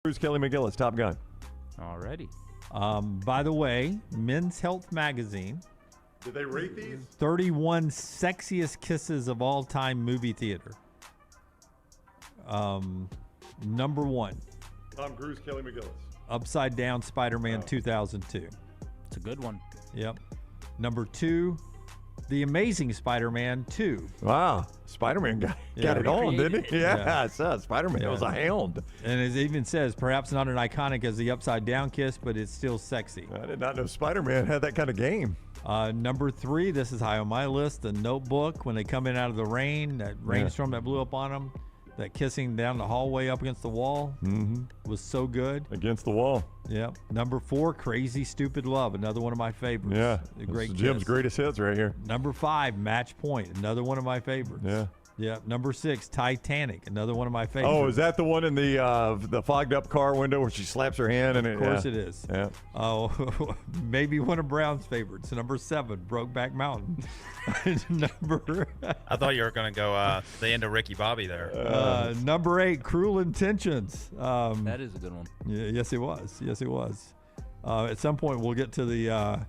Bruce Kelly McGillis, Top Gun. Alrighty. By the way, Men's Health Magazine. Did they rate these? 31 sexiest kisses of all time movie theater. Number 1. Tom Cruise, Kelly McGillis. Upside Down Spider-Man 2002. It's a good one. Yep. Number 2, The Amazing Spider-Man 2. Wow. Spider-Man got it on, didn't he? Yeah. Spider-Man was a hound. And it even says, perhaps not as iconic as the Upside Down kiss, but it's still sexy. I did not know Spider-Man had that kind of game. Number 3, this is high on my list, The Notebook, when they come in out of the rain, that rainstorm that blew up on them, that kissing down the hallway up against the wall was so good. Against the wall. Yep. Number 4, Crazy Stupid Love, another one of my favorites. Yeah. A great Jim's kiss. greatest hits right here. Number 5, Match Point, another one of my favorites. Yeah. Yeah. Number 6, Titanic, another one of my favorites. Oh, is that the one in the fogged up car window where she slaps her hand? Of course it is. Yeah. Oh, maybe one of Brown's favorites. Number 7, Brokeback Mountain. I thought you were going to go the end of Ricky Bobby there. Number 8, Cruel Intentions. That is a good one. Yeah, yes, it was. Yes, it was. At some point, we'll get to the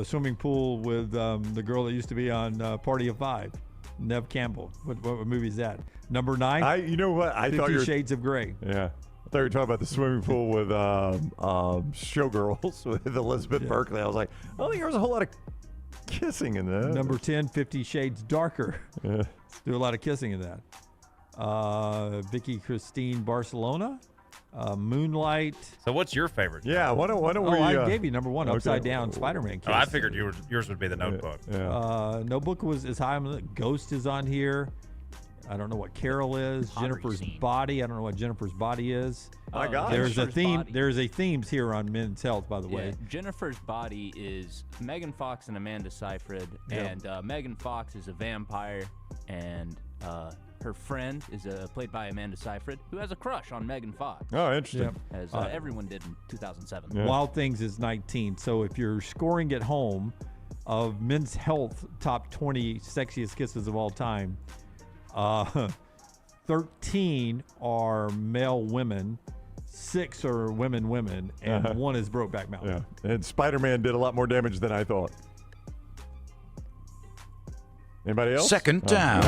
swimming pool with the girl that used to be on Party of Five, Nev Campbell. What movie is that? Number 9. You know what? I thought 50 Shades of Grey. Yeah. I thought you were talking about the swimming pool with Showgirls with Elizabeth Berkley. I was like, I don't think there was a whole lot of kissing in that. Number 10, 50 Shades Darker. Yeah. Do a lot of kissing in that. Vicky Christine Barcelona. Moonlight. So what's your favorite? Yeah, why don't we? I gave you number 1, okay. Upside Down Spider-Man kiss. Oh, I figured yours would be the Notebook. Yeah. Notebook is high on the Ghost is on here. I don't know what Carol is. Pottery Jennifer's scene. Body. I don't know what Jennifer's Body is. My God. There's a Jennifer's theme. Body. There's a themes here on Men's Health, by the way. Yeah, Jennifer's Body is Megan Fox and Amanda Seyfried, Yeah. and Megan Fox is a vampire, and her friend is played by Amanda Seyfried, who has a crush on Megan Fox, Oh, interesting. Yep. as everyone did in 2007. Yeah. Wild Things is 19. So if you're scoring at home of Men's Health top 20 sexiest kisses of all time, 13 are male women, 6 are women, and 1 is Brokeback Mountain. Yeah. And Spider-Man did a lot more damage than I thought. Anybody else? Second down.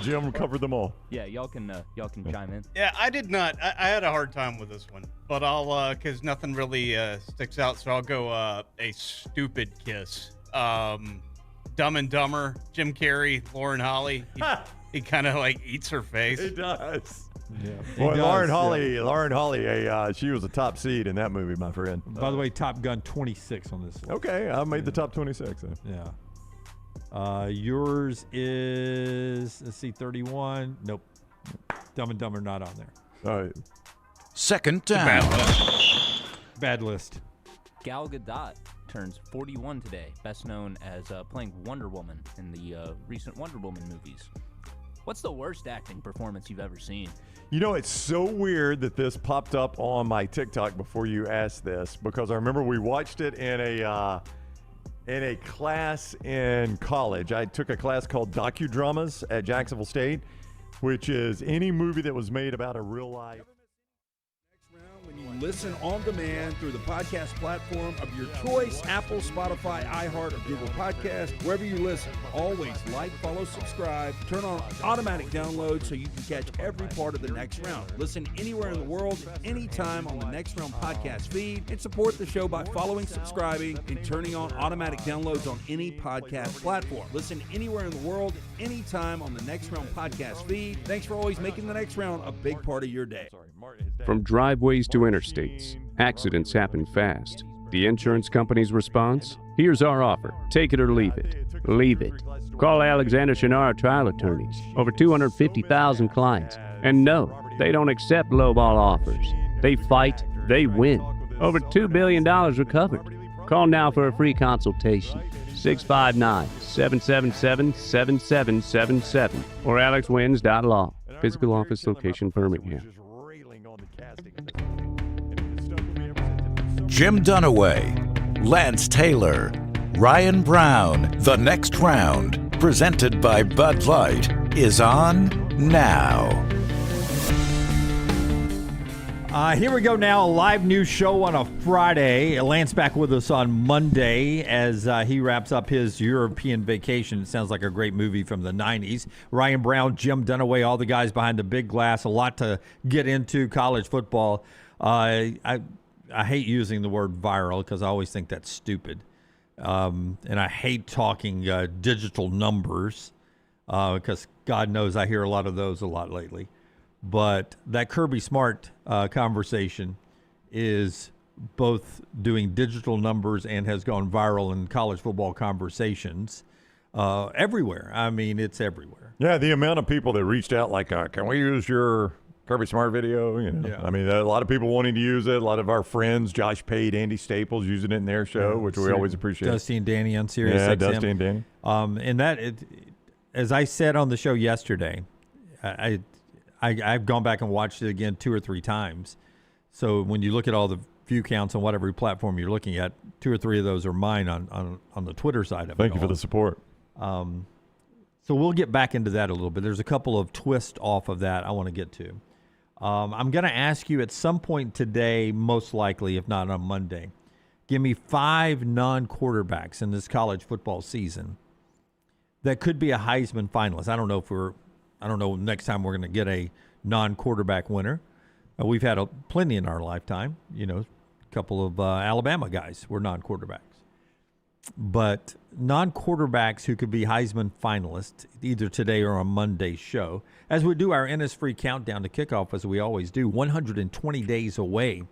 Jim covered them all. Yeah, y'all can chime in. Yeah, I did not. I had a hard time with this one, but I'll because nothing really sticks out, so I'll go a stupid kiss. Dumb and Dumber, Jim Carrey, Lauren Holly. He kind of like eats her face. He does. Yeah. Boy, He Lauren does, Holly, she was a top seed in that movie, my friend. By the way, Top Gun 26 on this list. Okay, I made the top 26. Yeah. Yours is, let's see, 31. Nope. Dumb and Dumber not on there. All right. Second down. Bad list. Gal Gadot turns 41 today, best known as playing Wonder Woman in the recent Wonder Woman movies. What's the worst acting performance you've ever seen? You know, it's so weird that this popped up on my TikTok before you asked this, because I remember we watched it in a class in college. I took a class called docudramas at Jacksonville State, which is any movie that was made about a real life. When you listen on demand through the podcast platform of your choice, Apple, Spotify, iHeart, or Google Podcast, wherever you listen, always like, follow, subscribe, turn on automatic download so you can catch every part of the Next Round. Listen anywhere in the world, anytime on the Next Round podcast feed, and support the show by following, subscribing, and turning on automatic downloads on any podcast platform. Listen anywhere in the world, anytime on the Next Round podcast feed. Thanks for always making the Next Round a big part of your day. From driveways to interstates, accidents happen fast. The insurance company's response? Here's our offer. Take it or leave it. Leave it. Call Alexander Shunnarah Trial Attorneys. Over 250,000 clients. And no, they don't accept lowball offers. They fight, they win. Over $2 billion recovered. Call now for a free consultation. 659-777-7777 or alexwins.law. Physical office location, Birmingham. Jim Dunaway, Lance Taylor, Ryan Brown. The Next Round, presented by Bud Light, is on now. Here we go now, a live news show on a Friday. Lance back with us on Monday as he wraps up his European vacation. It sounds like a great movie from the 90s. Ryan Brown, Jim Dunaway, all the guys behind the big glass. A lot to get into college football. I hate using the word viral because I always think that's stupid. And I hate talking digital numbers because God knows I hear a lot of those a lot lately. But that Kirby Smart conversation is both doing digital numbers and has gone viral in college football conversations everywhere. I mean, it's everywhere. Yeah, the amount of people that reached out like, can we use your Kirby Smart video? You know, Yeah. I mean, a lot of people wanting to use it. A lot of our friends, Josh Pate, Andy Staples, using it in their show, which we always appreciate. Dusty and Danny on Sirius XM. Dusty and Danny. And that, as I said on the show yesterday, I've gone back and watched it again 2 or 3 times. So when you look at all the view counts on whatever platform you're looking at, 2 or 3 of those are mine on the Twitter side of it. Thank you for the support. So we'll get back into that a little bit. There's a couple of twists off of that I want to get to. I'm going to ask you at some point today, most likely, if not on Monday, give me 5 non-quarterbacks in this college football season that could be a Heisman finalist. I don't know next time we're going to get a non-quarterback winner. We've had plenty in our lifetime. You know, a couple of Alabama guys were non-quarterbacks. But non-quarterbacks who could be Heisman finalists either today or on Monday's show, as we do our Innisfree countdown to kickoff, as we always do, 120 days away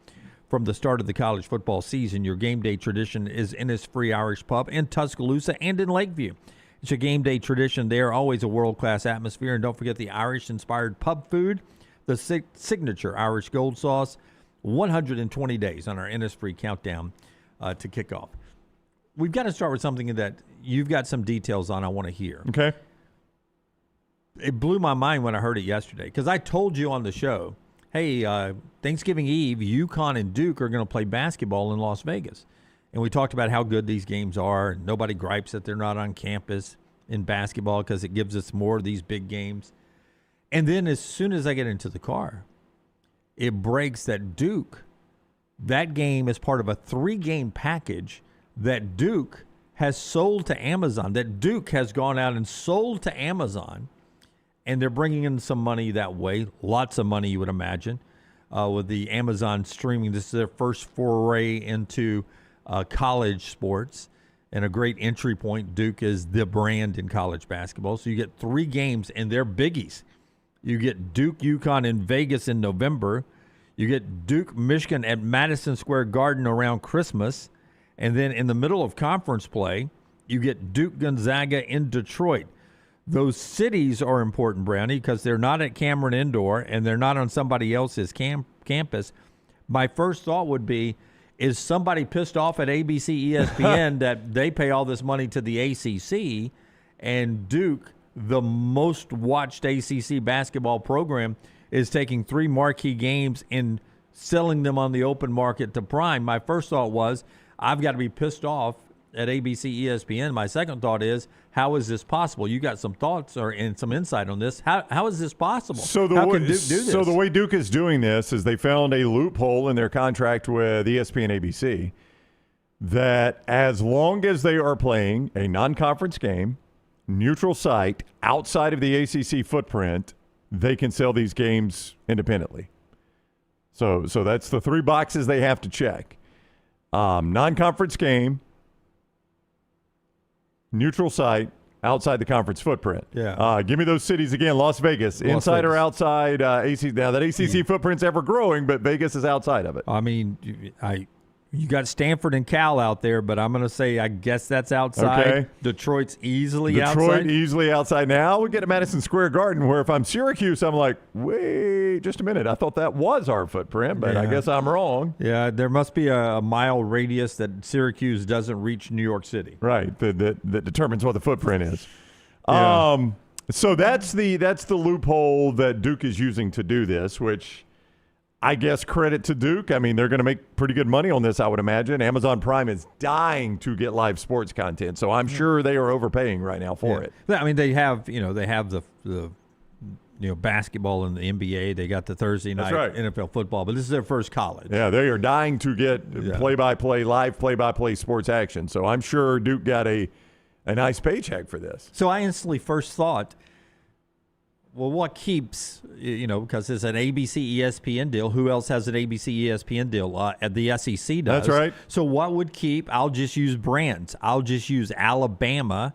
from the start of the college football season. Your game day tradition is Innisfree Irish Pub in Tuscaloosa and in Lakeview. It's a game day tradition there, always a world-class atmosphere. And don't forget the Irish-inspired pub food, the signature Irish gold sauce, 120 days on our Innisfree countdown to kick off. We've got to start with something that you've got some details on I want to hear. Okay. It blew my mind when I heard it yesterday because I told you on the show, hey, Thanksgiving Eve, UConn and Duke are going to play basketball in Las Vegas. And we talked about how good these games are. And nobody gripes that they're not on campus in basketball because it gives us more of these big games. And then as soon as I get into the car, it breaks that Duke, that game is part of a 3-game package that Duke has sold to Amazon, that Duke has gone out and sold to Amazon. And they're bringing in some money that way, lots of money you would imagine, with the Amazon streaming. This is their first foray into college sports and a great entry point. Duke is the brand in college basketball. So you get 3 games and they're biggies. You get Duke, UConn in Vegas in November. You get Duke, Michigan at Madison Square Garden around Christmas. And then in the middle of conference play, you get Duke, Gonzaga in Detroit. Those cities are important, Brownie, because they're not at Cameron Indoor and they're not on somebody else's campus. My first thought would be, is somebody pissed off at ABC, ESPN that they pay all this money to the ACC and Duke, the most watched ACC basketball program, is taking 3 marquee games and selling them on the open market to Prime? My first thought was, I've got to be pissed off at ABC, ESPN. My second thought is, how is this possible? You got some thoughts and some insight on this. How is this possible? How can Duke do this? So the way Duke is doing this is they found a loophole in their contract with ESPN ABC that as long as they are playing a non-conference game, neutral site, outside of the ACC footprint, they can sell these games independently. So that's the 3 boxes they have to check. Non-conference game, neutral site, outside the conference footprint. Yeah. Give me those cities again. Las Vegas, inside or outside ACC. Now that ACC footprint's ever growing, but Vegas is outside of it. I mean, you got Stanford and Cal out there, but I'm going to say I guess that's outside. Okay. Detroit's easily outside. Detroit easily outside. Now we get to Madison Square Garden, where if I'm Syracuse, I'm like, wait, just a minute. I thought that was our footprint, but I guess I'm wrong. Yeah, there must be a mile radius that Syracuse doesn't reach New York City. Right, that determines what the footprint is. Yeah. So that's the loophole that Duke is using to do this, which I guess credit to Duke. I mean, they're going to make pretty good money on this, I would imagine. Amazon Prime is dying to get live sports content, so I'm sure they are overpaying right now for it. I mean, they have the basketball in the NBA. They got the Thursday night NFL football, but this is their first college. Yeah, they are dying to get play-by-play, live play-by-play sports action. So I'm sure Duke got a nice paycheck for this. So I instantly first thought, well, what keeps, because it's an ABC ESPN deal. Who else has an ABC ESPN deal? The SEC does. That's right. So what would keep? I'll just use brands. I'll just use Alabama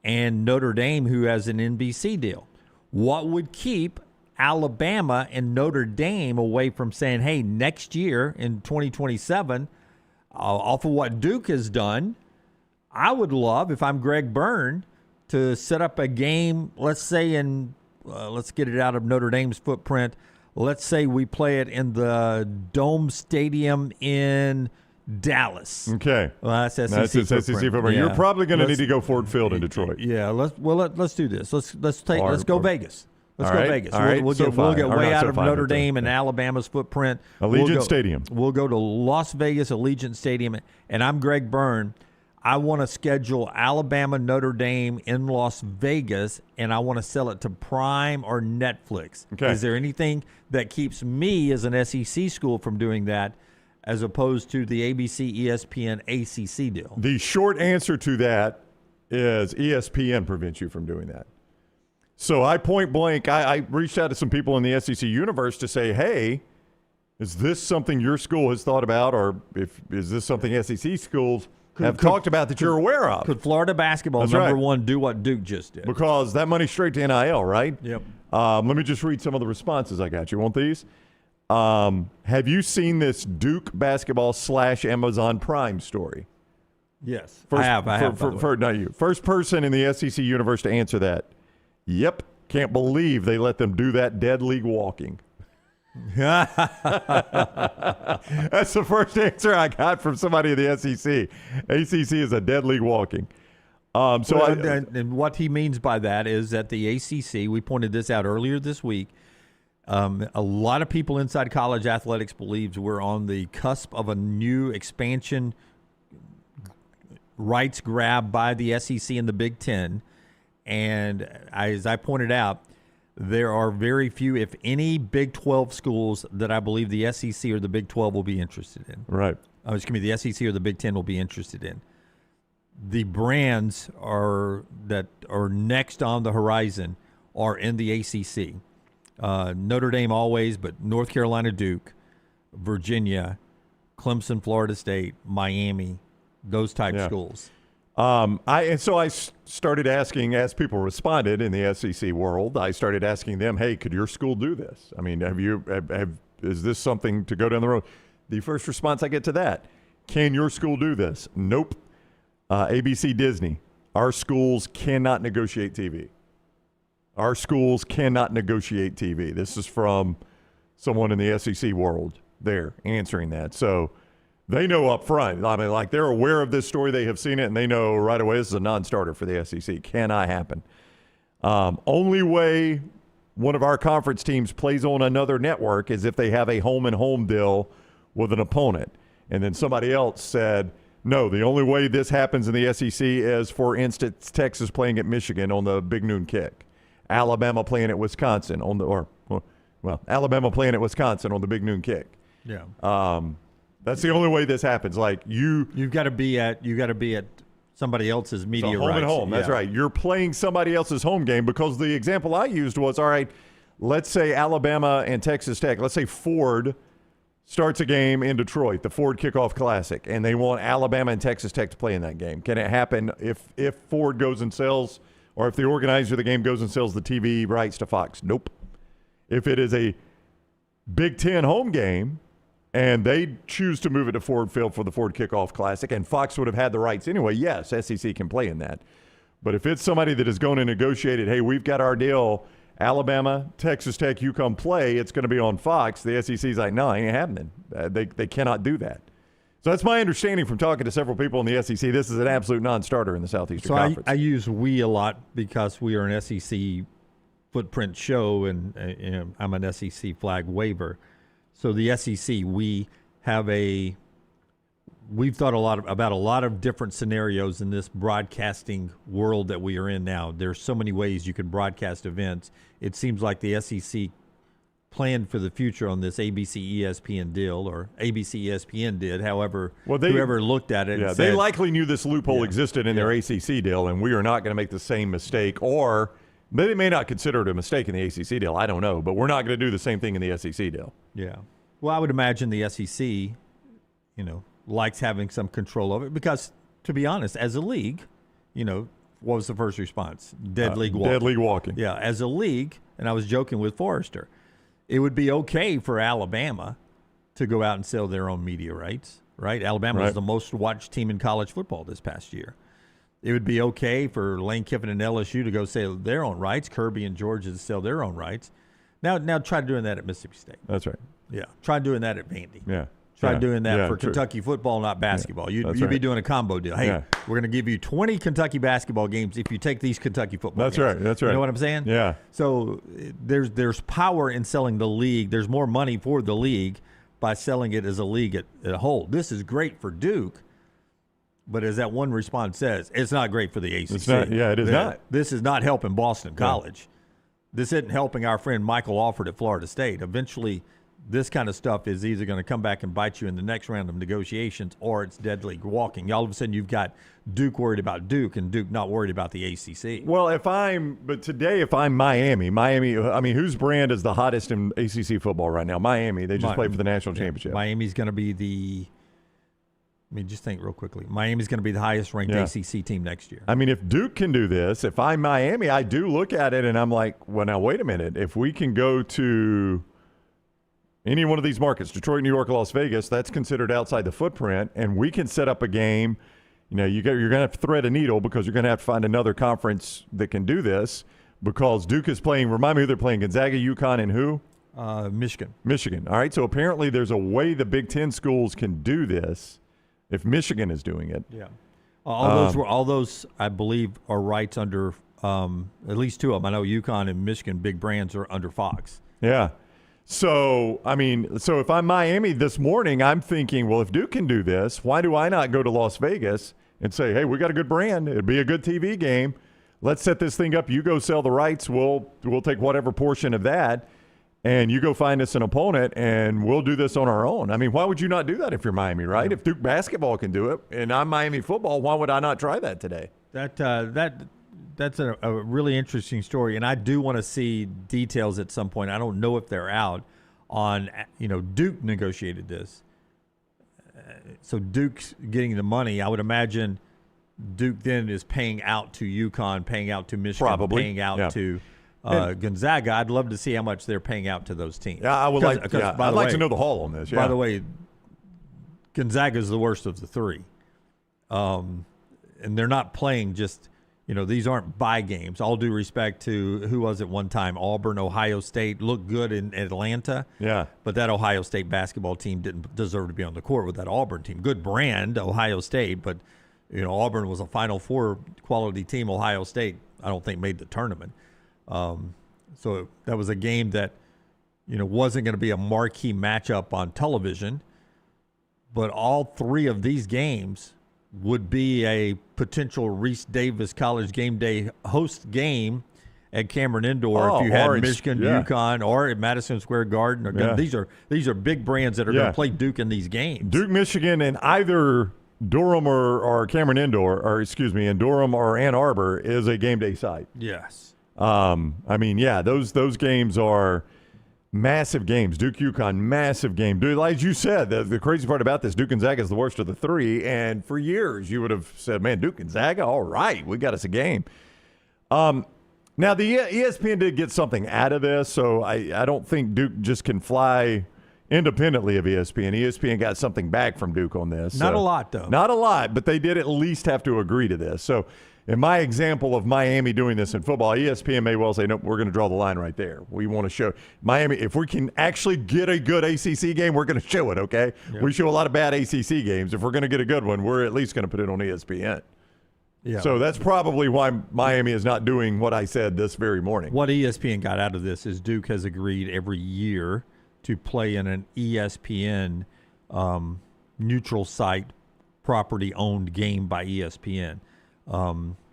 and Notre Dame, who has an NBC deal. What would keep Alabama and Notre Dame away from saying, hey, next year in 2027, off of what Duke has done, I would love, if I'm Greg Byrne, to set up a game, let's say let's get it out of Notre Dame's footprint. Let's say we play it in the Dome Stadium in Dallas. Okay. Well, that's SEC That's SEC footprint. Yeah. You're probably going to need to go Ford Field in Detroit. Yeah. Let's do this. Let's go Vegas. Let's go Vegas. All right. We'll get way out of Notre Dame and Alabama's footprint. Allegiant Stadium. We'll go to Las Vegas Allegiant Stadium, and I'm Greg Byrne. I want to schedule Alabama Notre Dame in Las Vegas, and I want to sell it to Prime or Netflix. Okay. Is there anything that keeps me as an SEC school from doing that, as opposed to the ABC, ESPN, ACC deal? The short answer to that is ESPN prevents you from doing that. So I point blank, I reached out to some people in the SEC universe to say, hey, is this something your school has thought about, or is this something SEC schools have talked about that you're aware of? Could Florida basketball, That's number right. one, do what Duke just did? Because that money's straight to NIL, right? Yep. Let me just read some of the responses I got. You want these? Have you seen this Duke basketball / Amazon Prime story? Yes, First, I have. Not you. First person in the SEC universe to answer that. Yep. Can't believe they let them do that dead league walking. That's the first answer I got from somebody in the SEC. ACC is a dead league walking. And what he means by that is that the ACC, we pointed this out earlier this week, a lot of people inside college athletics believes we're on the cusp of a new expansion rights grab by the SEC and the Big Ten. And as I pointed out, there are very few, if any, Big 12 schools that I believe the SEC or the Big 12 will be interested in. Right. The SEC or the Big 10 will be interested in. The brands that are next on the horizon are in the ACC. Notre Dame always, but North Carolina, Duke, Virginia, Clemson, Florida State, Miami, those type schools. I started asking, as people responded in the SEC world, I started asking them, hey, could your school do this? I mean, is this something to go down the road? The first response I get to that, can your school do this? Nope. ABC Disney, our schools cannot negotiate TV. Our schools cannot negotiate TV. This is from someone in the SEC world there answering that. So they know up front. I mean, like, they're aware of this story. They have seen it, and they know right away this is a non-starter for the SEC. Cannot happen. Only way one of our conference teams plays on another network is if they have a home-and-home deal with an opponent. And then somebody else said, no, the only way this happens in the SEC is, for instance, Texas playing at Michigan on the Big Noon Kick. Alabama playing at Wisconsin Alabama playing at Wisconsin on the Big Noon Kick. Yeah. That's the only way this happens. Like, you've got to be at somebody else's media home rights. And home. That's right. You're playing somebody else's home game, because the example I used was, all right, let's say Alabama and Texas Tech. Let's say Ford starts a game in Detroit, the Ford Kickoff Classic, and they want Alabama and Texas Tech to play in that game. Can it happen if Ford goes and sells, or if the organizer of the game goes and sells the TV rights to Fox? Nope. If it is a Big Ten home game and they choose to move it to Ford Field for the Ford Kickoff Classic, and Fox would have had the rights anyway, yes, SEC can play in that. But if it's somebody that is going to negotiate it, hey, we've got our deal, Alabama, Texas Tech, you come play, it's going to be on Fox, the SEC's like, no, it ain't happening. They cannot do that. So that's my understanding from talking to several people in the SEC. This is an absolute non-starter in the Southeastern Conference. I use we a lot because we are an SEC footprint show, and I'm an SEC flag waver. So the SEC, we have we've thought about a lot of different scenarios in this broadcasting world that we are in now. There's so many ways you can broadcast events. It seems like the SEC planned for the future on this ABC ESPN deal, or ABC ESPN did. However, whoever looked at it, yeah, said, they likely knew this loophole existed in their ACC deal, and we are not going to make the same mistake. Or they may not consider it a mistake in the ACC deal. I don't know, but we're not going to do the same thing in the SEC deal. Yeah. Well, I would imagine the SEC, likes having some control over it because, to be honest, as a league, what was the first response? Dead league walking. Dead league walking. Yeah, as a league, and I was joking with Forrester, it would be okay for Alabama to go out and sell their own media rights, right? Alabama was the most watched team in college football this past year. It would be okay for Lane Kiffin and LSU to go sell their own rights, Kirby and Georgia to sell their own rights. Now try doing that at Mississippi State. That's right. Yeah, try doing that at Vandy. Yeah. Try doing that for Kentucky football, not basketball. You'd be doing a combo deal. Hey, we're going to give you 20 Kentucky basketball games if you take these Kentucky football games. That's right. You know what I'm saying? Yeah. So there's power in selling the league. There's more money for the league by selling it as a league at a whole. This is great for Duke, but as that one response says, it's not great for the ACC. It's not, it is not. This is not helping Boston College. This isn't helping our friend Michael Alford at Florida State. Eventually, this kind of stuff is either going to come back and bite you in the next round of negotiations, or it's dead league walking. All of a sudden, you've got Duke worried about Duke and Duke not worried about the ACC. Well, if I'm Miami, I mean, whose brand is the hottest in ACC football right now? Miami. They just played for the national championship. Miami's going to be just think real quickly. Miami's going to be the highest ranked ACC team next year. I mean, if Duke can do this, if I'm Miami, I do look at it and I'm like, well, now wait a minute. If we can go to any one of these markets, Detroit, New York, Las Vegas, that's considered outside the footprint, and we can set up a game. You're going to have to thread a needle because you're going to have to find another conference that can do this, because Duke is playing, remind me who they're playing, Gonzaga, UConn, and who? Michigan. All right, so apparently there's a way the Big Ten schools can do this if Michigan is doing it. Yeah. All those, I believe, are rights under at least two of them. I know UConn and Michigan, big brands, are under Fox. Yeah. So if I'm Miami this morning, I'm thinking, well, if Duke can do this, why do I not go to Las Vegas and say, hey, we got a good brand. It'd be a good TV game. Let's set this thing up. You go sell the rights. We'll take whatever portion of that, and you go find us an opponent, and we'll do this on our own. I mean, why would you not do that if you're Miami, right? Yeah. If Duke basketball can do it, and I'm Miami football, why would I not try that today? That's a really interesting story, and I do want to see details at some point. I don't know if they're out on, Duke negotiated this. So Duke's getting the money. I would imagine Duke then is paying out to UConn, paying out to Michigan, probably paying out to Gonzaga. I'd love to see how much they're paying out to those teams. Yeah, I would like to know the haul on this. Yeah. By the way, Gonzaga is the worst of the three. And they're not playing just – these aren't bye games. All due respect to, who was it one time? Auburn, Ohio State looked good in Atlanta. Yeah. But that Ohio State basketball team didn't deserve to be on the court with that Auburn team. Good brand, Ohio State, but Auburn was a Final Four quality team. Ohio State, I don't think, made the tournament. So that was a game that wasn't going to be a marquee matchup on television. But all three of these games would be a potential Reese Davis College game day host game at Cameron Indoor if you had Michigan, UConn, or at Madison Square Garden. Or these are big brands that are going to play Duke in these games. Duke, Michigan, and either Durham or Cameron Indoor, and Durham or Ann Arbor is a game day site. Yes. Those games are massive games. Duke, UConn, massive game. Dude, as you said, the crazy part about this, Duke Gonzaga is the worst of the three, and for years you would have said, man, Duke Gonzaga, all right, we got us a game. Now, the ESPN did get something out of this, so I don't think Duke just can fly independently of ESPN. ESPN got something back from Duke on this. Not a lot, though. Not a lot, but they did at least have to agree to this. So in my example of Miami doing this in football, ESPN may well say, no, we're going to draw the line right there. We want to show Miami, if we can actually get a good ACC game, we're going to show it, okay? Yeah. We show a lot of bad ACC games. If we're going to get a good one, we're at least going to put it on ESPN. Yeah. So that's probably why Miami is not doing what I said this very morning. What ESPN got out of this is Duke has agreed every year to play in an ESPN neutral site property-owned game by ESPN.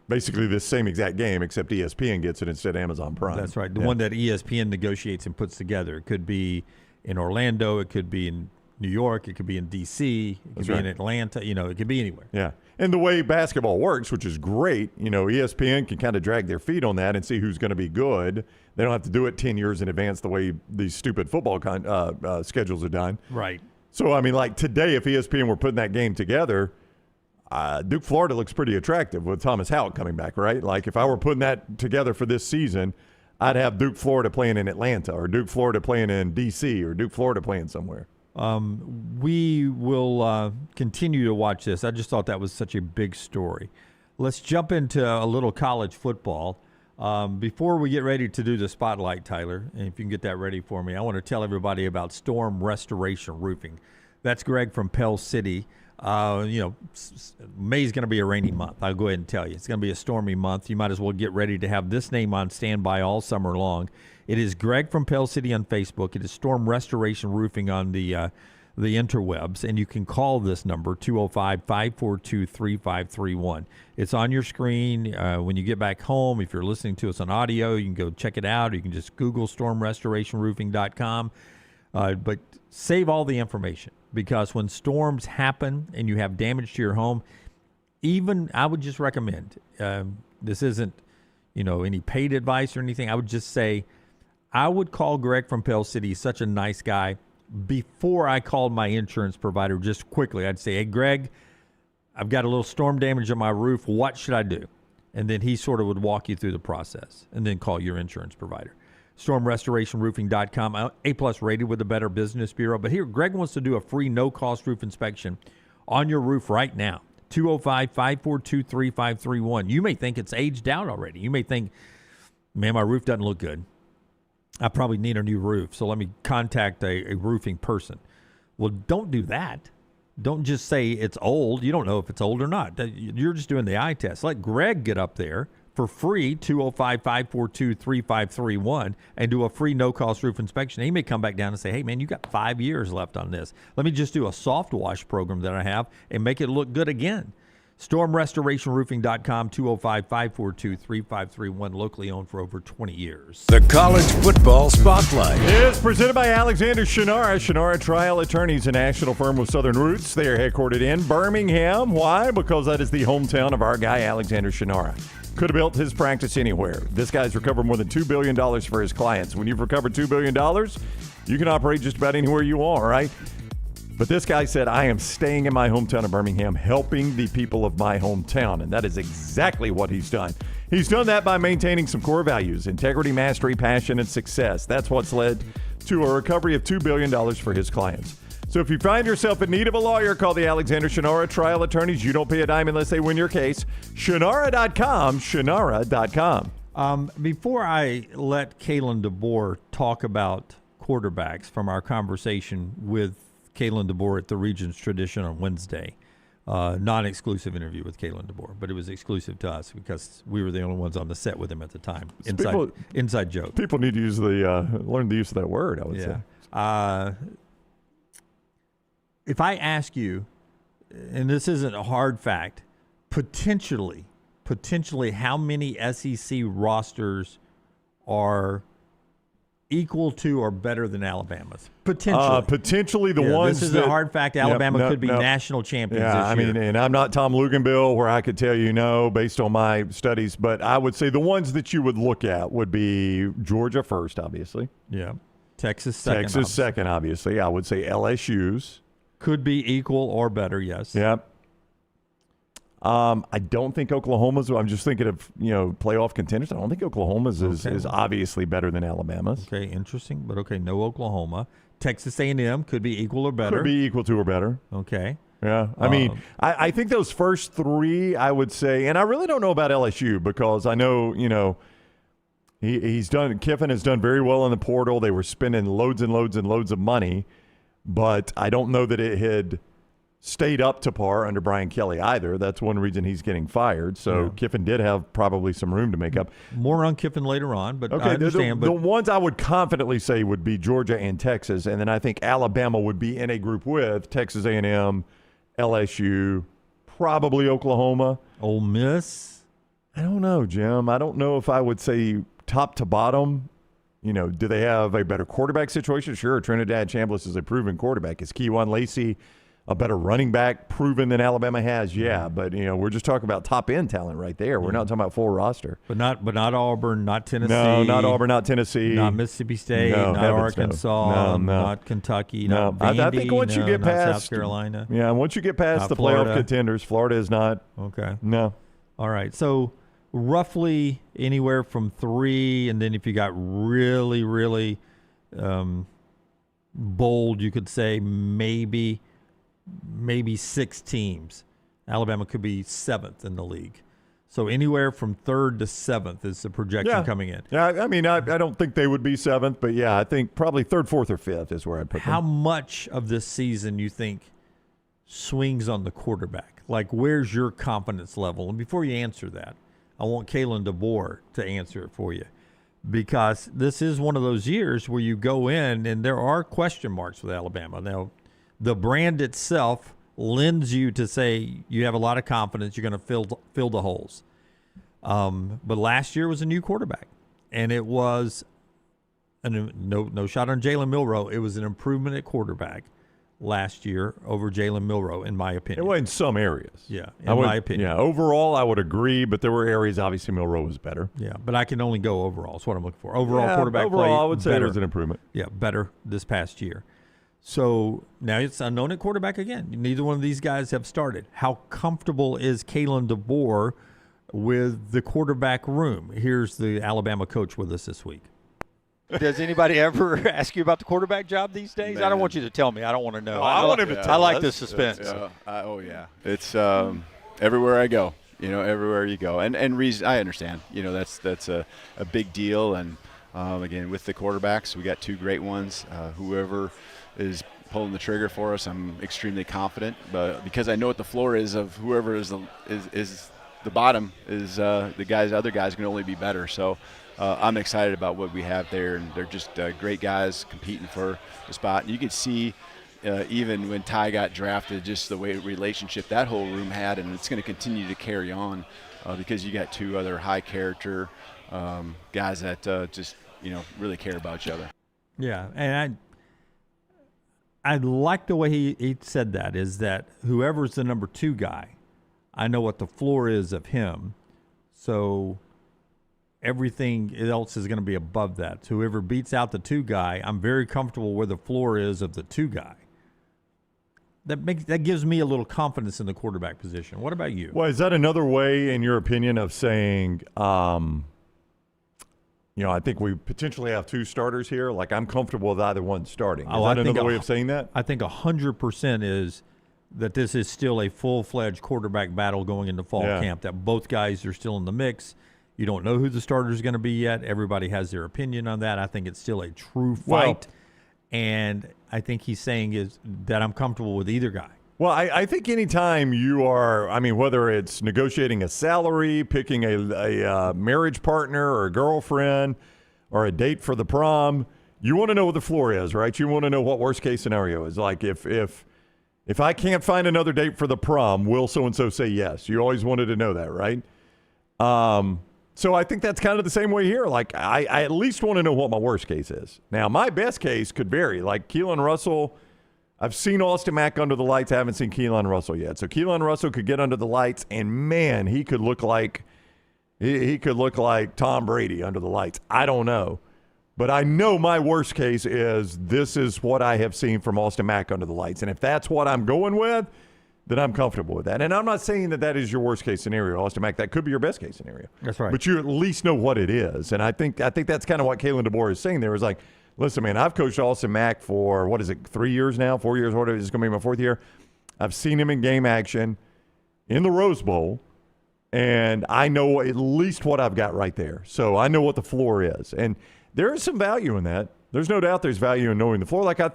Basically the same exact game, except ESPN gets it instead of Amazon Prime. That's right. The one that ESPN negotiates and puts together. It could be in Orlando. It could be in New York. It could be in D.C. It could be in Atlanta. It could be anywhere. Yeah. And the way basketball works, which is great, ESPN can kind of drag their feet on that and see who's going to be good. They don't have to do it 10 years in advance the way these stupid football schedules are done. Right. So, I mean, like today, if ESPN were putting that game together, Duke, Florida looks pretty attractive with Thomas Howell coming back, right? Like if I were putting that together for this season, I'd have Duke, Florida playing in Atlanta, or Duke, Florida playing in D.C., or Duke, Florida playing somewhere. We will continue to watch this. I just thought that was such a big story. Let's jump into a little college football. Before we get ready to do the spotlight, Tyler, and if you can get that ready for me, I want to tell everybody about Storm Restoration Roofing. That's Greg from Pell City. May's going to be a rainy month. I'll go ahead and tell you. It's going to be a stormy month. You might as well get ready to have this name on standby all summer long. It is Greg from Pell City on Facebook. It is Storm Restoration Roofing on the interwebs, and you can call this number, 205-542-3531. It's on your screen. When you get back home, if you're listening to us on audio, you can go check it out. You can just Google stormrestorationroofing.com. But save all the information, because when storms happen and you have damage to your home, I would just recommend, this isn't, any paid advice or anything. I would just say, I would call Greg from Pell City. He's such a nice guy. Before I called my insurance provider, just quickly, I'd say, hey, Greg, I've got a little storm damage on my roof. What should I do? And then he sort of would walk you through the process and then call your insurance provider. StormRestorationRoofing.com, A+ rated with the Better Business Bureau. But here, Greg wants to do a free no-cost roof inspection on your roof right now. 205-542-3531. You may think it's aged out already. You may think, man, my roof doesn't look good. I probably need a new roof, so let me contact a roofing person. Well, don't do that. Don't just say it's old. You don't know if it's old or not. You're just doing the eye test. Let Greg get up there for free, 205-542-3531, and do a free no-cost roof inspection. He may come back down and say, hey, man, you got 5 years left on this. Let me just do a soft wash program that I have and make it look good again. StormRestorationRoofing.com, 205-542-3531, locally owned for over 20 years. The College Football Spotlight is presented by Alexander Shunnarah. Shunnarah Trial Attorneys, a national firm with Southern roots. They are headquartered in Birmingham. Why? Because that is the hometown of our guy, Alexander Shunnarah. Could have built his practice anywhere. This guy's recovered more than $2 billion for his clients. When you've recovered $2 billion, you can operate just about anywhere you want, right? But this guy said, I am staying in my hometown of Birmingham, helping the people of my hometown. And that is exactly what he's done. He's done that by maintaining some core values: integrity, mastery, passion, and success. That's what's led to a recovery of $2 billion for his clients. So if you find yourself in need of a lawyer, call the Alexander Shunnarah Trial Attorneys. You don't pay a dime unless they win your case. Shunnarah.com, Shunnarah.com. Before I let Kalen DeBoer talk about quarterbacks from our conversation with Kalen DeBoer at the Regions Tradition on Wednesday, non-exclusive interview with Kalen DeBoer, but it was exclusive to us because we were the only ones on the set with him at the time. Inside joke. People need to use learn the use of that word, I would say. If I ask you, and this isn't a hard fact, potentially how many SEC rosters are equal to or better than Alabama's? Potentially the ones. This is a hard fact. Alabama could be national champions this year. I mean, and I'm not Tom Luganbill where I could tell you no based on my studies, but I would say the ones that you would look at would be Georgia first, obviously. Yeah. Texas second. Second, obviously. I would say LSU's. Could be equal or better, yes. Yep. I don't think Oklahoma's. I'm just thinking of playoff contenders. I don't think Oklahoma's is obviously better than Alabama's. Okay, interesting, but okay, no Oklahoma. Texas A&M could be equal or better. Could be equal to or better. Okay. Yeah, I mean, I think those first three, I would say, and I really don't know about LSU because I know Kiffin has done very well in the portal. They were spending loads and loads and loads of money, but I don't know that it had stayed up to par under Brian Kelly either. That's one reason he's getting fired. So Kiffin did have probably some room to make up. More on Kiffin later on, but okay, I understand. The ones I would confidently say would be Georgia and Texas, and then I think Alabama would be in a group with Texas A&M, LSU, probably Oklahoma. Ole Miss? I don't know, Jim. I don't know if I would say top to bottom. Do they have a better quarterback situation? Sure, Trinidad Chambliss is a proven quarterback. Is Keywan Lacey a better running back proven than Alabama has? Yeah, but we're just talking about top end talent right there. We're not talking about full roster. But not Auburn, not Tennessee. No, not Auburn, not Tennessee. Not Mississippi State, No, not heavens Arkansas, no. not Kentucky, No. not Vandy, I think once you get not past South Carolina. Yeah, once you get past Not the Florida. playoff contenders, Florida is not. Okay. No. All right. So roughly anywhere from 3, and then if you got really, really bold, you could say maybe 6 teams. Alabama could be 7th in the league. So anywhere from 3rd to 7th is the projection coming in. Yeah, I mean, I don't think they would be 7th, but yeah, I think probably 3rd, 4th, or 5th is where I'd put them. How much of this season you think swings on the quarterback? Like, where's your confidence level? And before you answer that, I want Kalen DeBoer to answer it for you, because this is one of those years where you go in and there are question marks with Alabama. Now, the brand itself lends you to say you have a lot of confidence you're going to fill the holes. But last year was a new quarterback, and it was no shot on Jalen Milroe. It was an improvement at quarterback last year over Jalen Milroe, in my opinion. Well, in some areas. Yeah, in my opinion. Yeah, overall, I would agree, but there were areas, obviously, Milroe was better. Yeah, but I can only go overall. That's what I'm looking for. Overall quarterback play, overall, I would say better. it was an improvement. Yeah, better this past year. So now it's unknown at quarterback again. Neither one of these guys have started. How comfortable is Kalen DeBoer with the quarterback room? Here's the Alabama coach with us this week. Does anybody ever ask you about the quarterback job these days? I don't want you to tell me. I don't want to know. I want him to tell I like us. the suspense. It's everywhere I go. Everywhere you go, and reason I understand. That's a big deal, and again with the quarterbacks, we got 2 great ones. Whoever is pulling the trigger for us, I'm extremely confident. But because I know what the floor is of whoever is the bottom is the other guys can only be better. So. I'm excited about what we have there, and they're just great guys competing for the spot. And you could see even when Ty got drafted, just the way relationship that whole room had, and it's going to continue to carry on because you got 2 other high-character guys that just really care about each other. Yeah, and I like the way he said that, is that whoever's the number 2 guy, I know what the floor is of him, so everything else is going to be above that. So whoever beats out the 2 guy, I'm very comfortable where the floor is of the 2 guy. That gives me a little confidence in the quarterback position. What about you? Well, is that another way, in your opinion, of saying, I think we potentially have 2 starters here? Like, I'm comfortable with either one starting. Is that another way of saying that? I think 100% is that this is still a full-fledged quarterback battle going into fall camp, that both guys are still in the mix. You don't know who the starter is going to be yet. Everybody has their opinion on that. I think it's still a true fight. And I think he's saying is that I'm comfortable with either guy. Well, I think anytime you are, whether it's negotiating a salary, picking a marriage partner or a girlfriend or a date for the prom, you want to know what the floor is, right? You want to know what worst case scenario is. Like if I can't find another date for the prom, will so-and-so say yes? You always wanted to know that, right? So I think that's kind of the same way here. Like, I at least want to know what my worst case is. Now, my best case could vary. Like, Keelan Russell, I've seen Austin Mack under the lights. I haven't seen Keelan Russell yet. So Keelan Russell could get under the lights, and, man, he could look like Tom Brady under the lights. I don't know. But I know my worst case is this is what I have seen from Austin Mack under the lights. And if that's what I'm going with, then I'm comfortable with that. And I'm not saying that is your worst case scenario, Austin Mack. That could be your best case scenario. That's right. But you at least know what it is. And I think that's kind of what Kalen DeBoer is saying there, is like, listen, man, I've coached Austin Mack for, 3 years now, 4 years, whatever. This is going to be my 4th year. I've seen him in game action in the Rose Bowl, and I know at least what I've got right there. So I know what the floor is. And there is some value in that. There's no doubt there's value in knowing the floor. Like, I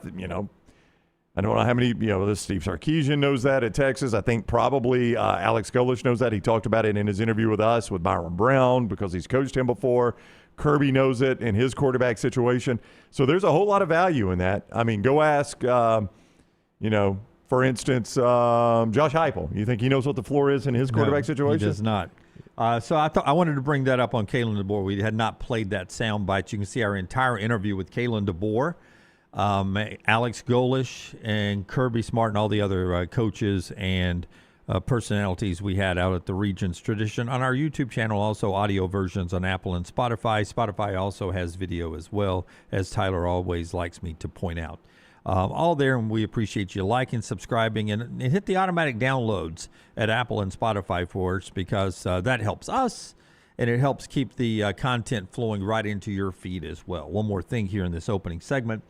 don't know how many, this Steve Sarkisian knows that at Texas. I think probably Alex Golesh knows that. He talked about it in his interview with us with Byron Brown because he's coached him before. Kirby knows it in his quarterback situation. So there's a whole lot of value in that. Go ask, For instance, Josh Heupel. You think he knows what the floor is in his quarterback situation? He does not. So I wanted to bring that up on Kalen DeBoer. We had not played that sound bite. You can see our entire interview with Kalen DeBoer, Alex Golish, and Kirby Smart, and all the other coaches and personalities we had out at the Regions Tradition on our YouTube channel. Also audio versions on Apple and Spotify. Spotify also has video as well, as Tyler always likes me to point out. All there, and we appreciate you liking, subscribing, and hit the automatic downloads at Apple and Spotify for us, because that helps us, and it helps keep the content flowing right into your feed as well. One more thing here in this opening segment.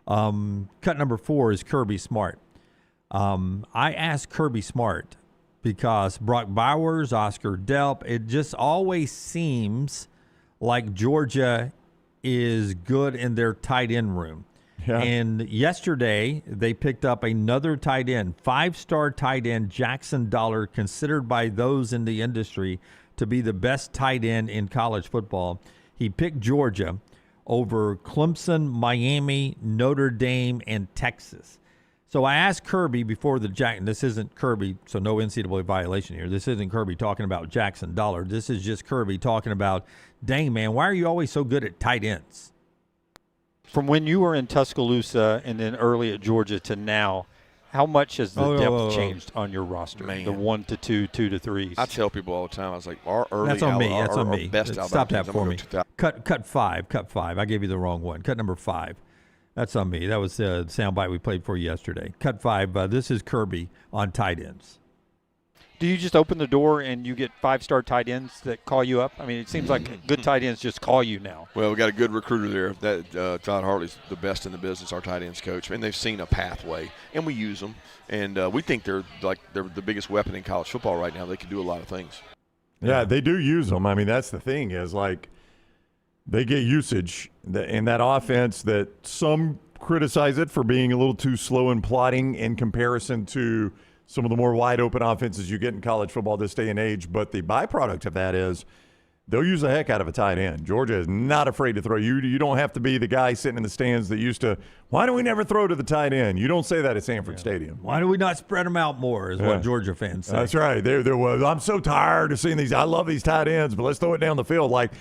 Cut number 4 is Kirby Smart. I asked Kirby Smart because Brock Bowers, Oscar Delp, it just always seems like Georgia is good in their tight end room. Yeah. And yesterday, they picked up another tight end, 5-star tight end, Jackson Dollar, considered by those in the industry to be the best tight end in college football. He picked Georgia over Clemson, Miami, Notre Dame, and Texas. So I asked Kirby before the and this isn't Kirby, so no NCAA violation here. This isn't Kirby talking about Jackson Dollar. This is just Kirby talking about, dang, man, why are you always so good at tight ends? From when you were in Tuscaloosa and then early at Georgia to now, how much has the depth changed on your roster? Man. The 1 to 2, 2 to 3s. I tell people all the time, I was like, our early That's on me. That's on me. best Stop that teams, for I'm me. gonna go 2000. Cut 5. Cut 5. I gave you the wrong one. Cut number 5. That's on me. That was the soundbite we played for you yesterday. Cut 5. This is Kirby on tight ends. Do you just open the door and you get 5-star tight ends that call you up? I mean, it seems like good tight ends just call you now. Well, we got a good recruiter there. That Todd Hartley's the best in the business, our tight ends coach, and they've seen a pathway, and we use them. And we think they're the biggest weapon in college football right now. They can do a lot of things. Yeah, they do use them. I mean, that's the thing is, like, they get usage in that offense that some criticize it for being a little too slow and plodding in comparison to some of the more wide-open offenses you get in college football this day and age. But the byproduct of that is they'll use the heck out of a tight end. Georgia is not afraid to throw. You don't have to be the guy sitting in the stands that used to, why do we never throw to the tight end? You don't say that at Sanford Stadium. Why do we not spread them out more is what Georgia fans say. That's right. There was. I'm so tired of seeing these. I love these tight ends, but let's throw it down the field. Like,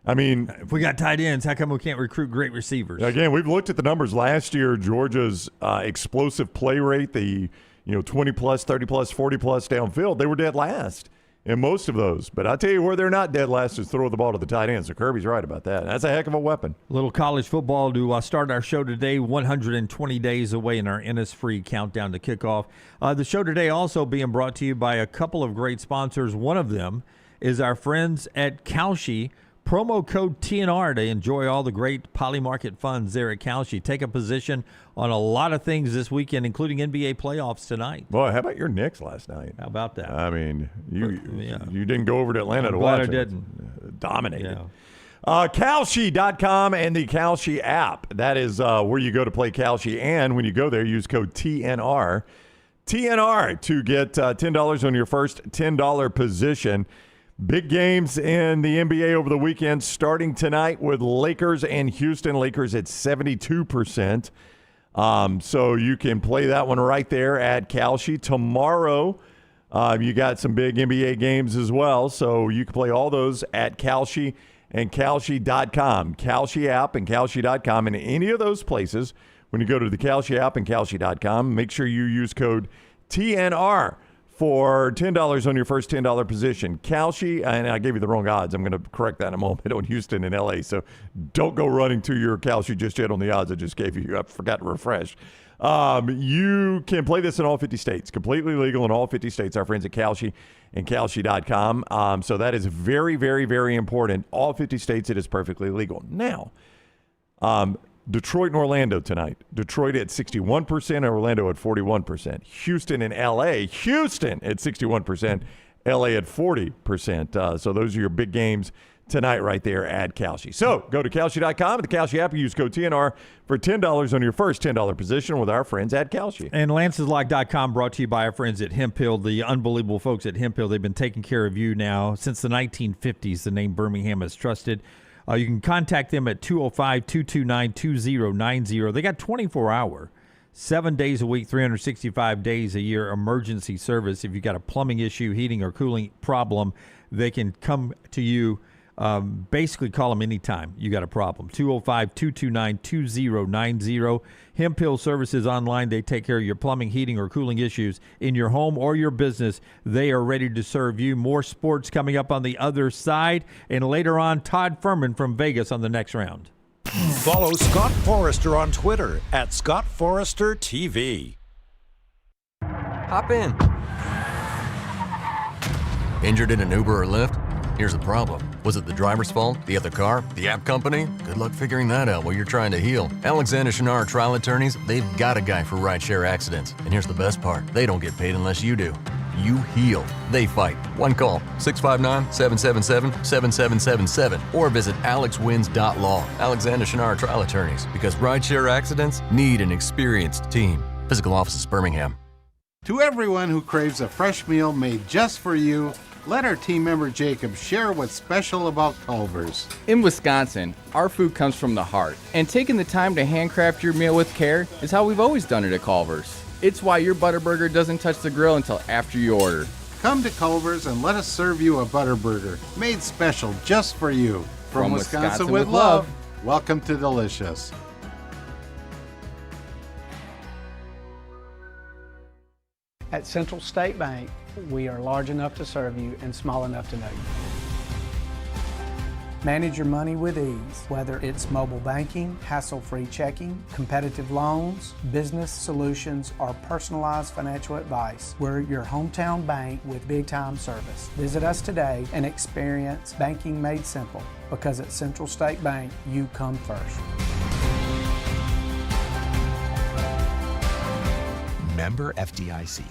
I mean, if we got tight ends, how come we can't recruit great receivers? Again, we've looked at the numbers last year. Georgia's explosive play rate, the 20-plus, 30-plus, 40-plus downfield, they were dead last in most of those. But I tell you where they're not dead last is throw the ball to the tight end. So Kirby's right about that. That's a heck of a weapon. Little college football to start our show today, 120 days away in our Innisfree countdown to kickoff. The show today also being brought to you by a couple of great sponsors. One of them is our friends at Kalshi. Promo code TNR to enjoy all the great polymarket funds there at Kalshi. Take a position on a lot of things this weekend, including NBA playoffs tonight. Boy, how about your Knicks last night? How about that? I mean, you didn't go over to Atlanta to watch it. I didn't. Dominated. Yeah. Kalshi.com and the Kalshi app. That is where you go to play Kalshi. And when you go there, use code TNR. TNR to get $10 on your first $10 position. Big games in the NBA over the weekend, starting tonight with Lakers and Houston. Lakers at 72%. So you can play that one right there at Kalshi. Tomorrow, you got some big NBA games as well. So you can play all those at Kalshi and Kalshi.com. Kalshi app and Kalshi.com. And any of those places, when you go to the Kalshi app and Kalshi.com, make sure you use code TNR. For $10 on your first $10 position. Kalshi, and I gave you the wrong odds. I'm going to correct that in a moment on Houston and LA. So don't go running to your Kalshi just yet on the odds I just gave you. I forgot to refresh. You can play this in all 50 states. Completely legal in all 50 states. Our friends at Kalshi and Kalshi.com. So that is very, very, very important. All 50 states, it is perfectly legal. Now, Detroit and Orlando tonight. Detroit at 61%, Orlando at 41%. Houston and L.A. Houston at 61%, L.A. at 40%. So those are your big games tonight right there at Kalshi. So go to Kalshi.com and the Kalshi app. Use code TNR for $10 on your first $10 position with our friends at Kalshi. And LancesLock.com brought to you by our friends at Hemp Hill, the unbelievable folks at Hemp Hill. They've been taking care of you now since the 1950s. The name Birmingham has trusted. You can contact them at 205-229-2090. They got 24-hour 7 days a week, 365 days a year emergency service. If you've got a plumbing issue, heating or cooling problem, they can come to you. Basically, call them anytime you got a problem. 205-229-2090. Hemp Hill Services Online. They take care of your plumbing, heating, or cooling issues in your home or your business. They are ready to serve you. More sports coming up on the other side. And later on, Todd Fuhrman from Vegas on the next round. Follow Scott Forrester on Twitter at Scott Forrester TV. Hop in. Injured in an Uber or Lyft? Here's the problem. Was it the driver's fault? The other car? The app company? Good luck figuring that out while you're trying to heal. Alexander Shunnarah Trial Attorneys, they've got a guy for rideshare accidents. And here's the best part. They don't get paid unless you do. You heal. They fight. One call, 659-777-7777. Or visit alexwins.law. Alexander Shunnarah Trial Attorneys. Because rideshare accidents need an experienced team. Physical offices, Birmingham. To everyone who craves a fresh meal made just for you, let our team member Jacob share what's special about Culver's. In Wisconsin, our food comes from the heart, and taking the time to handcraft your meal with care is how we've always done it at Culver's. It's why your Butterburger doesn't touch the grill until after you order. Come to Culver's and let us serve you a Butterburger, made special just for you. From Wisconsin with love, welcome to Delicious. At Central State Bank, we are large enough to serve you and small enough to know you. Manage your money with ease, whether it's mobile banking, hassle-free checking, competitive loans, business solutions, or personalized financial advice. We're your hometown bank with big-time service. Visit us today and experience banking made simple, because at Central State Bank, you come first. Member FDIC.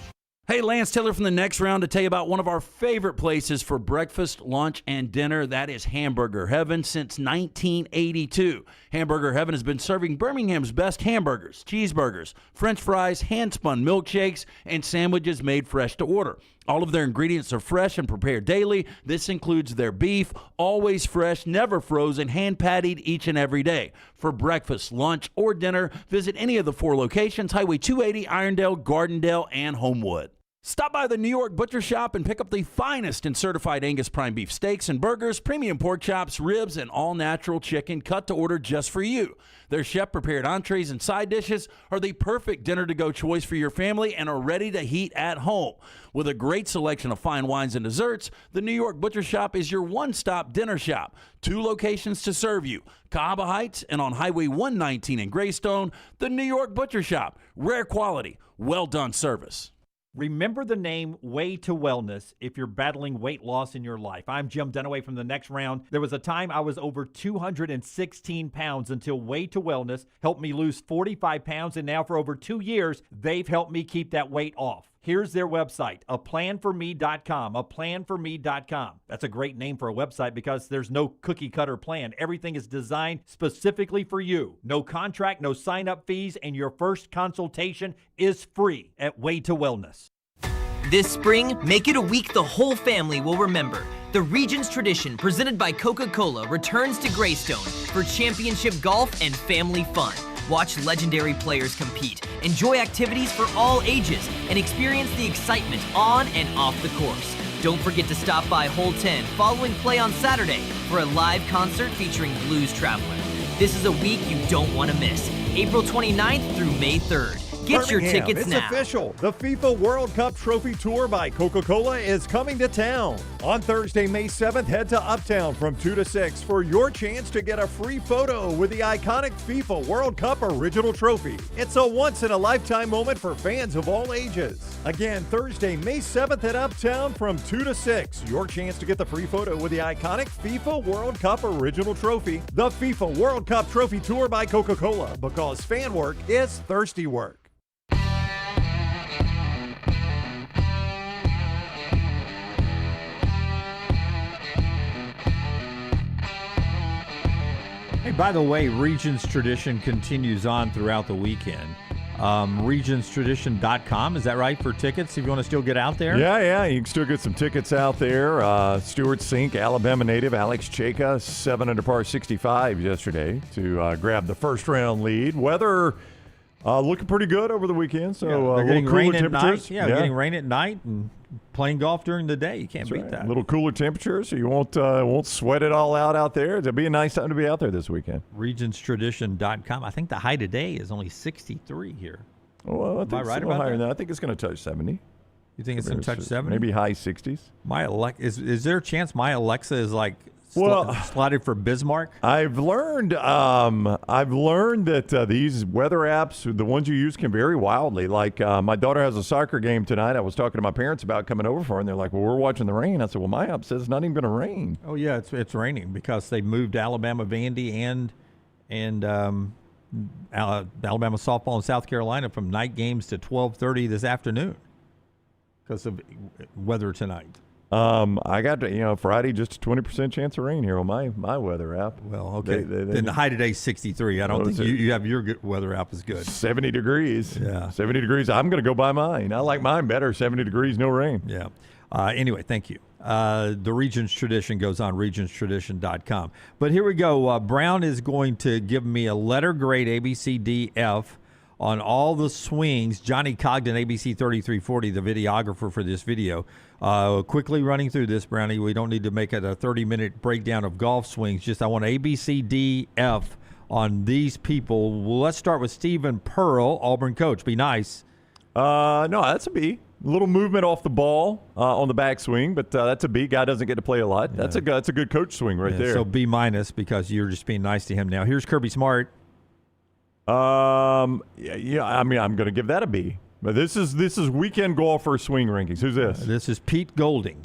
Hey, Lance Taylor from the next round to tell you about one of our favorite places for breakfast, lunch, and dinner. That is Hamburger Heaven since 1982. Hamburger Heaven has been serving Birmingham's best hamburgers, cheeseburgers, French fries, hand-spun milkshakes, and sandwiches made fresh to order. All of their ingredients are fresh and prepared daily. This includes their beef, always fresh, never frozen, hand-pattied each and every day. For breakfast, lunch, or dinner, visit any of the 4 locations, Highway 280, Irondale, Gardendale, and Homewood. Stop by the New York Butcher Shop and pick up the finest in certified Angus prime beef steaks and burgers, premium pork chops, ribs, and all-natural chicken cut to order just for you. Their chef-prepared entrees and side dishes are the perfect dinner-to-go choice for your family and are ready to heat at home. With a great selection of fine wines and desserts, the New York Butcher Shop is your one-stop dinner shop. 2 locations to serve you, Cahaba Heights and on Highway 119 in Greystone. The New York Butcher Shop, rare quality, well-done service. Remember the name Way to Wellness if you're battling weight loss in your life. I'm Jim Dunaway from the next round. There was a time I was over 216 pounds until Way to Wellness helped me lose 45 pounds, and now for over 2 years, they've helped me keep that weight off. Here's their website, aplanforme.com, aplanforme.com. That's a great name for a website because there's no cookie-cutter plan. Everything is designed specifically for you. No contract, no sign-up fees, and your first consultation is free at Way to Wellness. This spring, make it a week the whole family will remember. The Regions Tradition, presented by Coca-Cola, returns to Greystone for championship golf and family fun. Watch legendary players compete, enjoy activities for all ages, and experience the excitement on and off the course. Don't forget to stop by Hole 10 following play on Saturday for a live concert featuring Blues Traveler. This is a week you don't want to miss. April 29th through May 3rd. Get your tickets now. It's official. The FIFA World Cup Trophy Tour by Coca-Cola is coming to town. On Thursday, May 7th, head to Uptown from 2 to 6 for your chance to get a free photo with the iconic FIFA World Cup Original Trophy. It's a once-in-a-lifetime moment for fans of all ages. Again, Thursday, May 7th at Uptown from 2 to 6. Your chance to get the free photo with the iconic FIFA World Cup Original Trophy. The FIFA World Cup Trophy Tour by Coca-Cola, because fan work is thirsty work. Hey, by the way, Regions Tradition continues on throughout the weekend. Regionstradition.com, is that right, for tickets if you want to still get out there? Yeah, you can still get some tickets out there. Stuart Sink, Alabama native, Alex Chaka, 7 under par 65 yesterday to grab the first round lead. Weather Looking pretty good over the weekend. So they're getting rain at temperatures. night. Yeah, getting rain at night and playing golf during the day. You can't beat that. A little cooler temperatures, so you won't sweat it all out there. It'll be a nice time to be out there this weekend. Regionstradition.com. I think the high today is only 63 here. Well, I think Am I right about higher that? than that. I think it's going to touch 70. You think it's going to touch 70? Maybe high 60s. Is there a chance my Alexa is like slotted for Bismarck? I've learned that these weather apps, the ones you use, can vary wildly. Like my daughter has a soccer game tonight. I was talking to my parents about coming over for her, and they're like, well, we're watching the rain. I said, well, my app says it's not even going to rain. Oh, yeah, it's raining because they moved Alabama Vandy and Alabama softball in South Carolina from night games to 12:30 this afternoon because of weather tonight. I got Friday just a 20% chance of rain here on my weather app. Well, okay. Then the high today is 63. I don't think you have your weather app is good. 70 degrees. Yeah. 70 degrees. I'm going to go by mine. I like mine better. 70 degrees, no rain. Yeah. Anyway, thank you. The Regions Tradition goes on regionstradition.com. But here we go. Brown is going to give me a letter grade A, B, C, D, F on all the swings. Johnny Cogden, ABC 3340, the videographer for this video. Quickly running through this, Brownie. We don't need to make it a 30-minute breakdown of golf swings. Just I want A, B, C, D, F on these people. Well, let's start with Stephen Pearl, Auburn coach. Be nice. No, that's a B. A little movement off the ball on the backswing, but that's a B. Guy doesn't get to play a lot. Yeah. That's a good coach swing right there. So B- because you're just being nice to him now. Here's Kirby Smart. I mean, I'm going to give that a B. But this is weekend golfer swing rankings. Who's this? This is Pete Golding.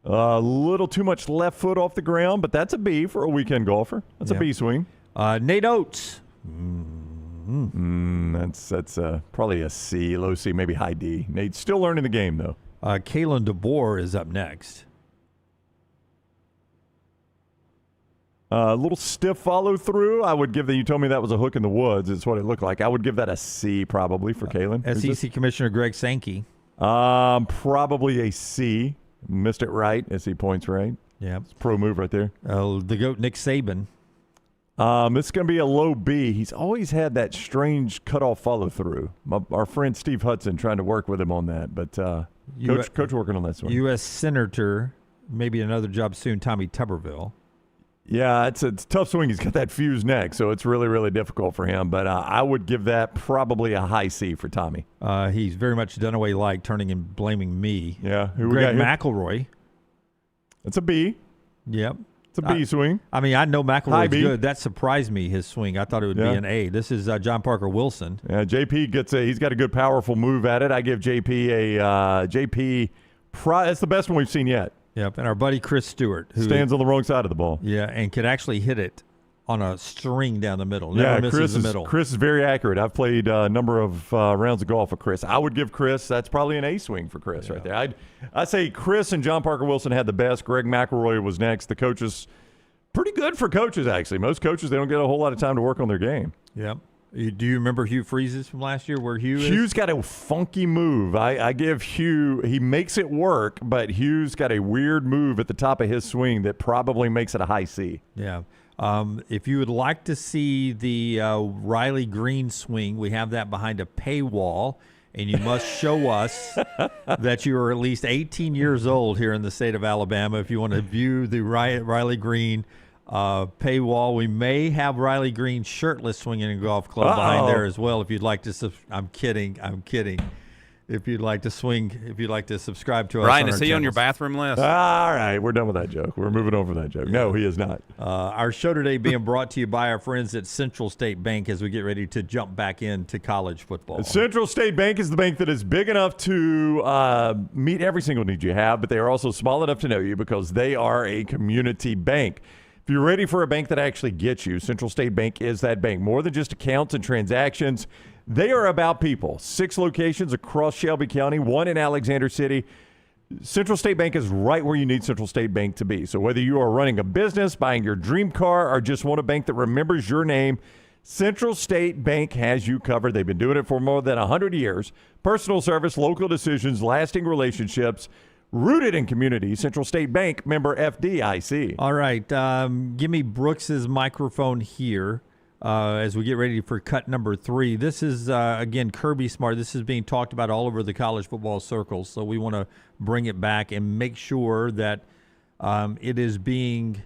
A little too much left foot off the ground, but that's a B for a weekend golfer. That's a B swing. Nate Oates. That's probably a C, low C, maybe high D. Nate's still learning the game, though. Kalen DeBoer is up next. A little stiff follow through. I would give that. You told me that was a hook in the woods. It's what it looked like. I would give that a C probably for Kalen. SEC Commissioner Greg Sankey. Probably a C. Missed it right. SEC points right. Yeah, it's a pro move right there. The GOAT Nick Saban. It's going to be a low B. He's always had that strange cutoff follow through. Our friend Steve Hudson trying to work with him on that, but coach working on this one. U.S. Senator, maybe another job soon. Tommy Tuberville. Yeah, it's a tough swing. He's got that fused neck, so it's really, really difficult for him. But I would give that probably a high C for Tommy. He's very much Dunaway like, turning and blaming me. Yeah. Greg McElroy. It's a B. Yep. It's a B swing. I mean, I know McElroy's good. That surprised me, his swing. I thought it would be an A. This is John Parker Wilson. Yeah, JP he's got a good, powerful move at it. I give JP it's the best one we've seen yet. Yep, and our buddy Chris Stewart. Who stands on the wrong side of the ball. Yeah, and could actually hit it on a string down the middle. Never misses the middle. Chris is very accurate. I've played a number of rounds of golf with Chris. I would give Chris, that's probably an A swing for Chris right there. I'd say Chris and John Parker Wilson had the best. Greg McElroy was next. The coaches, pretty good for coaches, actually. Most coaches, they don't get a whole lot of time to work on their game. Yep. Do you remember Hugh Freeze's from last year where Hugh is? Hugh's got a funky move. I give Hugh, he makes it work, but Hugh's got a weird move at the top of his swing that probably makes it a high C. Yeah. If you would like to see the Riley Green swing, we have that behind a paywall, and you must show us that you are at least 18 years old here in the state of Alabama if you want to view the Riley Green paywall. We may have Riley Green shirtless swinging in a golf club behind there as well. If you'd like to, I'm kidding. If you'd like to subscribe to us. Ryan, is he on your bathroom list? All right, we're done with that joke. We're moving on from that joke. No, he is not. Our show today being brought to you by our friends at Central State Bank as we get ready to jump back into college football. Central State Bank is the bank that is big enough to meet every single need you have, but they are also small enough to know you because they are a community bank. If you're ready for a bank that actually gets you, Central State Bank is that bank. More than just accounts and transactions, they are about people. 6 locations across Shelby County, 1 in Alexander City. Central State Bank is right where you need Central State Bank to be. So whether you are running a business, buying your dream car, or just want a bank that remembers your name, Central State Bank has you covered. They've been doing it for more than 100 years. Personal service, local decisions, lasting relationships, rooted in community. Central State Bank, member FDIC. All right. Give me Brooks's microphone here. as we get ready for cut number 3. This is, again, Kirby Smart. This is being talked about all over the college football circles, so we want to bring it back and make sure that it is being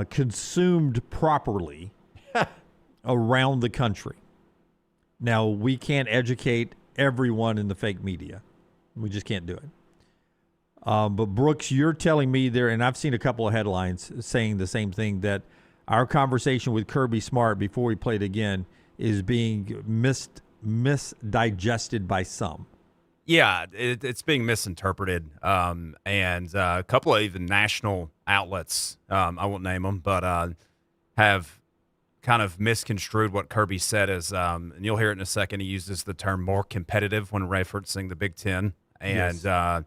consumed properly around the country. Now, we can't educate everyone in the fake media. We just can't do it. But, Brooks, you're telling me there, and I've seen a couple of headlines saying the same thing, that our conversation with Kirby Smart before we played again is being misdigested by some. Yeah, it's being misinterpreted. And a couple of even national outlets, I won't name them, but have kind of misconstrued what Kirby said as, and you'll hear it in a second, he uses the term more competitive when referencing the Big Ten. And if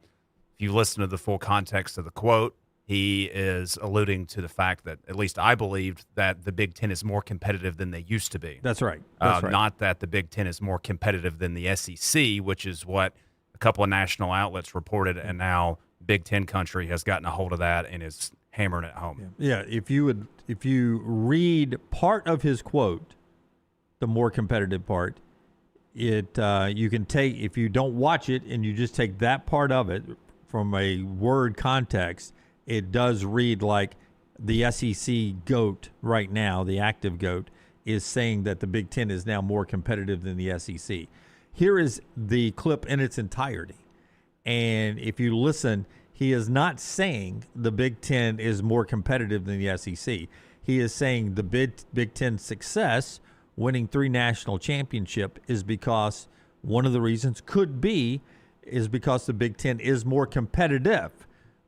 you listen to the full context of the quote, he is alluding to the fact that, at least I believed, that the Big Ten is more competitive than they used to be. That's right. That's right. Not that the Big Ten is more competitive than the SEC, which is what a couple of national outlets reported, and now Big Ten country has gotten a hold of that and is hammering it home. Yeah, if you read part of his quote, the more competitive part, you can take, if you don't watch it and you just take that part of it from a word context, it does read like the SEC GOAT right now, the active GOAT, is saying that the Big Ten is now more competitive than the SEC. Here is the clip in its entirety. And if you listen, he is not saying the Big Ten is more competitive than the SEC. He is saying the Big Ten's success, winning 3 national championships, is because one of the reasons could be is because the Big Ten is more competitive,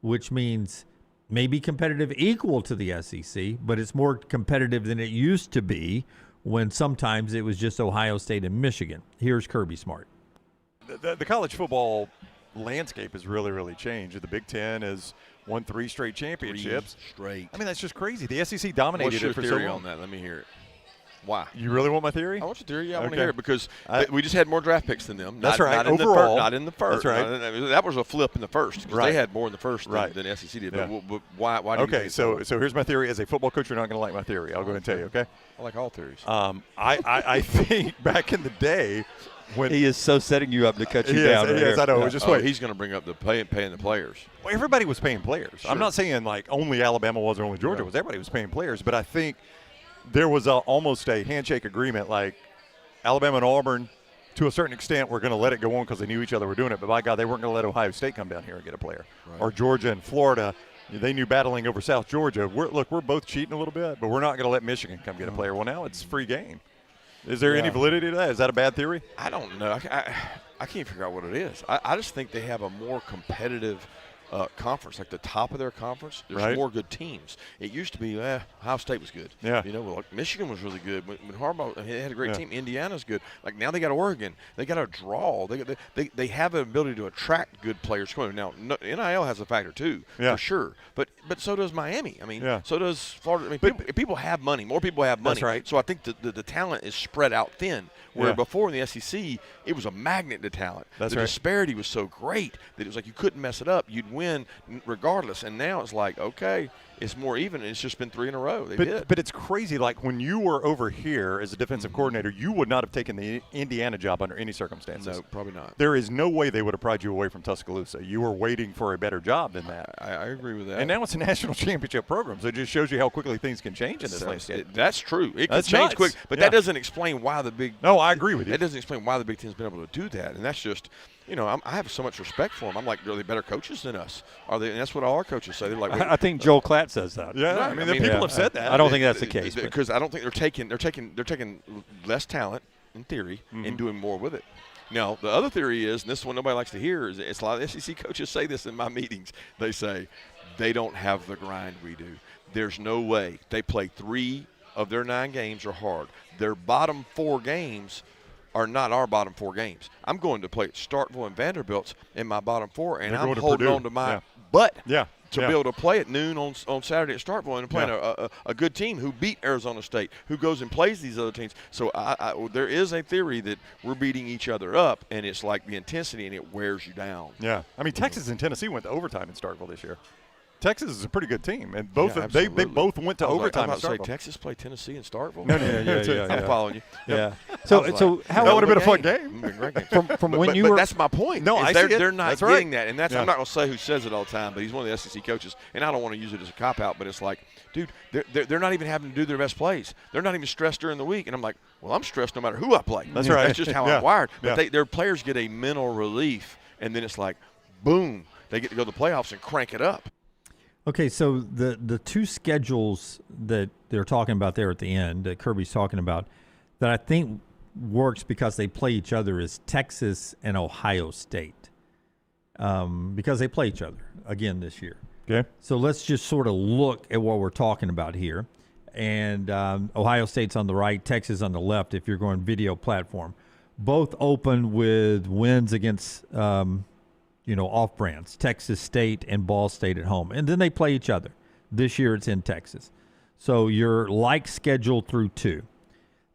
which means maybe competitive equal to the SEC, but it's more competitive than it used to be when sometimes it was just Ohio State and Michigan. Here's Kirby Smart. The college football landscape has really, really changed. The Big Ten has won 3 straight championships. 3 straight. I mean, that's just crazy. The SEC dominated What's your it for theory so long. on that? Let me hear it. Why? You really want my theory? I want your theory. Yeah, I want to Okay. hear it because we just had more draft picks than them. That's right. Not Overall. not in the first. That's right. That was a flip in the first because Right. they had more in the first Right. than SEC did. Yeah. But why do you think it's so here's my theory. As a football coach, you're not going to like my theory. I'll go ahead and tell you, okay? I like all theories. I think back in the day when he is so setting you up to cut you down. Right yes, here. I know. Just wait. He's going to bring up the paying the players. Well, everybody was paying players. Sure. I'm not saying like only Alabama was or only Georgia was. Everybody was paying players, but I think there was almost a handshake agreement, like Alabama and Auburn, to a certain extent, were going to let it go on because they knew each other were doing it. But by God, they weren't going to let Ohio State come down here and get a player, or Georgia and Florida. They knew battling over South Georgia. We're both cheating a little bit, but we're not going to let Michigan come get a player. Well, now it's free game. Is there any validity to that? Is that a bad theory? I don't know. I can't figure out what it is. I just think they have a more competitive conference, like the top of their conference. There's more good teams. It used to be Ohio State was good. Yeah. You know, like Michigan was really good. When Harbaugh had a great team, Indiana's good. Like now they got Oregon. They got a draw. They have an ability to attract good players. Now NIL has a factor too, for sure. But so does Miami. I mean, so does Florida. I mean, people have money. More people have money. That's right. So I think the talent is spread out thin. Where before in the SEC, it was a magnet to talent. That's the right. disparity was so great that it was like you couldn't mess it up. You'd win regardless. And now it's like, okay, it's more even, and it's just been 3 in a row. But it's crazy. Like when you were over here as a defensive coordinator, you would not have taken the Indiana job under any circumstances. No, probably not. There is no way they would have pried you away from Tuscaloosa. You were waiting for a better job than that. I agree with that. And now it's a national championship program, so it just shows you how quickly things can change in this landscape. That's true. It can That's change nuts. quick, but that doesn't explain why the Big. No, I agree with you. That doesn't explain why the Big Ten's been able to do that, and that's just. You know, I have so much respect for them. I'm like, are they better coaches than us? Are they? And that's what all our coaches say. They're like, I think Joel Klatt says that. Yeah, I mean, people have said that. I don't think that's the case because I don't think they're taking less talent in theory and doing more with it. Now, the other theory is, and this is one nobody likes to hear, is it's a lot of SEC coaches say this in my meetings. They say they don't have the grind we do. There's no way. They play 3 of their 9 games are hard. Their bottom 4 games are not our bottom 4 games. I'm going to play at Starkville and Vanderbilt's in my bottom 4, and I'm holding on to my butt to be able to play at noon on Saturday at Starkville and playing a good team who beat Arizona State, who goes and plays these other teams. So there is a theory that we're beating each other up, and it's like the intensity, and it wears you down. Yeah. I mean, Texas and Tennessee went to overtime in Starkville this year. Texas is a pretty good team, and both Yeah, they both went to overtime. I'm about to say Starkville. Texas played Tennessee in Starkville. No, I'm following you. Yeah. So how that would have been a fun game. From but, when you but were that's my point. No, is I see it. they're not That's getting right. that, and that's Yeah. I'm not going to say who says it all the time, but he's one of the SEC coaches, and I don't want to use it as a cop out, but it's like, dude, they're not even having to do their best plays. They're not even stressed during the week, and I'm like, well, I'm stressed no matter who I play. That's right. That's just how Yeah. I'm wired. But Yeah. their players get a mental relief, and then it's like, boom, they get to go to the playoffs and crank it up. Okay, so the two schedules that they're talking about there at the end, that Kirby's talking about, that I think works because they play each other is Texas and Ohio State, because they play each other again this year. Okay. So let's just sort of look at what we're talking about here. And Ohio State's on the right, Texas on the left if you're going video platform. Both open with wins against off-brands, Texas State and Ball State at home. And then they play each other. This year it's in Texas. So you're like scheduled through 2.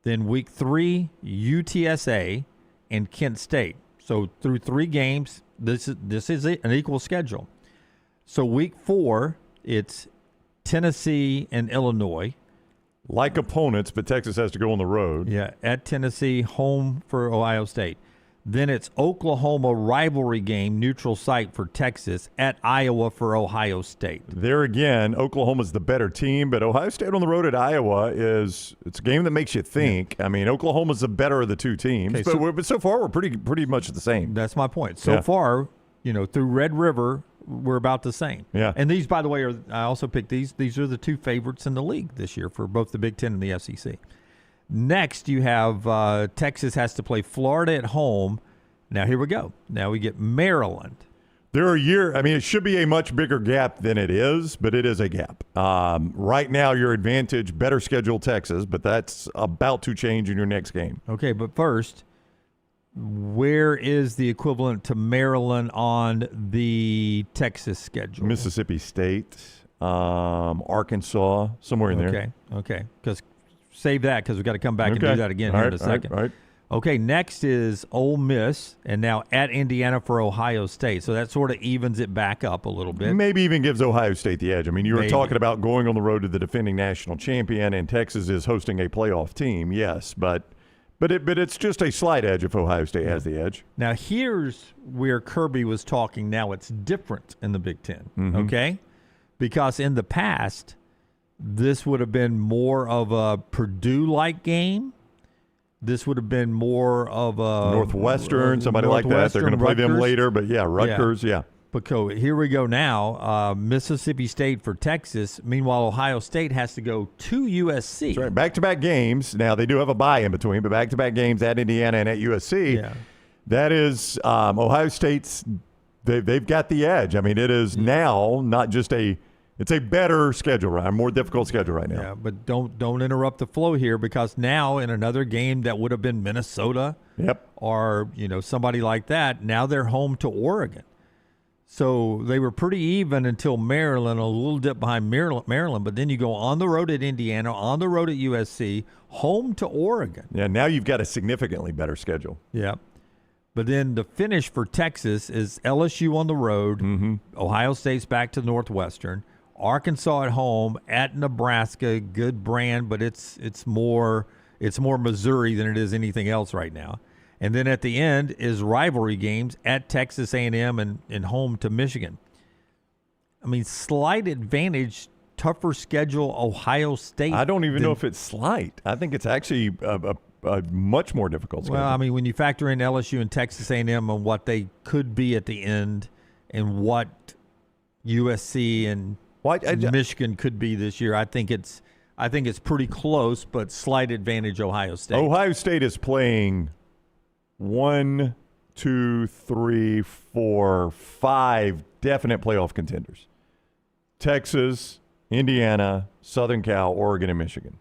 Then week 3, UTSA and Kent State. So through 3 games, this is an equal schedule. So week 4, it's Tennessee and Illinois. Like opponents, but Texas has to go on the road. Yeah, at Tennessee, home for Ohio State. Then it's Oklahoma rivalry game, neutral site for Texas, at Iowa for Ohio State. There again, Oklahoma's the better team, but Ohio State on the road at Iowa it's a game that makes you think. Yeah. I mean, Oklahoma's the better of the two teams, Okay, but so far we're pretty much the same. That's my point. So far, through Red River, we're about the same. Yeah. And these, by the way, I also picked these. These are the 2 favorites in the league this year for both the Big Ten and the SEC. Next, you have Texas has to play Florida at home. Now, here we go. Now we get Maryland. It should be a much bigger gap than it is, but it is a gap. Right now, your advantage, better schedule Texas, but that's about to change in your next game. Okay, but first, where is the equivalent to Maryland on the Texas schedule? Mississippi State, Arkansas, somewhere in there. Okay. Because save that because we've got to come back and do that again here in a second. All right. Okay, next is Ole Miss, and now at Indiana for Ohio State. So that sort of evens it back up a little bit. Maybe even gives Ohio State the edge. I mean, you were talking about going on the road to the defending national champion, and Texas is hosting a playoff team, yes, but it's just a slight edge if Ohio State has the edge. Now, here's where Kirby was talking. Now it's different in the Big Ten, okay? Because in the past, this would have been more of a Purdue-like game. This would have been more of a Northwestern, somebody like that. They're going to play them later, but Rutgers, But here we go now. Mississippi State for Texas. Meanwhile, Ohio State has to go to USC. That's right. Back-to-back games. Now, they do have a bye in between, but back-to-back games at Indiana and at USC. Yeah. That is Ohio State's – they've got the edge. I mean, it is now not just it's a better schedule, right? A more difficult schedule right now. Yeah, but don't interrupt the flow here because now in another game that would have been Minnesota or, somebody like that, now they're home to Oregon. So they were pretty even until Maryland, a little dip behind Maryland, but then you go on the road at Indiana, on the road at USC, home to Oregon. Yeah, now you've got a significantly better schedule. Yeah. But then the finish for Texas is LSU on the road, Ohio State's back to Northwestern, Arkansas at home, at Nebraska, good brand, but it's more Missouri than it is anything else right now. And then at the end is rivalry games at Texas A&M and home to Michigan. I mean, slight advantage, tougher schedule, Ohio State. I don't even know if it's slight. I think it's actually a much more difficult schedule. Well, I mean, when you factor in LSU and Texas A&M and what they could be at the end and what USC and Michigan could be this year, I think it's pretty close, but slight advantage Ohio State. Ohio State is playing 1, 2, 3, 4, 5 definite playoff contenders. Texas, Indiana, Southern Cal, Oregon, and Michigan.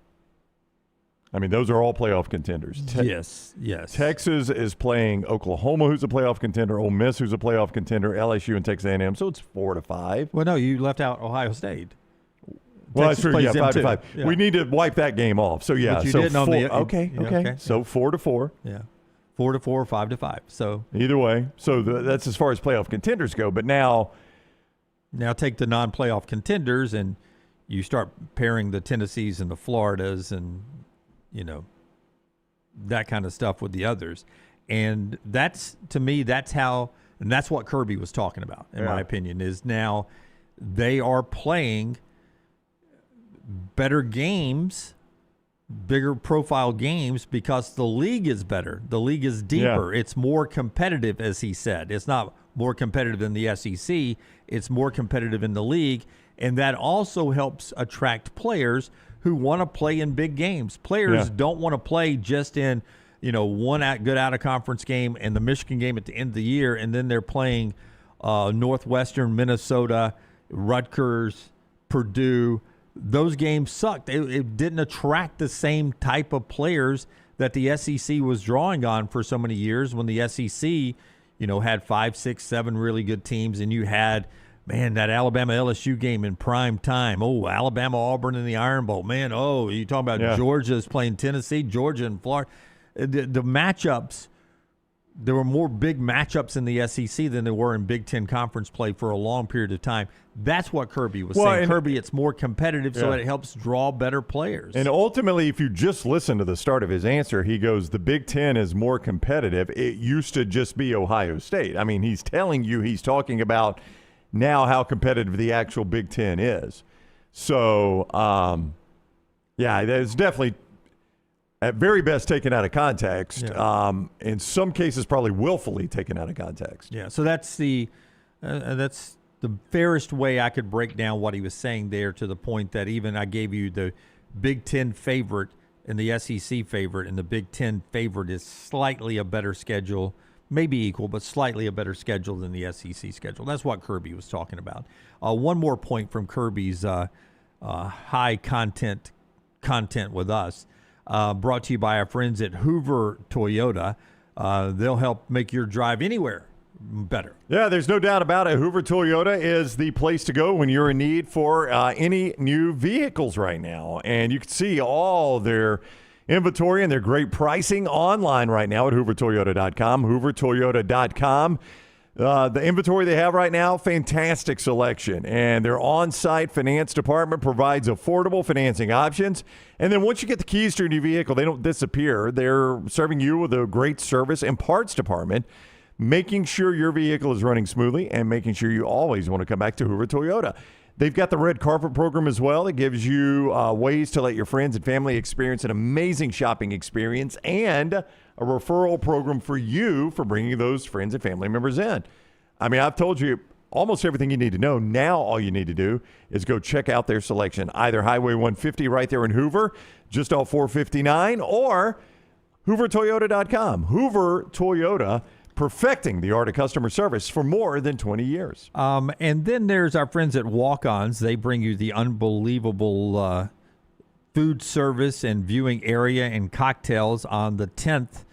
I mean, those are all playoff contenders. Yes. Texas is playing Oklahoma, who's a playoff contender, Ole Miss, who's a playoff contender, LSU, and Texas A&M. So it's 4 to 5. Well, no, you left out Ohio State. Well, Texas that's true. Yeah, plays 5 to them 5. too. Yeah. We need to wipe that game off. So yeah, But you so didn't on 4, the okay. So 4 to 4. Yeah, 4 to 4, 5 to 5. So either way, so that's as far as playoff contenders go. But now Now take the non-playoff contenders and you start pairing the Tennessees and the Floridas and, that kind of stuff with the others. And that's, to me, that's what Kirby was talking about, in my opinion, is now they are playing better games, bigger profile games, because the league is better. The league is deeper. Yeah. It's more competitive, as he said. It's not more competitive than the SEC. It's more competitive in the league. And that also helps attract players who want to play in big games. Players don't want to play just in, one good out-of-conference game and the Michigan game at the end of the year, and then they're playing Northwestern, Minnesota, Rutgers, Purdue. Those games sucked. It didn't attract the same type of players that the SEC was drawing on for so many years, when the SEC, had 5, 6, 7 really good teams, and you had, that Alabama LSU game in prime time. Oh, Alabama Auburn in the Iron Bowl. Man, you talking about Georgia's playing Tennessee, Georgia and Florida. The matchups, there were more big matchups in the SEC than there were in Big Ten conference play for a long period of time. That's what Kirby was saying. Kirby, it's more competitive, so it helps draw better players. And ultimately, if you just listen to the start of his answer, he goes, the Big Ten is more competitive. It used to just be Ohio State. I mean, he's telling you, he's talking about now how competitive the actual Big Ten is. So, there's definitely at very best taken out of context. In some cases, probably willfully taken out of context. Yeah, so that's the fairest way I could break down what he was saying there, to the point that even I gave you the Big Ten favorite and the SEC favorite, and the Big Ten favorite is slightly a better schedule, maybe equal, but slightly a better schedule than the SEC schedule. That's what Kirby was talking about. One more point from Kirby's high content with us. Brought to you by our friends at Hoover Toyota. They'll help make your drive anywhere better. Yeah, there's no doubt about it. Hoover Toyota is the place to go when you're in need for any new vehicles right now. And you can see all their inventory and their great pricing online right now at hoovertoyota.com. hoovertoyota.com. The inventory they have right now, fantastic selection. And their on-site finance department provides affordable financing options. And then once you get the keys to your new vehicle, they don't disappear. They're serving you with a great service and parts department, making sure your vehicle is running smoothly and making sure you always want to come back to Hoover Toyota. They've got the red carpet program as well. It gives you ways to let your friends and family experience an amazing shopping experience, and a referral program for you for bringing those friends and family members in. I mean, I've told you almost everything you need to know. Now all you need to do is go check out their selection, either Highway 150 right there in Hoover, just off 459, or hoovertoyota.com. Hoover Toyota, perfecting the art of customer service for more than 20 years. And then there's our friends at Walk-Ons. They bring you the unbelievable food service and viewing area and cocktails on the 10th,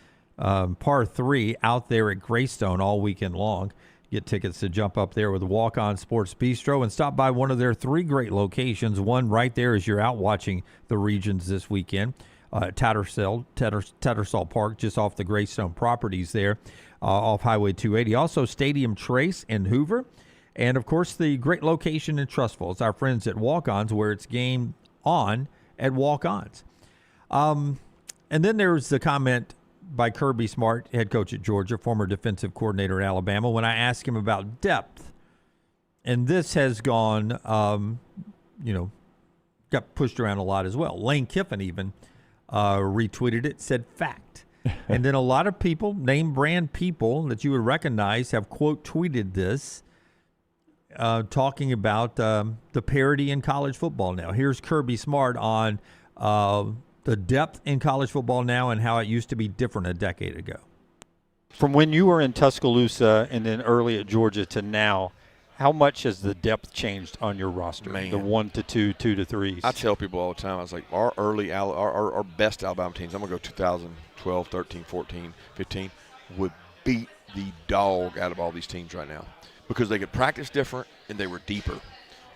par 3, out there at Greystone all weekend long. Get tickets to jump up there with Walk-On Sports Bistro and stop by one of their 3 great locations. One right there as you're out watching the Regions this weekend. Tattersall Park, just off the Greystone properties there, off Highway 280. Also, Stadium Trace in Hoover. And, of course, the great location in Trustful. It's our friends at Walk-Ons, where it's game on at Walk-Ons. And then there's the comment by Kirby Smart, head coach at Georgia, former defensive coordinator at Alabama, when I asked him about depth. And this has gone, got pushed around a lot as well. Lane Kiffin even retweeted it, said fact. And then a lot of people, name brand people that you would recognize, have quote tweeted this, talking about the parity in college football now. Here's Kirby Smart on the depth in college football now and how it used to be different a decade ago. From when you were in Tuscaloosa and then early at Georgia to now, how much has the depth changed on your roster? Man. The 1 to 2, 2 to 3s. I tell people all the time, I was like, our best Alabama teams, I'm going to go 2012, 13, 14, 15, would beat the dog out of all these teams right now because they could practice different and they were deeper.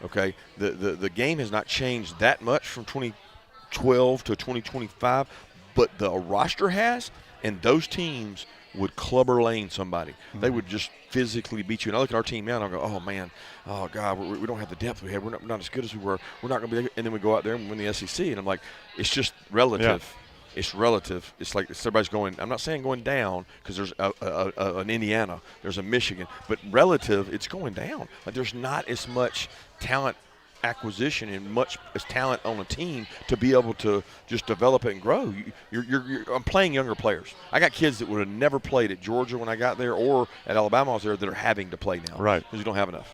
Okay? The game has not changed that much from 2012 to 2025, but the roster has, and those teams would clubber lane somebody. They would just physically beat you. And I look at our team now and I go, oh, man, oh, God, we don't have the depth we had. We're not as good as we were. We're not going to be – and then we go out there and win the SEC. And I'm like, it's just relative. Yeah. It's relative. It's like everybody's going – I'm not saying going down because there's an Indiana. There's a Michigan. But relative, it's going down. Like there's not as much talent acquisition and much as talent on a team to be able to just develop it and grow. I'm playing younger players. I got kids that would have never played at Georgia when I got there or at Alabama I was there that are having to play now. Right. Because you don't have enough.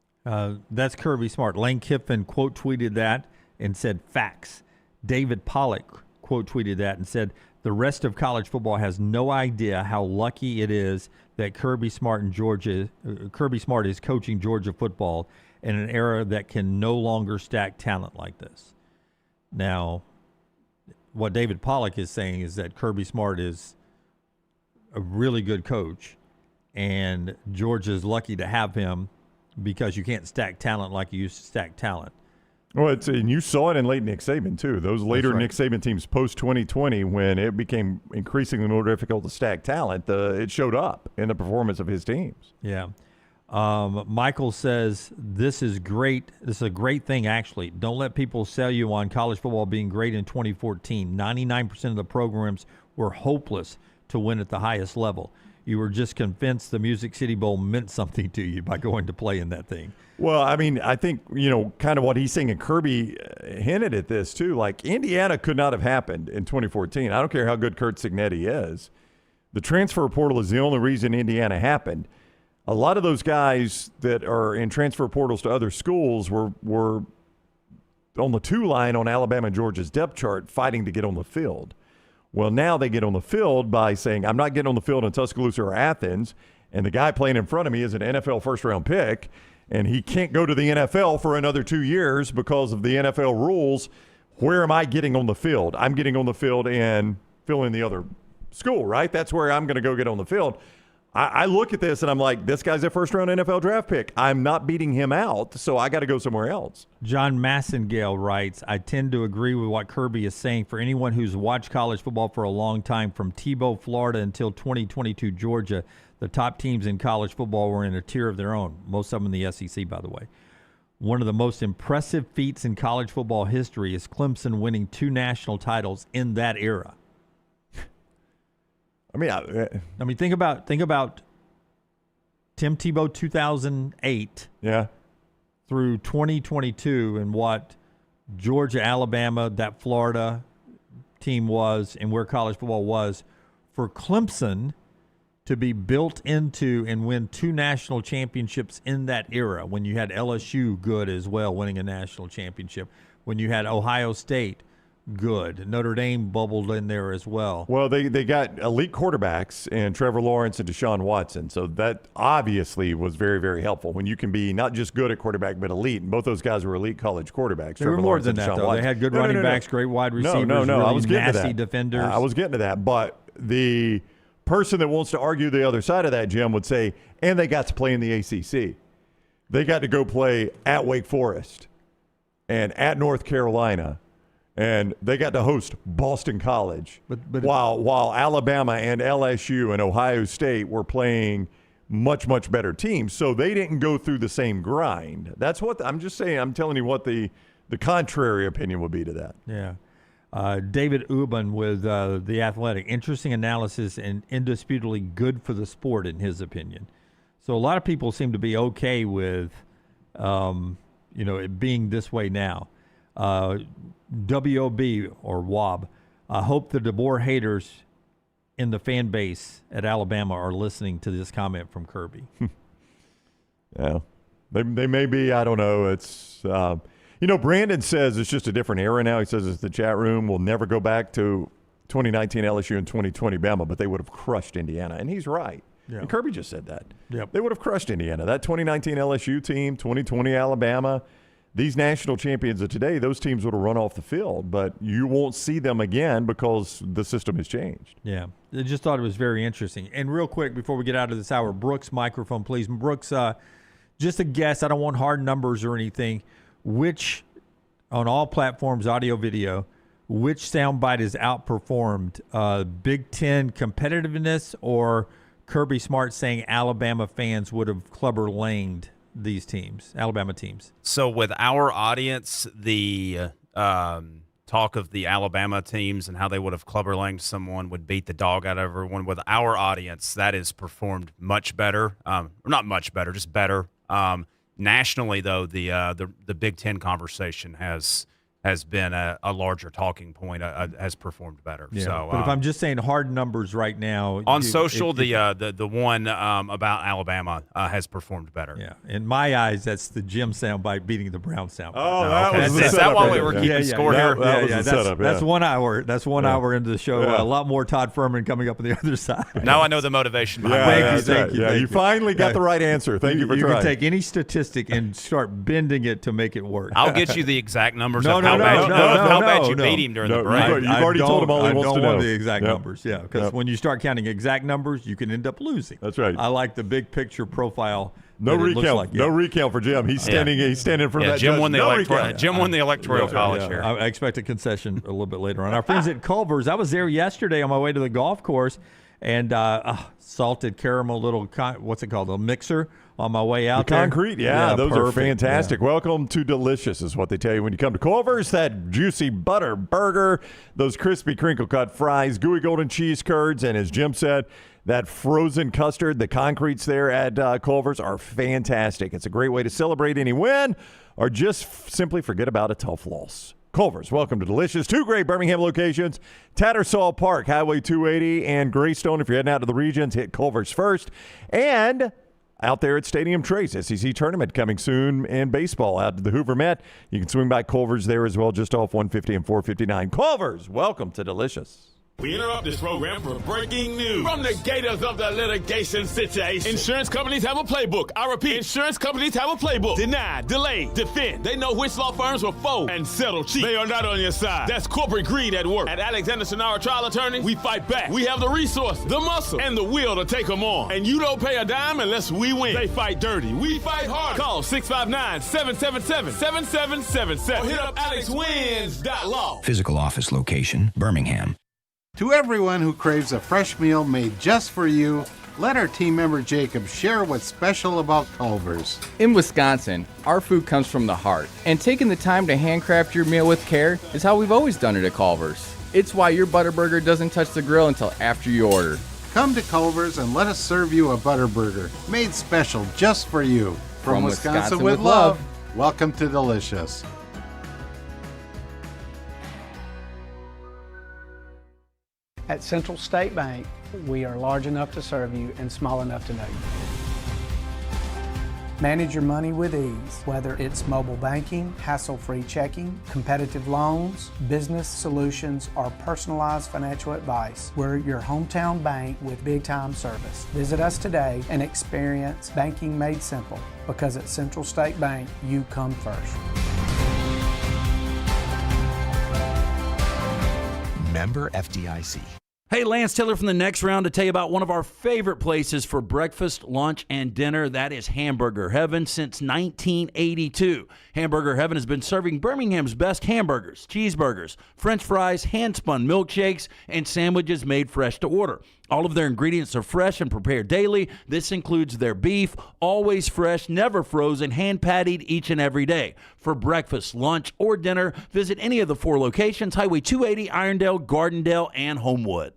That's Kirby Smart. Lane Kiffin quote tweeted that and said facts. David Pollock quote tweeted that and said the rest of college football has no idea how lucky it is that Kirby Smart is coaching Georgia football in an era that can no longer stack talent like this. Now, what David Pollock is saying is that Kirby Smart is a really good coach, and Georgia's lucky to have him because you can't stack talent like you used to stack talent. Well, and you saw it in late Nick Saban, too. Those later Nick Saban teams post-2020, when it became increasingly more difficult to stack talent, it showed up in the performance of his teams. Yeah. Michael says, this is great. This is a great thing, actually. Don't let people sell you on college football being great in 2014. 99% of the programs were hopeless to win at the highest level. You were just convinced the Music City Bowl meant something to you by going to play in that thing. Well, I mean, I think, kind of what he's saying, and Kirby hinted at this too, like Indiana could not have happened in 2014. I don't care how good Curt Cignetti is. The transfer portal is the only reason Indiana happened. A lot of those guys that are in transfer portals to other schools were on the 2 line on Alabama and Georgia's depth chart fighting to get on the field. Well, now they get on the field by saying, I'm not getting on the field in Tuscaloosa or Athens, and the guy playing in front of me is an NFL first-round pick, and he can't go to the NFL for another 2 years because of the NFL rules. Where am I getting on the field? I'm getting on the field and filling the other school, right? That's where I'm going to go get on the field. I look at this and I'm like, this guy's a first-round NFL draft pick. I'm not beating him out, so I got to go somewhere else. John Massengale writes, I tend to agree with what Kirby is saying. For anyone who's watched college football for a long time, from Tebow, Florida, until 2022 Georgia, the top teams in college football were in a tier of their own, most of them in the SEC, by the way. One of the most impressive feats in college football history is Clemson winning 2 national titles in that era. I mean, think about Tim Tebow 2008 through 2022 and what Georgia, Alabama, that Florida team was and where college football was. For Clemson to be built into and win 2 national championships in that era, when you had LSU good as well, winning a national championship, when you had Ohio State good. Notre Dame bubbled in there as well. Well, they got elite quarterbacks in Trevor Lawrence and Deshaun Watson, so that obviously was very, very helpful when you can be not just good at quarterback but elite. And both those guys were elite college quarterbacks. They were more than that, though. They had good running backs, great wide receivers, really I was getting nasty to that. defenders. I was getting to that, but the person that wants to argue the other side of that, Jim, would say, and they got to play in the ACC. They got to go play at Wake Forest and at North Carolina. And they got to host Boston College, while Alabama and LSU and Ohio State were playing much, much better teams. So they didn't go through the same grind. That's what I'm just saying. I'm telling you what the contrary opinion would be to that. Yeah. David Ubben with The Athletic. Interesting analysis and indisputably good for the sport, in his opinion. So a lot of people seem to be okay with, it being this way now. WOB or WOB. I hope the DeBoer haters in the fan base at Alabama are listening to this comment from Kirby. Yeah, they may be. I don't know. It's Brandon says it's just a different era now. He says it's the chat room. We'll never go back to 2019 LSU and 2020 Bama, but they would have crushed Indiana, and he's right. Yeah. And Kirby just said that. Yep. They would have crushed Indiana. That 2019 LSU team, 2020 Alabama. These national champions of today, those teams would have run off the field, but you won't see them again because the system has changed. Yeah, I just thought it was very interesting. And real quick, before we get out of this hour, Brooks, microphone, please. Brooks, just a guess. I don't want hard numbers or anything. Which, on all platforms, audio, video, which soundbite is outperformed? Big Ten competitiveness or Kirby Smart saying Alabama fans would have clubber-langed these teams, Alabama teams. So with our audience, the talk of the Alabama teams and how they would have clubber-langed someone, would beat the dog out of everyone. With our audience, that is performed much better. Not much better, just better. Nationally, though, the Big Ten conversation has been a larger talking point, has performed better. Yeah, so, but if I'm just saying hard numbers right now. On social, the one about Alabama has performed better. Yeah, in my eyes, that's the Jim soundbite beating the Brown soundbite. Oh, that was is that why we were keeping score here? That was the setup, That's 1 hour. That's 1 hour into the show. A lot more Todd Fuhrman coming up on the other side. Now I know the motivation behind it. Thank you. You finally got the right answer. Thank you for trying. You can take any statistic and start bending it to make it work. I'll get you the exact numbers of how bad you beat him during the break. You've already told him all he wants to know. I don't want the exact numbers, because when you start counting exact numbers, you can end up losing. That's right. I like the big picture profile. No recount. No recount for Jim. He's standing in front of that Jim judge. won the electoral college here. I expect a concession a little bit later on. Our friends at Culver's, I was there yesterday on my way to the golf course, and salted caramel little, what's it called, a mixer on my way out there. Concrete, those perfect. are fantastic. Yeah. Welcome to Delicious is what they tell you when you come to Culver's. That juicy butter burger, those crispy crinkle-cut fries, gooey golden cheese curds, and as Jim said, that frozen custard, the concretes there at Culver's are fantastic. It's a great way to celebrate any win or just simply forget about a tough loss. Culver's, welcome to Delicious. 2 great Birmingham locations, Tattersall Park, Highway 280, and Greystone. If you're heading out to the regions, hit Culver's first. And out there at Stadium Trace, SEC tournament coming soon in baseball out to the Hoover Met. You can swing by Culver's there as well, just off 150 and 459. Culver's, welcome to Delicious. We interrupt this program for breaking news. From the gators of the litigation situation. Insurance companies have a playbook. I repeat, insurance companies have a playbook. Deny, delay, defend. They know which law firms will fold and settle cheap. They are not on your side. That's corporate greed at work. At Alexander Shunnarah Trial Attorneys, we fight back. We have the resources, the muscle, and the will to take them on. And you don't pay a dime unless we win. They fight dirty. We fight hard. Call 659-777-7777 or hit up alexwins.law. Physical office location, Birmingham. To everyone who craves a fresh meal made just for you, let our team member Jacob share what's special about Culver's. In Wisconsin, our food comes from the heart, and taking the time to handcraft your meal with care is how we've always done it at Culver's. It's why your Butterburger doesn't touch the grill until after you order. Come to Culver's and let us serve you a Butterburger made special just for you. From Wisconsin with love, welcome to Delicious. At Central State Bank, we are large enough to serve you and small enough to know you. Manage your money with ease, whether it's mobile banking, hassle-free checking, competitive loans, business solutions, or personalized financial advice. We're your hometown bank with big-time service. Visit us today and experience banking made simple, because at Central State Bank, you come first. Member FDIC. Hey, Lance Taylor from the Next Round to tell you about one of our favorite places for breakfast, lunch, and dinner. That is Hamburger Heaven since 1982. Hamburger Heaven has been serving Birmingham's best hamburgers, cheeseburgers, French fries, hand-spun milkshakes, and sandwiches made fresh to order. All of their ingredients are fresh and prepared daily. This includes their beef, always fresh, never frozen, hand-pattied each and every day. For breakfast, lunch, or dinner, visit any of the 4 locations, Highway 280, Irondale, Gardendale, and Homewood.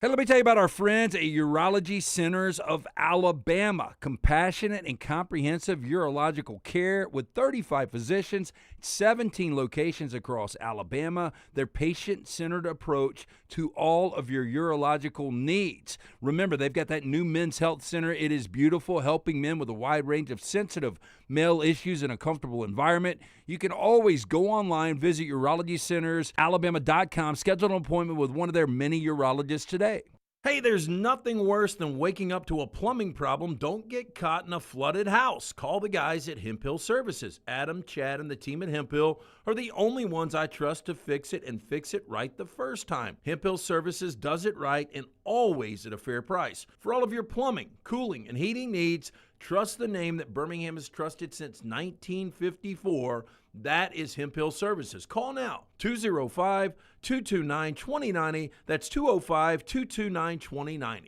Hey, let me tell you about our friends at Urology Centers of Alabama. Compassionate and comprehensive urological care with 35 physicians, 17 locations across Alabama. Their patient-centered approach to all of your urological needs. Remember, they've got that new men's health center. It is beautiful, helping men with a wide range of sensitive male issues in a comfortable environment. You can always go online, visit urologycentersalabama.com, schedule an appointment with one of their many urologists today. Hey, there's nothing worse than waking up to a plumbing problem. Don't get caught in a flooded house. Call the guys at Hemp Hill Services. Adam, Chad, and the team at Hemp Hill are the only ones I trust to fix it and fix it right the first time. Hemp Hill Services does it right and always at a fair price. For all of your plumbing, cooling, and heating needs, trust the name that Birmingham has trusted since 1954. That is Hemp Hill Services. Call now, 205-229-2090. That's 205-229-2090.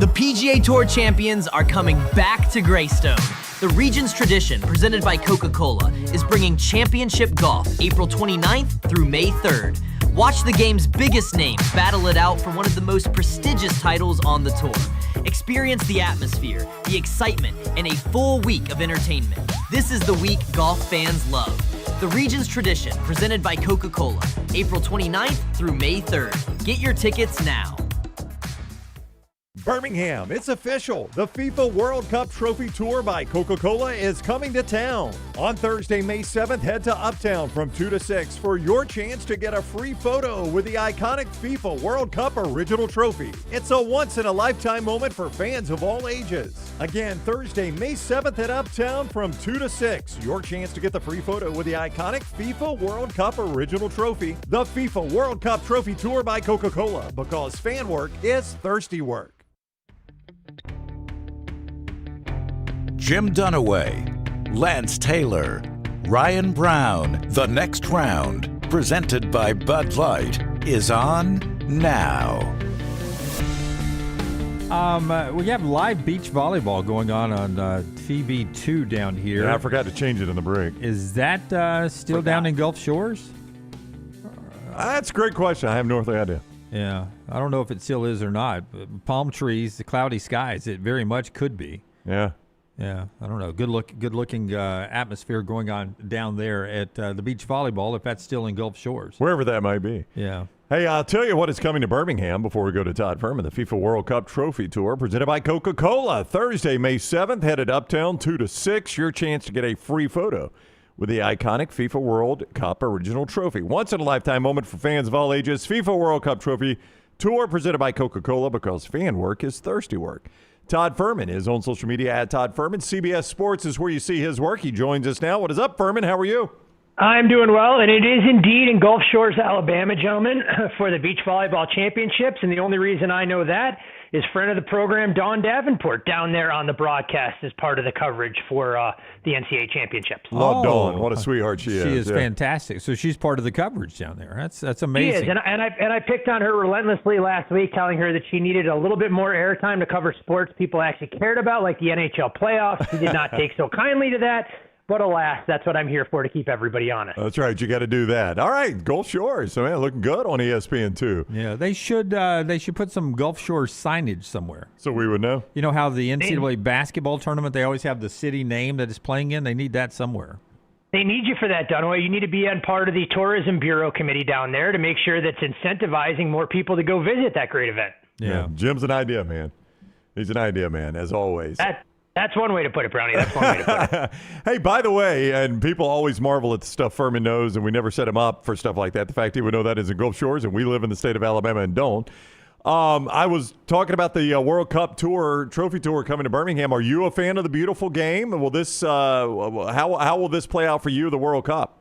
The PGA Tour champions are coming back to Greystone. The region's tradition, presented by Coca-Cola, is bringing championship golf April 29th through May 3rd. Watch the game's biggest names battle it out for one of the most prestigious titles on the tour. Experience the atmosphere, the excitement, and a full week of entertainment. This is the week golf fans love. The region's tradition, presented by Coca-Cola, April 29th through May 3rd. Get your tickets now. Birmingham, it's official. The FIFA World Cup Trophy Tour by Coca-Cola is coming to town. On Thursday, May 7th, head to Uptown from 2 to 6 for your chance to get a free photo with the iconic FIFA World Cup Original Trophy. It's a once-in-a-lifetime moment for fans of all ages. Again, Thursday, May 7th at Uptown from 2 to 6. Your chance to get the free photo with the iconic FIFA World Cup Original Trophy. The FIFA World Cup Trophy Tour by Coca-Cola, because fan work is thirsty work. Jim Dunaway, Lance Taylor, Ryan Brown. The Next Round, presented by Bud Light, is on now. We have live beach volleyball going on TB2 down here. Yeah, I forgot to change it in the break. Is that still down in Gulf Shores? That's a great question. I have no idea. Yeah, I don't know if it still is or not. Palm trees, the cloudy skies, it very much could be. Yeah. Yeah, I don't know. Good looking atmosphere going on down there at the beach volleyball, if that's still in Gulf Shores. Wherever that might be. Yeah. Hey, I'll tell you what is coming to Birmingham before we go to Todd Fuhrman. The FIFA World Cup Trophy Tour presented by Coca-Cola. Thursday, May 7th, headed Uptown 2 to 6. Your chance to get a free photo with the iconic FIFA World Cup Original Trophy. Once-in-a-lifetime moment for fans of all ages. FIFA World Cup Trophy Tour presented by Coca-Cola, because fan work is thirsty work. Todd Fuhrman is on social media at Todd Fuhrman. CBS Sports is where you see his work. He joins us now. What is up, Fuhrman? How are you? I'm doing well, and it is indeed in Gulf Shores, Alabama, gentlemen, for the Beach Volleyball Championships. And the only reason I know that is friend of the program, Dawn Davenport, down there on the broadcast as part of the coverage for the NCAA Championships. Love Dawn. What a sweetheart she is. She is fantastic. So she's part of the coverage down there. That's amazing. She is, and I picked on her relentlessly last week, telling her that she needed a little bit more airtime to cover sports people actually cared about, like the NHL playoffs. She did not take so kindly to that. But alas, that's what I'm here for, to keep everybody honest. That's right. You got to do that. All right, Gulf Shores. So, man, looking good on ESPN too. Yeah, they should put some Gulf Shores signage somewhere, so we would know. You know how the NCAA basketball tournament, they always have the city name that is playing in. They need that somewhere. They need you for that, Dunaway. You need to be on part of the Tourism Bureau committee down there to make sure that's incentivizing more people to go visit that great event. Yeah, Jim's an idea man. He's an idea man, as always. That's one way to put it, Brownie. That's one way to put it. Hey, by the way, and people always marvel at the stuff Fuhrman knows, and we never set him up for stuff like that. The fact he would know that is in Gulf Shores, and we live in the state of Alabama and don't. I was talking about the World Cup Tour, Trophy Tour coming to Birmingham. Are you a fan of the beautiful game? Will this how will this play out for you, the World Cup?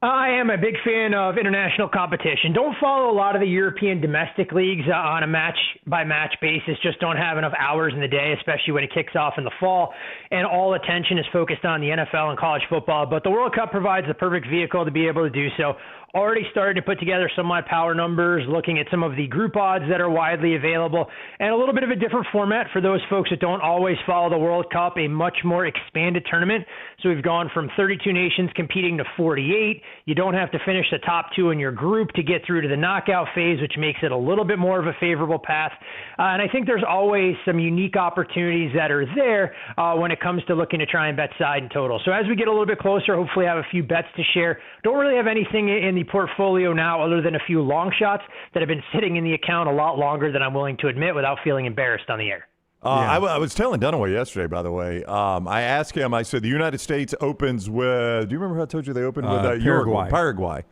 I am a big fan of international competition. Don't follow a lot of the European domestic leagues on a match-by-match basis. Just don't have enough hours in the day, especially when it kicks off in the fall. And all attention is focused on the NFL and college football. But the World Cup provides the perfect vehicle to be able to do so. Already starting to put together some of my power numbers, looking at some of the group odds that are widely available, and a little bit of a different format for those folks that don't always follow the World Cup, a much more expanded tournament. So we've gone from 32 nations competing to 48. You don't have to finish the top two in your group to get through to the knockout phase, which makes it a little bit more of a favorable path. And I think there's always some unique opportunities that are there when it comes to looking to try and bet side and total. So as we get a little bit closer, hopefully I have a few bets to share. Don't really have anything in the portfolio now other than a few long shots that have been sitting in the account a lot longer than I'm willing to admit without feeling embarrassed on the air. I was telling Dunaway yesterday, by the way. I asked him, I said, the United States opens with, do you remember how I told you they opened with Paraguay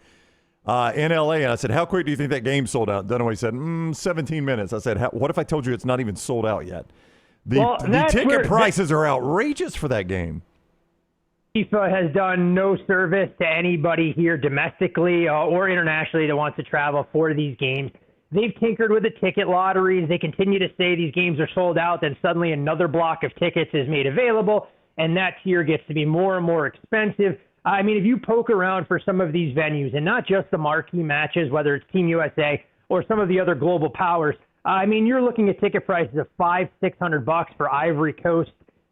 in L.A.? And I said, how quick do you think that game sold out? Dunaway said, 17 minutes. I said, what if I told you it's not even sold out yet? The ticket prices are outrageous for that game. FIFA has done no service to anybody here domestically or internationally that wants to travel for these games. They've tinkered with the ticket lotteries. They continue to say these games are sold out, then suddenly another block of tickets is made available, and that tier gets to be more and more expensive. I mean, if you poke around for some of these venues, and not just the marquee matches, whether it's Team USA or some of the other global powers, I mean, you're looking at ticket prices of $500-$600 for Ivory Coast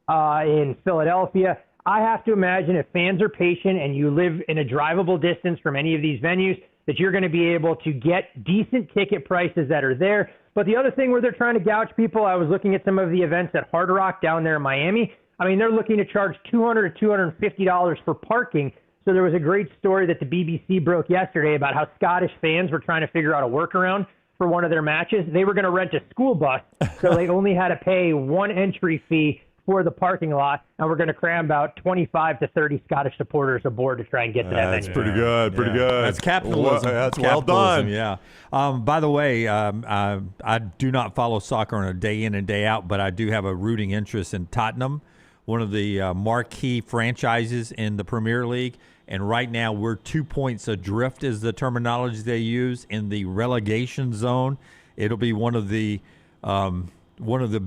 in Philadelphia. I have to imagine if fans are patient and you live in a drivable distance from any of these venues, that you're going to be able to get decent ticket prices that are there. But the other thing where they're trying to gouge people, I was looking at some of the events at Hard Rock down there in Miami. I mean, they're looking to charge $200 to $250 for parking. So there was a great story that the BBC broke yesterday about how Scottish fans were trying to figure out a workaround for one of their matches. They were going to rent a school bus, so they only had to pay one entry fee for the parking lot, and we're going to cram about 25 to 30 Scottish supporters aboard to try and get to that venue. That's pretty good, pretty good. That's capitalism. That's capitalism, well done. Yeah. By the way, I do not follow soccer on a day in and day out, but I do have a rooting interest in Tottenham, one of the marquee franchises in the Premier League. And right now we're 2 points adrift is the terminology they use in the relegation zone. It'll be one of the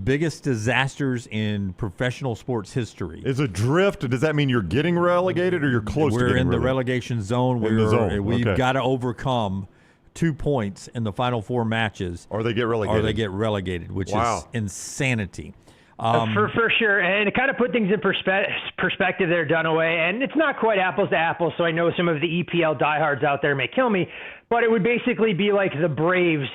biggest disasters in professional sports history. Is adrift, does that mean you're getting relegated or you're close to getting relegated? We're in the relegated? relegation zone. We've got to overcome 2 points in the final 4 matches. Or they get relegated. Which is insanity. For sure. And to kind of put things in perspective there, Dunaway, and it's not quite apples to apples, so I know some of the EPL diehards out there may kill me, but it would basically be like the Braves,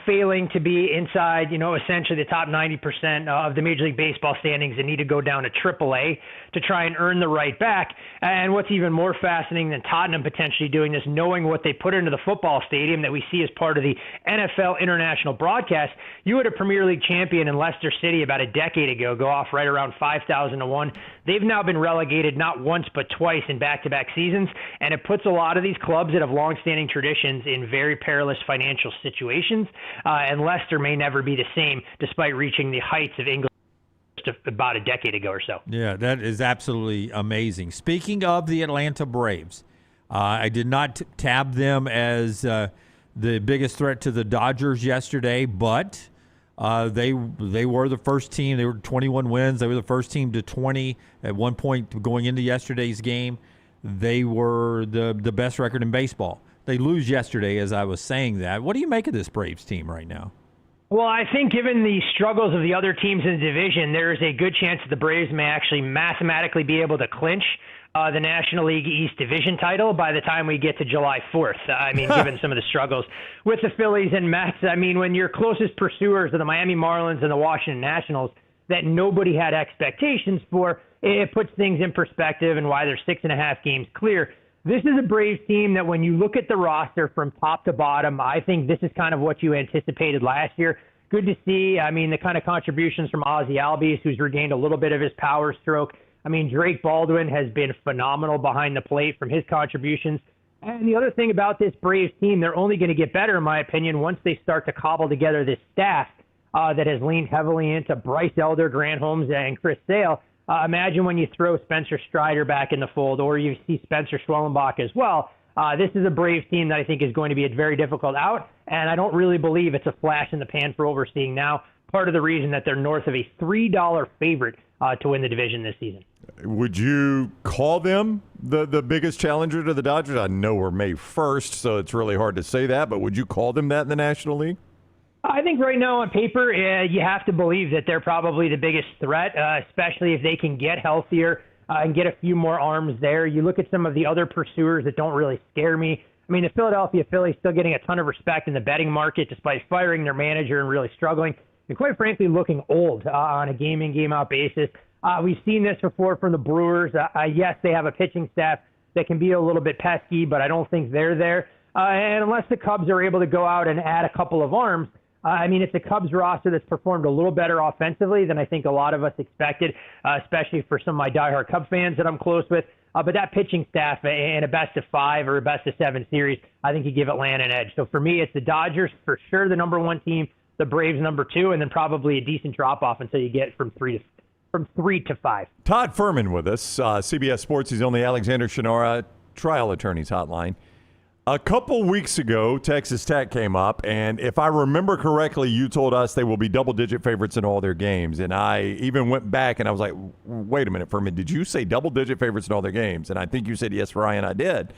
failing to be inside, essentially the top 90% of the Major League Baseball standings and need to go down to AAA to try and earn the right back. And what's even more fascinating than Tottenham potentially doing this, knowing what they put into the football stadium that we see as part of the NFL international broadcast, you had a Premier League champion in Leicester City about a decade ago go off right around 5,000 to 1. They've now been relegated not once but twice in back-to-back seasons, and it puts a lot of these clubs that have long-standing traditions in very perilous financial situations. And Leicester may never be the same despite reaching the heights of England just about a decade ago or so. Yeah, that is absolutely amazing. Speaking of the Atlanta Braves, I did not tab them as the biggest threat to the Dodgers yesterday, but they were the first team. They were 21 wins. They were the first team to 20 at one point going into yesterday's game. They were the best record in baseball. They lose yesterday, as I was saying that. What do you make of this Braves team right now? Well, I think given the struggles of the other teams in the division, there is a good chance that the Braves may actually mathematically be able to clinch the National League East Division title by the time we get to July 4th. I mean, given some of the struggles with the Phillies and Mets, I mean, when your closest pursuers are the Miami Marlins and the Washington Nationals that nobody had expectations for, it puts things in perspective and why they're 6.5 games clear. This is a Braves team that when you look at the roster from top to bottom, I think this is kind of what you anticipated last year. Good to see, I mean, the kind of contributions from Ozzie Albies, who's regained a little bit of his power stroke. I mean, Drake Baldwin has been phenomenal behind the plate from his contributions. And the other thing about this Braves team, they're only going to get better, in my opinion, once they start to cobble together this staff that has leaned heavily into Bryce Elder, Grant Holmes, and Chris Sale. Imagine when you throw Spencer Strider back in the fold, or you see Spencer Schwellenbach as well. This is a Braves team that I think is going to be a very difficult out, and I don't really believe it's a flash in the pan for what we're seeing now. Part of the reason that they're north of a $3 favorite to win the division this season. Would you call them the biggest challenger to the Dodgers? I know we're May 1st, so it's really hard to say that, but would you call them that in the National League? I think right now on paper, you have to believe that they're probably the biggest threat, especially if they can get healthier and get a few more arms there. You look at some of the other pursuers that don't really scare me. I mean, the Philadelphia Phillies still getting a ton of respect in the betting market despite firing their manager and really struggling. And quite frankly, looking old on a game-in, game-out basis. We've seen this before from the Brewers. Yes, they have a pitching staff that can be a little bit pesky, but I don't think they're there. And unless the Cubs are able to go out and add a couple of arms, I mean, it's a Cubs roster that's performed a little better offensively than I think a lot of us expected, especially for some of my diehard Cubs fans that I'm close with. But that pitching staff in a best-of-5 or a best-of-7 series, I think you give Atlanta an edge. So for me, it's the Dodgers, for sure the number 1 team, the Braves number 2, and then probably a decent drop-off until you get from 3 to 5. Todd Fuhrman with us, CBS Sports. He's on the Alexander Shunnarah Trial Attorneys Hotline. A couple weeks ago, Texas Tech came up, and if I remember correctly, you told us they will be double-digit favorites in all their games. And I even went back, and I was like, wait a minute, Fuhrman, did you say double-digit favorites in all their games? And I think you said, yes, Ryan, I did.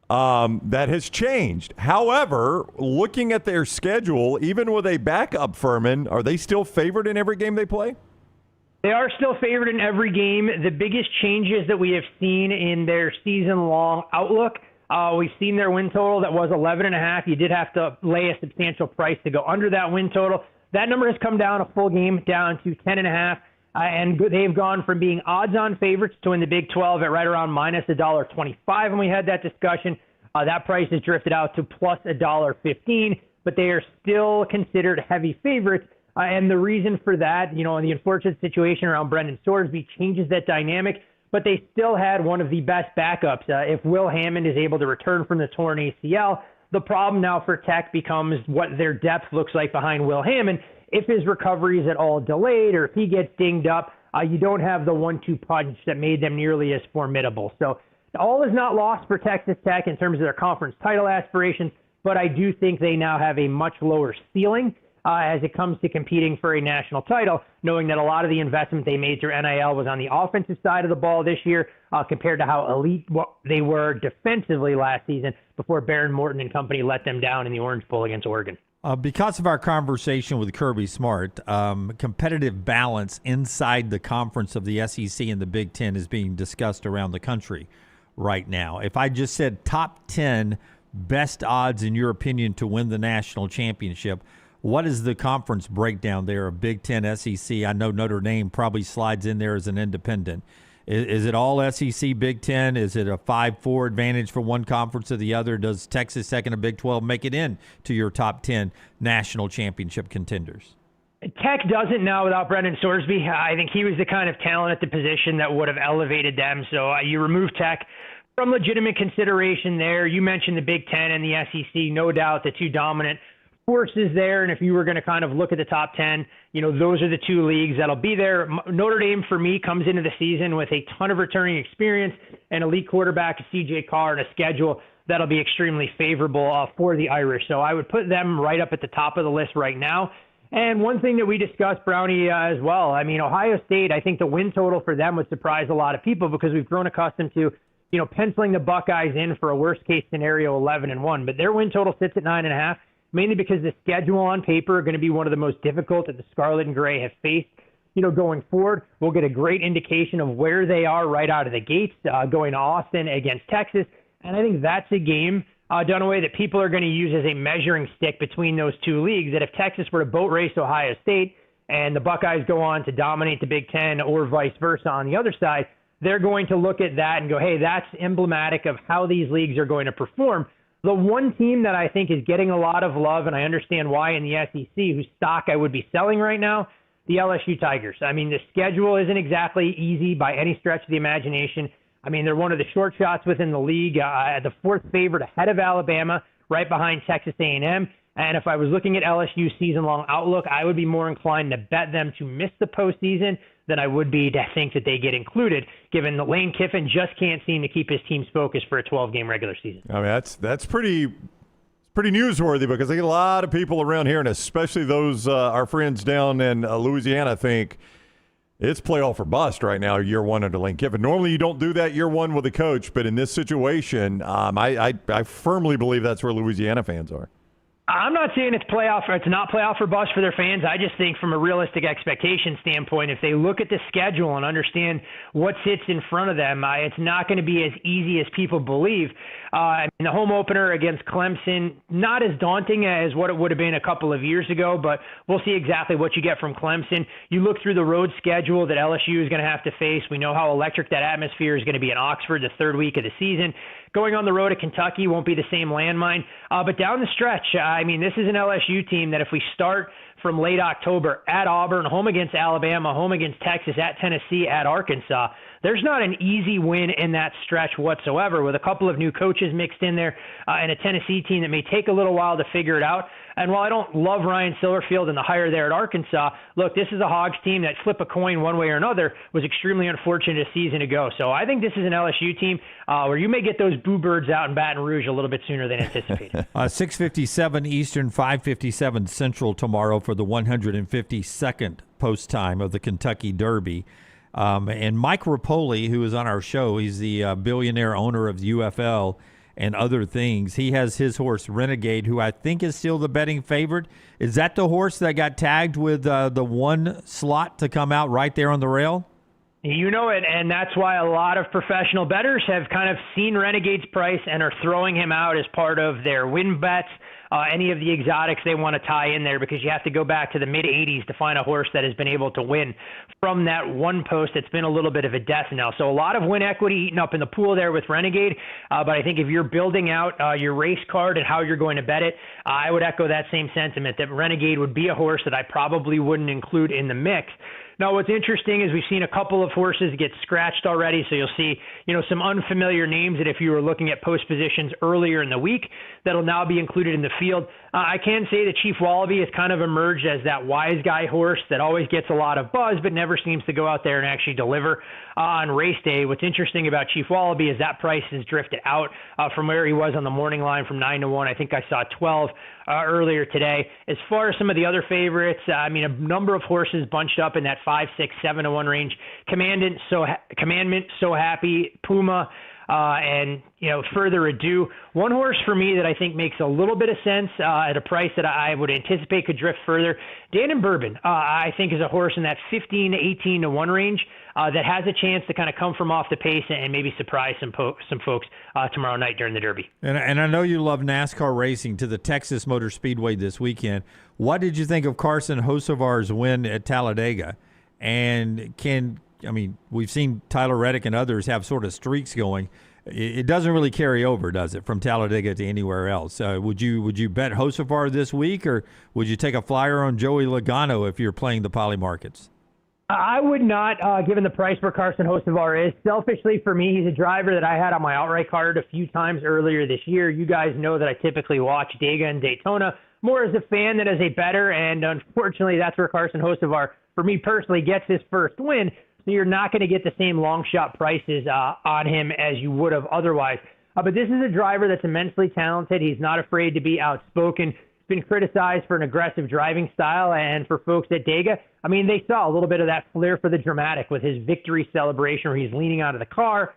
that has changed. However, looking at their schedule, even with a backup Fuhrman, are they still favored in every game they play? They are still favored in every game. The biggest changes that we have seen in their season-long outlook, we've seen their win total that was 11.5. You did have to lay a substantial price to go under that win total. That number has come down a full game, down to 10.5. And they've gone from being odds-on favorites to win the Big 12 at right around minus $1.25 when we had that discussion. That price has drifted out to plus $1.15, but they are still considered heavy favorites. And the reason for that, the unfortunate situation around Brendan Sorsby changes that dynamic, but they still had one of the best backups. If Will Hammond is able to return from the torn ACL, the problem now for Tech becomes what their depth looks like behind Will Hammond. If his recovery is at all delayed or if he gets dinged up, you don't have the 1-2 punch that made them nearly as formidable. So all is not lost for Texas Tech in terms of their conference title aspirations, but I do think they now have a much lower ceiling as it comes to competing for a national title, knowing that a lot of the investment they made through NIL was on the offensive side of the ball this year compared to how elite they were defensively last season before Baron Morton and company let them down in the Orange Bowl against Oregon. Because of our conversation with Kirby Smart, competitive balance inside the conference of the SEC and the Big Ten is being discussed around the country right now. If I just said top 10 best odds in your opinion to win the national championship, what is the conference breakdown there of Big Ten, SEC? I know Notre Dame probably slides in there as an independent. Is it all SEC, Big Ten? Is it a 5-4 advantage for one conference or the other? Does Texas Tech and a Big 12 make it in to your top 10 national championship contenders? Tech doesn't now without Brendan Sorsby. I think he was the kind of talent at the position that would have elevated them. So you remove Tech from legitimate consideration there. You mentioned the Big Ten and the SEC, no doubt the two dominant forces there. And if you were going to kind of look at the top 10, those are the two leagues that'll be there. Notre Dame, for me, comes into the season with a ton of returning experience, an elite quarterback, C.J. Carr, and a schedule that'll be extremely favorable for the Irish. So I would put them right up at the top of the list right now. And one thing that we discussed, Brownie, as well, Ohio State, I think the win total for them would surprise a lot of people because we've grown accustomed to, penciling the Buckeyes in for a worst-case scenario 11-1. But their win total sits at 9.5. Mainly because the schedule on paper are going to be one of the most difficult that the Scarlet and Gray have faced, going forward. We'll get a great indication of where they are right out of the gates, going to Austin against Texas. And I think that's a game, Dunaway, that people are going to use as a measuring stick between those two leagues, that if Texas were to boat race Ohio State and the Buckeyes go on to dominate the Big Ten or vice versa on the other side, they're going to look at that and go, hey, that's emblematic of how these leagues are going to perform. The one team that I think is getting a lot of love, and I understand why in the SEC, whose stock I would be selling right now, the LSU Tigers. The schedule isn't exactly easy by any stretch of the imagination. They're one of the short shots within the league, the fourth favorite ahead of Alabama, right behind Texas A&M. And if I was looking at LSU's season-long outlook, I would be more inclined to bet them to miss the postseason than I would be to think that they get included, given that Lane Kiffin just can't seem to keep his team's focus for a 12-game regular season. That's pretty newsworthy because I get a lot of people around here, and especially those our friends down in Louisiana, think it's playoff or bust right now, year one under Lane Kiffin. Normally you don't do that year one with a coach, but in this situation, I firmly believe that's where Louisiana fans are. I'm not saying it's playoff or it's not playoff or bust for their fans. I just think from a realistic expectation standpoint, if they look at the schedule and understand what sits in front of them, it's not going to be as easy as people believe. The home opener against Clemson, not as daunting as what it would have been a couple of years ago, but we'll see exactly what you get from Clemson. You look through the road schedule that LSU is going to have to face. We know how electric that atmosphere is going to be in Oxford the third week of the season. Going on the road to Kentucky won't be the same landmine. But down the stretch, this is an LSU team that if we start from late October at Auburn, home against Alabama, home against Texas, at Tennessee, at Arkansas, there's not an easy win in that stretch whatsoever, with a couple of new coaches mixed in there and a Tennessee team that may take a little while to figure it out. And while I don't love Ryan Silverfield and the hire there at Arkansas, look, this is a Hogs team that flip a coin one way or another was extremely unfortunate a season ago. So I think this is an LSU team where you may get those boo birds out in Baton Rouge a little bit sooner than anticipated. 6:57 Eastern, 5:57 Central tomorrow for the 152nd post time of the Kentucky Derby. And Mike Rapoli, who is on our show, he's the billionaire owner of the UFL, and other things. He has his horse Renegade, who I think is still the betting favorite. Is that the horse that got tagged with the one slot to come out right there on the rail? You know it, and that's why a lot of professional bettors have kind of seen Renegade's price and are throwing him out as part of their win bets, any of the exotics they want to tie in there, because you have to go back to the mid-'80s to find a horse that has been able to win from that one post. It's been a little bit of a death knell. So a lot of win equity eaten up in the pool there with Renegade, but I think if you're building out your race card and how you're going to bet it, I would echo that same sentiment that Renegade would be a horse that I probably wouldn't include in the mix. Now, what's interesting is we've seen a couple of horses get scratched already, so you'll see, some unfamiliar names that if you were looking at post positions earlier in the week, that'll now be included in the field. I can say that Chief Wallaby has kind of emerged as that wise guy horse that always gets a lot of buzz, but never seems to go out there and actually deliver on race day. What's interesting about Chief Wallaby is that price has drifted out from where he was on the morning line from 9-1. I think I saw 12 earlier today. As far as some of the other favorites, a number of horses bunched up in that 5, 6, 7-1 range. Commandment, So Happy, Puma, and further ado. One horse for me that I think makes a little bit of sense at a price that I would anticipate could drift further. Dan and Bourbon, I think, is a horse in that 15 to 18 to 1 range that has a chance to kind of come from off the pace and maybe surprise some folks tomorrow night during the Derby. And I know you love NASCAR racing to the Texas Motor Speedway this weekend. What did you think of Carson Hocevar's win at Talladega? And we've seen Tyler Reddick and others have sort of streaks going. It doesn't really carry over, does it, from Talladega to anywhere else? Would you bet Hocevar this week, or would you take a flyer on Joey Logano if you're playing the poly markets? I would not, given the price where Carson Hocevar is. Selfishly, for me, he's a driver that I had on my outright card a few times earlier this year. You guys know that I typically watch Dega and Daytona more as a fan than as a bettor, and unfortunately, that's where Carson Hocevar, for me personally, gets his first win. So you're not going to get the same long shot prices on him as you would have otherwise. But this is a driver that's immensely talented. He's not afraid to be outspoken. He's been criticized for an aggressive driving style, and for folks at Dega, they saw a little bit of that flair for the dramatic with his victory celebration where he's leaning out of the car,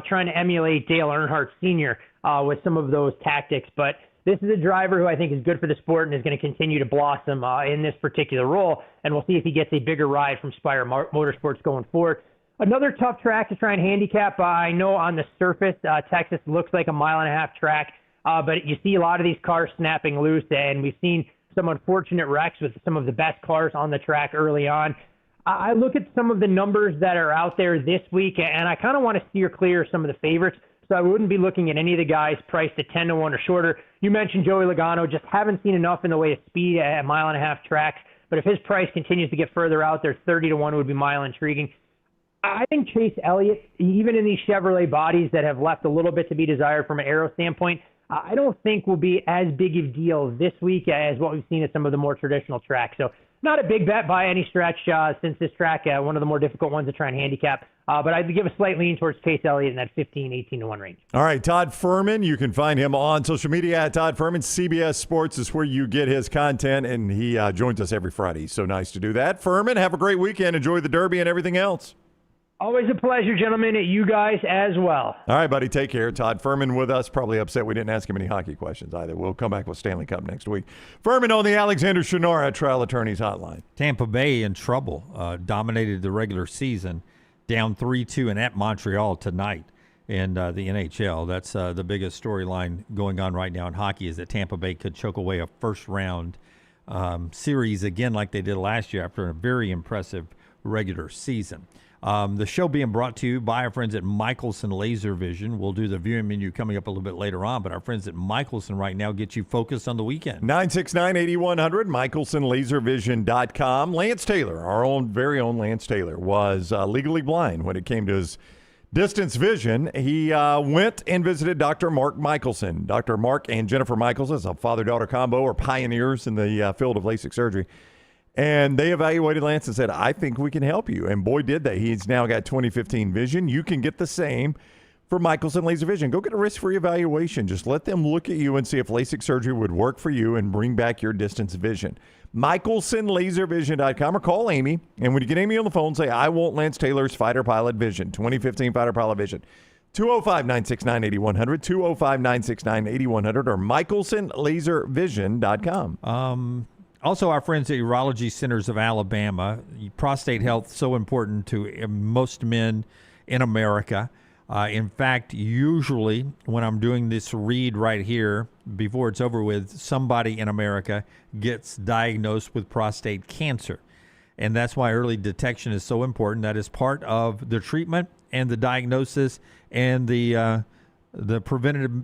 trying to emulate Dale Earnhardt Sr. With some of those tactics. But this is a driver who I think is good for the sport and is going to continue to blossom in this particular role, and we'll see if he gets a bigger ride from Spire Motorsports going forward. Another tough track to try and handicap. I know on the surface, Texas looks like a 1.5 mile track, but you see a lot of these cars snapping loose, and we've seen some unfortunate wrecks with some of the best cars on the track early on. I look at some of the numbers that are out there this week, and I kind of want to steer clear of some of the favorites. So I wouldn't be looking at any of the guys priced at 10 to 1 or shorter. You mentioned Joey Logano, just haven't seen enough in the way of speed at 1.5 mile tracks. But if his price continues to get further out there, 30 to 1 would be mile intriguing. I think Chase Elliott, even in these Chevrolet bodies that have left a little bit to be desired from an aero standpoint, I don't think will be as big of a deal this week as what we've seen at some of the more traditional tracks. So not a big bet by any stretch since this track, one of the more difficult ones to try and handicap. But I'd give a slight lean towards Chase Elliott in that 15, 18 to 1 range. All right, Todd Fuhrman, you can find him on social media at Todd Fuhrman. CBS Sports is where you get his content, and he joins us every Friday. So nice to do that. Fuhrman, have a great weekend. Enjoy the Derby and everything else. Always a pleasure, gentlemen. You guys as well. All right, buddy. Take care. Todd Fuhrman with us. Probably upset we didn't ask him any hockey questions either. We'll come back with Stanley Cup next week. Fuhrman on the Alexander Shunnarah Trial Attorneys Hotline. Tampa Bay in trouble. Dominated the regular season. Down 3-2 and at Montreal tonight in the NHL. That's the biggest storyline going on right now in hockey, is that Tampa Bay could choke away a first-round series again like they did last year after a very impressive regular season. The show being brought to you by our friends at Michelson Laser Vision. We'll do the viewing menu coming up a little bit later on, but our friends at Michelson right now get you focused on the weekend. 969-8100, MichelsonLaserVision.com. Lance Taylor, our own very own Lance Taylor, was legally blind when it came to his distance vision. He went and visited Dr. Mark Michelson. Dr. Mark and Jennifer Michelson, as a father-daughter combo, are pioneers in the field of LASIK surgery. And they evaluated Lance and said, I think we can help you. And boy, did they. He's now got 20/15 vision. You can get the same for Michelson Laser Vision. Go get a risk-free evaluation. Just let them look at you and see if LASIK surgery would work for you and bring back your distance vision. MichelsonLaserVision.com, or call Amy. And when you get Amy on the phone, say, I want Lance Taylor's Fighter Pilot Vision, 2015 Fighter Pilot Vision. 205-969-8100, 205-969-8100, or michelsonlaservision.com. Also, our friends at Urology Centers of Alabama. Prostate health, so important to most men in America. In fact, usually when I'm doing this read right here, before it's over with, somebody in America gets diagnosed with prostate cancer. And that's why early detection is so important. That is part of the treatment and the diagnosis and the preventative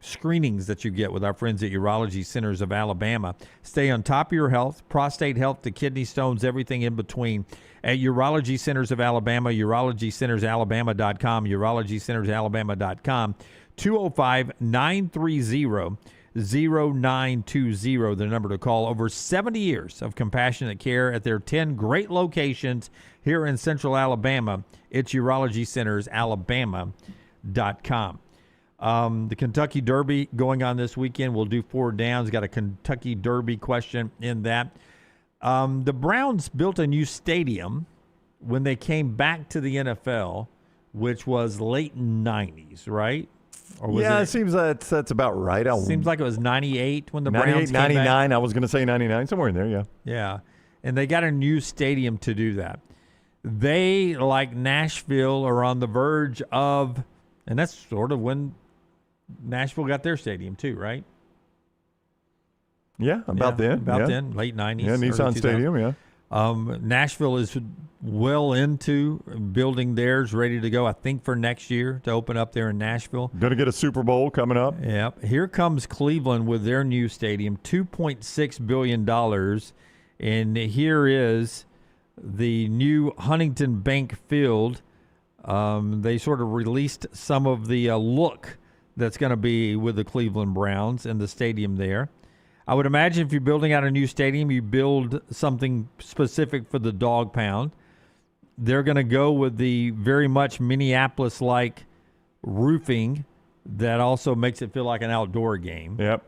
screenings that you get with our friends at Urology Centers of Alabama. Stay on top of your health, prostate health to kidney stones, everything in between. At Urology Centers of Alabama, urologycentersalabama.com, urologycentersalabama.com, 205-930-0920, the number to call. Over 70 years of compassionate care at their 10 great locations here in Central Alabama. It's urologycentersalabama.com. The Kentucky Derby going on this weekend. We'll do 4 downs. Got a Kentucky Derby question in that. The Browns built a new stadium when they came back to the NFL, which was late 90s, right? Or was it seems that's about right. Seems like it was 98 when the Browns came 99. back. I was going to say 99, somewhere in there, yeah. Yeah, and they got a new stadium to do that. They, like Nashville, are on the verge of, and that's sort of when Nashville got their stadium too, right? Yeah, about then. About then, late 90s. Yeah, Nissan Stadium, yeah. Nashville is well into building theirs, ready to go, I think, for next year to open up there in Nashville. Going to get a Super Bowl coming up. Yep. Here comes Cleveland with their new stadium, $2.6 billion. And here is the new Huntington Bank Field. They sort of released some of the look that's going to be with the Cleveland Browns and the stadium there. I would imagine if you're building out a new stadium, you build something specific for the dog pound. They're going to go with the very much Minneapolis-like roofing that also makes it feel like an outdoor game. Yep.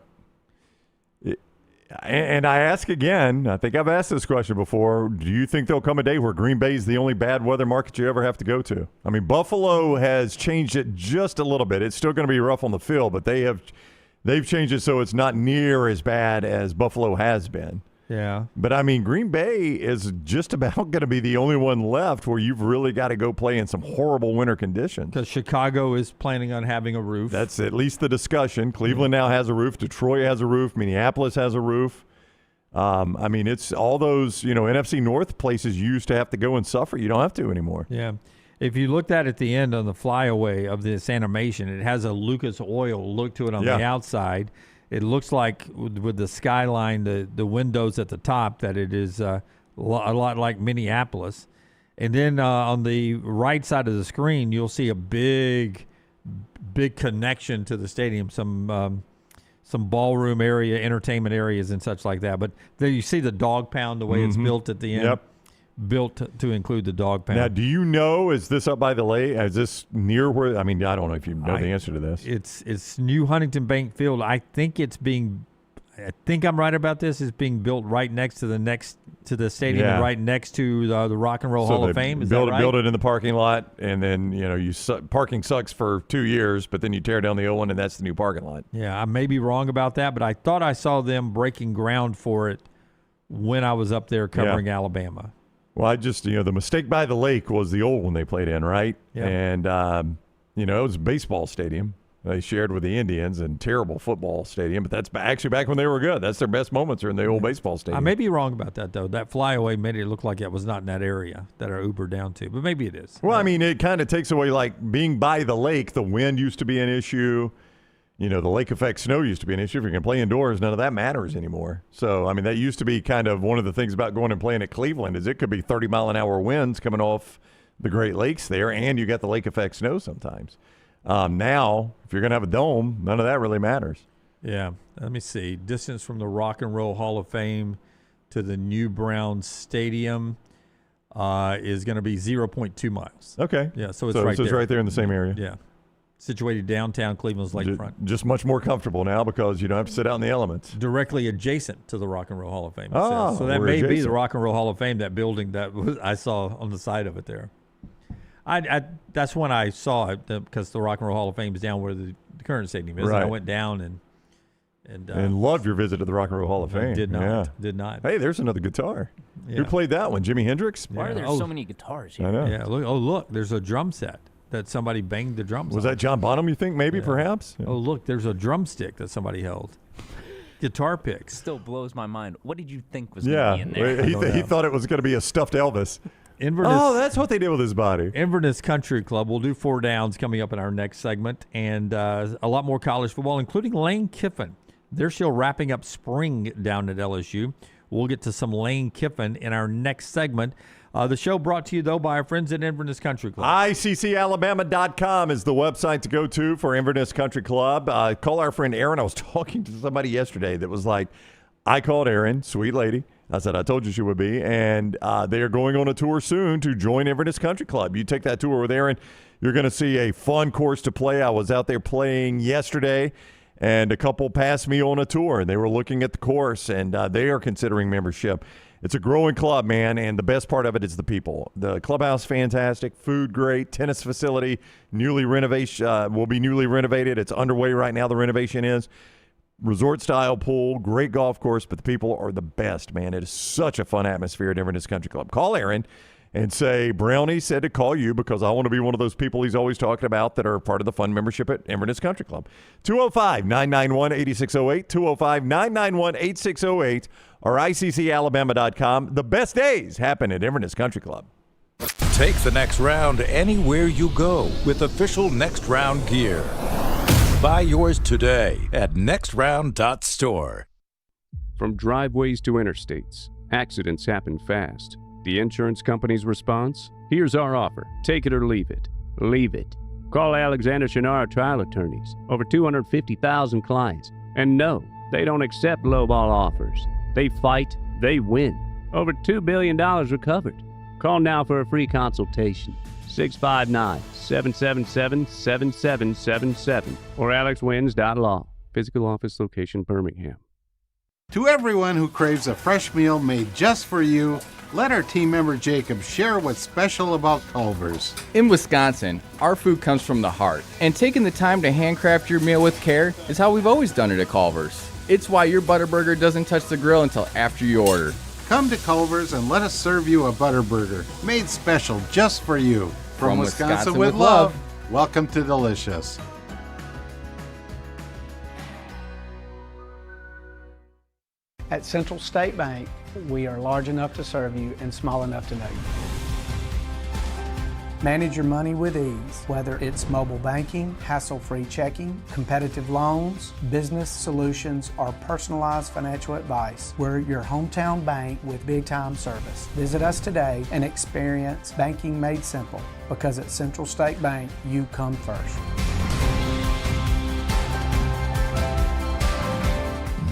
And I ask again, I think I've asked this question before, do you think there'll come a day where Green Bay is the only bad weather market you ever have to go to? I mean, Buffalo has changed it just a little bit. It's still going to be rough on the field, but they've changed it so it's not near as bad as Buffalo has been. Yeah. But, I mean, Green Bay is just about going to be the only one left where you've really got to go play in some horrible winter conditions. Because Chicago is planning on having a roof. That's at least the discussion. Cleveland now has a roof. Detroit has a roof. Minneapolis has a roof. I mean, it's all those, NFC North places you used to have to go and suffer. You don't have to anymore. Yeah. If you looked at the end on the flyaway of this animation, it has a Lucas Oil look to it on the outside. It looks like with the skyline, the windows at the top, that it is a lot like Minneapolis. And then on the right side of the screen, you'll see a big connection to the stadium, some ballroom area, entertainment areas, and such like that. But there you see the dog pound, the way it's built at the end. Yep. Built to include the dog pound. Now, do you know, is this up by the lake? Is this near where, I mean, I don't know if you know the answer to this. It's New Huntington Bank Field. I think I'm right about this. It's being built right next to the stadium, and right next to the Rock and Roll Hall of Fame. Is that right? Build it in the parking lot, and then, parking sucks for 2 years, but then you tear down the old one, and that's the new parking lot. Yeah, I may be wrong about that, but I thought I saw them breaking ground for it when I was up there covering Alabama. Well, the mistake by the lake was the old one they played in, right? Yeah. And, it was a baseball stadium. They shared with the Indians, and terrible football stadium. But that's actually back when they were good. That's their best moments are in the old baseball stadium. I may be wrong about that, though. That flyaway made it look like it was not in that area that I Ubered down to. But maybe it is. Well, I mean, it kind of takes away, like, being by the lake. The wind used to be an issue. The lake effect snow used to be an issue. If you can play indoors, none of that matters anymore. So, I mean, that used to be kind of one of the things about going and playing at Cleveland is it could be 30-mile-an-hour winds coming off the Great Lakes there, and you got the lake effect snow sometimes. Now, if you're going to have a dome, none of that really matters. Yeah. Let me see. Distance from the Rock and Roll Hall of Fame to the new Browns Stadium is going to be 0.2 miles. Okay. Yeah, so it's right there. It's right there in the same area. Yeah. Situated downtown Cleveland's lakefront. Just much more comfortable now because you don't have to sit out in the elements. Directly adjacent to the Rock and Roll Hall of Fame. Oh, so that may be the Rock and Roll Hall of Fame, that building that I saw on the side of it there. That's when I saw it because the Rock and Roll Hall of Fame is down where the current stadium is. Right. And I went down and loved your visit to the Rock and Roll Hall of Fame. Did not. Yeah. Did not. Hey, there's another guitar. Yeah. Who played that one? Jimi Hendrix? Why are there so many guitars here? I know. Yeah. Look. There's a drum set that somebody banged the drums Was on. that John Bonham, you think? Maybe, perhaps? Yeah. Oh, look. There's a drumstick that somebody held. Guitar picks. Still blows my mind. What did you think was going to be in there? He thought it was going to be a stuffed Elvis. Inverness, that's what they did with his body. Inverness Country Club. We'll do 4 downs coming up in our next segment, and a lot more college football, including Lane Kiffin. They're still wrapping up spring down at LSU. We'll get to some Lane Kiffin in our next segment. The show brought to you, though, by our friends at Inverness Country Club. ICCalabama.com is the website to go to for Inverness Country Club. Call our friend Aaron. I was talking to somebody yesterday that was like, I called Aaron, sweet lady. I said, I told you she would be. And they are going on a tour soon to join Inverness Country Club. You take that tour with Aaron, you're going to see a fun course to play. I was out there playing yesterday, and a couple passed me on a tour, and they were looking at the course, and they are considering membership. It's a growing club, man, and the best part of it is the people. The clubhouse, fantastic. Food, great. Tennis facility, will be newly renovated. It's underway right now, the renovation is. Resort-style pool, great golf course, but the people are the best, man. It is such a fun atmosphere at Inverness Country Club. Call Aaron and say, Brownie said to call you because I want to be one of those people he's always talking about that are part of the fun membership at Inverness Country Club. 205-991-8608, 205-991-8608, or ICCalabama.com. The best days happen at Inverness Country Club. Take the next round anywhere you go with official Next Round gear. Buy yours today at nextround.store. From driveways to interstates, accidents happen fast. The insurance company's response? Here's our offer. Take it or leave it. Leave it. Call Alexander Shunnarah Trial Attorneys. Over 250,000 clients. And no, they don't accept lowball offers. They fight, they win. Over $2 billion recovered. Call now for a free consultation. 659-777-7777 or alexwins.law. Physical office location, Birmingham. To everyone who craves a fresh meal made just for you, let our team member Jacob share what's special about Culver's. In Wisconsin, our food comes from the heart, and taking the time to handcraft your meal with care is how we've always done it at Culver's. It's why your Butterburger doesn't touch the grill until after you order. Come to Culver's and let us serve you a Butterburger made special just for you. From Wisconsin with love, welcome to Delicious. At Central State Bank, we are large enough to serve you and small enough to know you. Manage your money with ease, whether it's mobile banking, hassle-free checking, competitive loans, business solutions, or personalized financial advice. We're your hometown bank with big-time service. Visit us today and experience banking made simple, because at Central State Bank, you come first.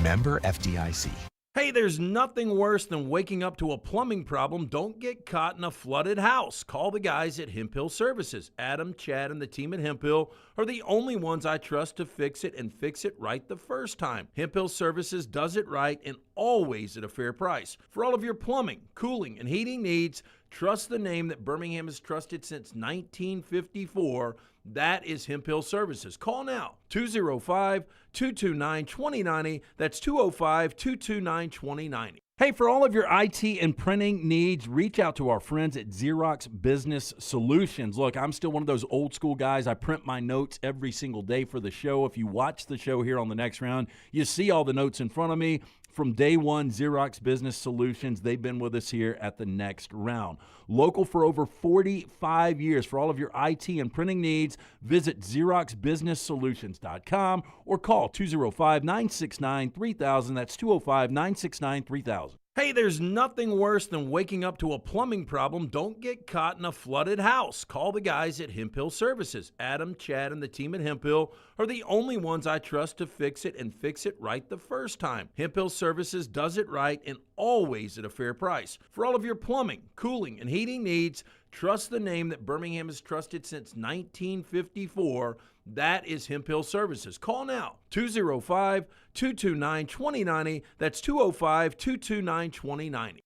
Member FDIC. Hey, there's nothing worse than waking up to a plumbing problem. Don't get caught in a flooded house. Call the guys at Hemphill Services. Adam, Chad, and the team at Hemphill are the only ones I trust to fix it and fix it right the first time. Hemphill Services does it right and always at a fair price. For all of your plumbing, cooling, and heating needs, trust the name that Birmingham has trusted since 1954. That is Hemphill Services. Call now, 205-229-2090. That's 205-229-2090. Hey, for all of your IT and printing needs, reach out to our friends at Xerox Business Solutions. Look, I'm still one of those old school guys. I print my notes every single day for the show. If you watch the show here on the Next Round, you see all the notes in front of me. From day one, Xerox Business Solutions, they've been with us here at the Next Round. Local for over 45 years. For all of your IT and printing needs, visit XeroxBusinessSolutions.com or call 205-969-3000. That's 205-969-3000. Hey, there's nothing worse than waking up to a plumbing problem. Don't get caught in a flooded house. Call the guys at Hemphill Services. Adam, Chad, and the team at Hemphill are the only ones I trust to fix it and fix it right the first time. Hemphill Services does it right and always at a fair price. For all of your plumbing, cooling, and heating needs, trust the name that Birmingham has trusted since 1954. That is Hemphill Services. Call now, 205-229-2090. That's 205-229-2090.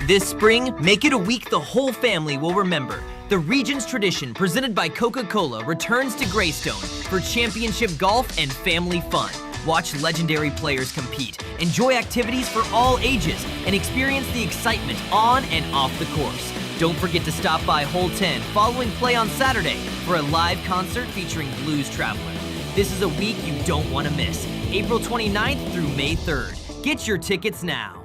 This spring, make it a week the whole family will remember. The region's tradition, presented by Coca-Cola, returns to Greystone for championship golf and family fun. Watch legendary players compete, enjoy activities for all ages, and experience the excitement on and off the course. Don't forget to stop by Hole 10 following play on Saturday for a live concert featuring Blues Traveler. This is a week you don't want to miss. April 29th through May 3rd. Get your tickets now.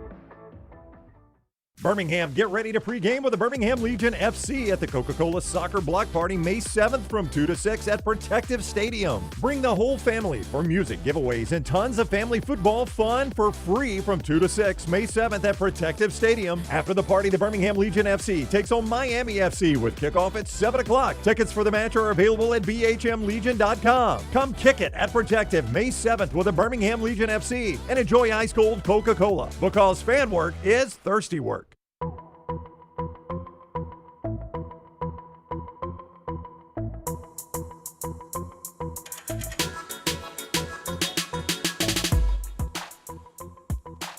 Birmingham, get ready to pregame with the Birmingham Legion FC at the Coca-Cola Soccer Block Party May 7th from 2 to 6 at Protective Stadium. Bring the whole family for music, giveaways, and tons of family football fun for free from 2 to 6 May 7th at Protective Stadium. After the party, the Birmingham Legion FC takes on Miami FC with kickoff at 7 o'clock. Tickets for the match are available at bhmlegion.com. Come kick it at Protective May 7th with the Birmingham Legion FC and enjoy ice-cold Coca-Cola because fan work is thirsty work.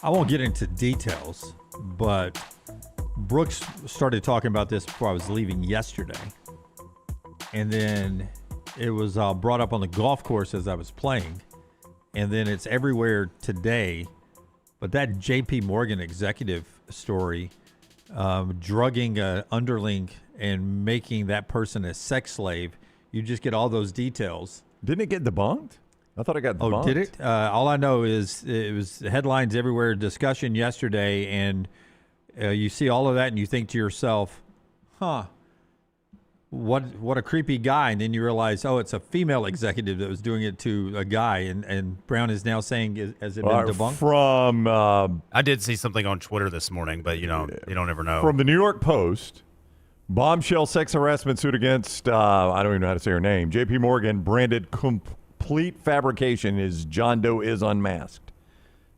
I won't get into details, but Brooks started talking about this before I was leaving yesterday. And then it was brought up on the golf course as I was playing. And then it's everywhere today. But that JP Morgan executive story, drugging an underling and making that person a sex slave, you just get all those details. Didn't it get debunked? I thought it got debunked. Oh, did it? All I know is it was headlines everywhere, discussion yesterday, and you see all of that and you think to yourself, what a creepy guy. And then you realize, oh, it's a female executive that was doing it to a guy. And Brown is now saying, has it been debunked? I did see something on Twitter this morning, but you don't ever know. From the New York Post, bombshell sex harassment suit against, I don't even know how to say her name, JP Morgan, branded complete fabrication is John Doe is unmasked.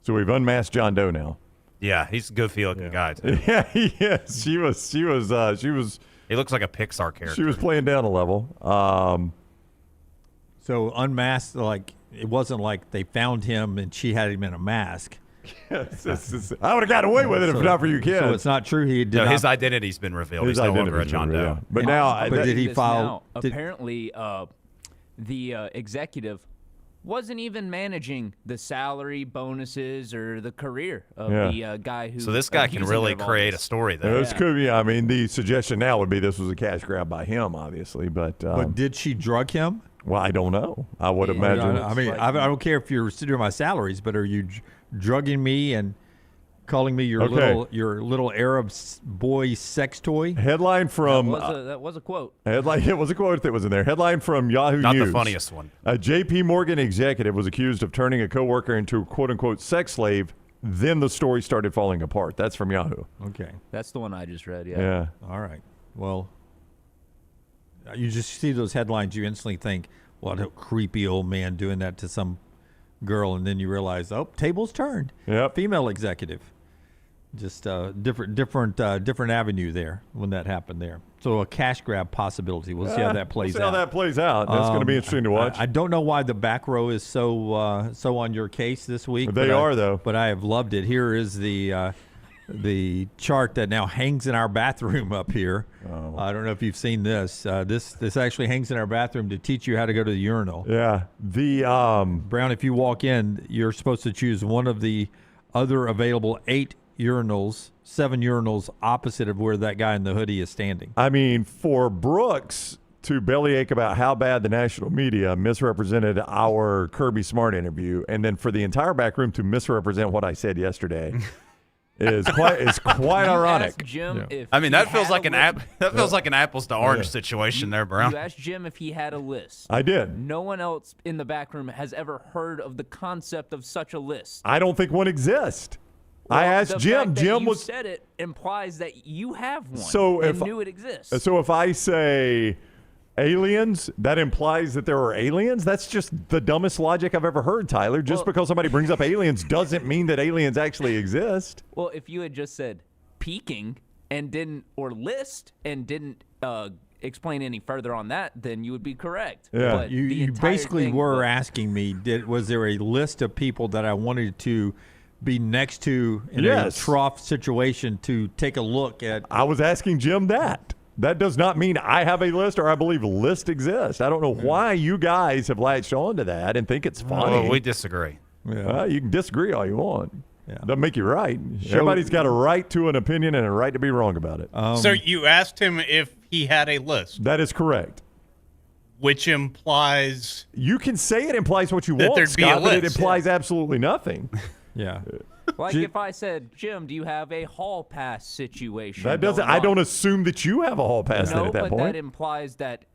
So we've unmasked John Doe now. Yeah, he's a goofy looking guy too. Yeah, he is. She was. He looks like a Pixar character. She was playing down a level. So unmasked, like it wasn't like they found him and she had him in a mask. Yes, I would have gotten away with it if not for you kids. So it's not true. He did. No, his identity's been revealed. He's no longer a John Doe. Yeah. But now, did he file? Apparently, the executive wasn't even managing the salary, bonuses, or the career of the guy who. So this guy can really create a story there. This could be. I mean, the suggestion now would be this was a cash grab by him, obviously. But did she drug him? Well, I don't know. I would imagine. I mean, I don't care if you're doing my salaries, but are you drugging me and calling me your little Arab boy sex toy? Headline from that was a quote. Headline. It was a quote that was in there. Headline from Yahoo News. Not the funniest one. A JP Morgan executive was accused of turning a coworker into a quote unquote sex slave. Then the story started falling apart. That's from Yahoo. Okay, that's the one I just read. Yeah. All right. Well, you just see those headlines, you instantly think, what a creepy old man doing that to some girl, and then you realize, oh, tables turned. Yep. Female executive. Just different avenue there when that happened there. So a cash grab possibility. We'll see how that plays out. How that plays out. That's going to be interesting to watch. I don't know why the back row is so on your case this week. They are though. But I have loved it. Here is the chart that now hangs in our bathroom up here. Oh. I don't know if you've seen this. This actually hangs in our bathroom to teach you how to go to the urinal. Yeah. The Brown, if you walk in, you're supposed to choose one of the other available 8 urinals, 7 urinals opposite of where that guy in the hoodie is standing. I mean, for Brooks to bellyache about how bad the national media misrepresented our Kirby Smart interview, and then for the entire back room to misrepresent what I said yesterday is quite ironic. Jim, if I mean, that he feels had like an apples to orange situation there, Brown. You asked Jim if he had a list. I did. No one else in the back room has ever heard of the concept of such a list. I don't think one exists. Well, I asked Jim. Jim was said it implies that you have one. So and knew it exists. So if I say aliens, that implies that there are aliens? That's just the dumbest logic I've ever heard, Tyler. Just because somebody brings up aliens doesn't mean that aliens actually exist. Well, if you had just said peaking and didn't, or list and didn't explain any further on that, then you would be correct. Yeah. But You basically were asking me, was there a list of people that I wanted to be next to in a trough situation to take a look at? I was asking Jim that. That does not mean I have a list or I believe lists exist. I don't know why you guys have latched on to that and think it's funny. Well, we disagree. Yeah. You can disagree all you want. Yeah. Doesn't make you right. Everybody's got a right to an opinion and a right to be wrong about it. So you asked him if he had a list. That is correct. Which implies... You can say it implies what you that want, there'd be a Scott, but it list. implies absolutely nothing. Yeah. Like if I said, Jim, do you have a hall pass situation? That doesn't. I don't assume that you have a hall pass then at that but point. that implies that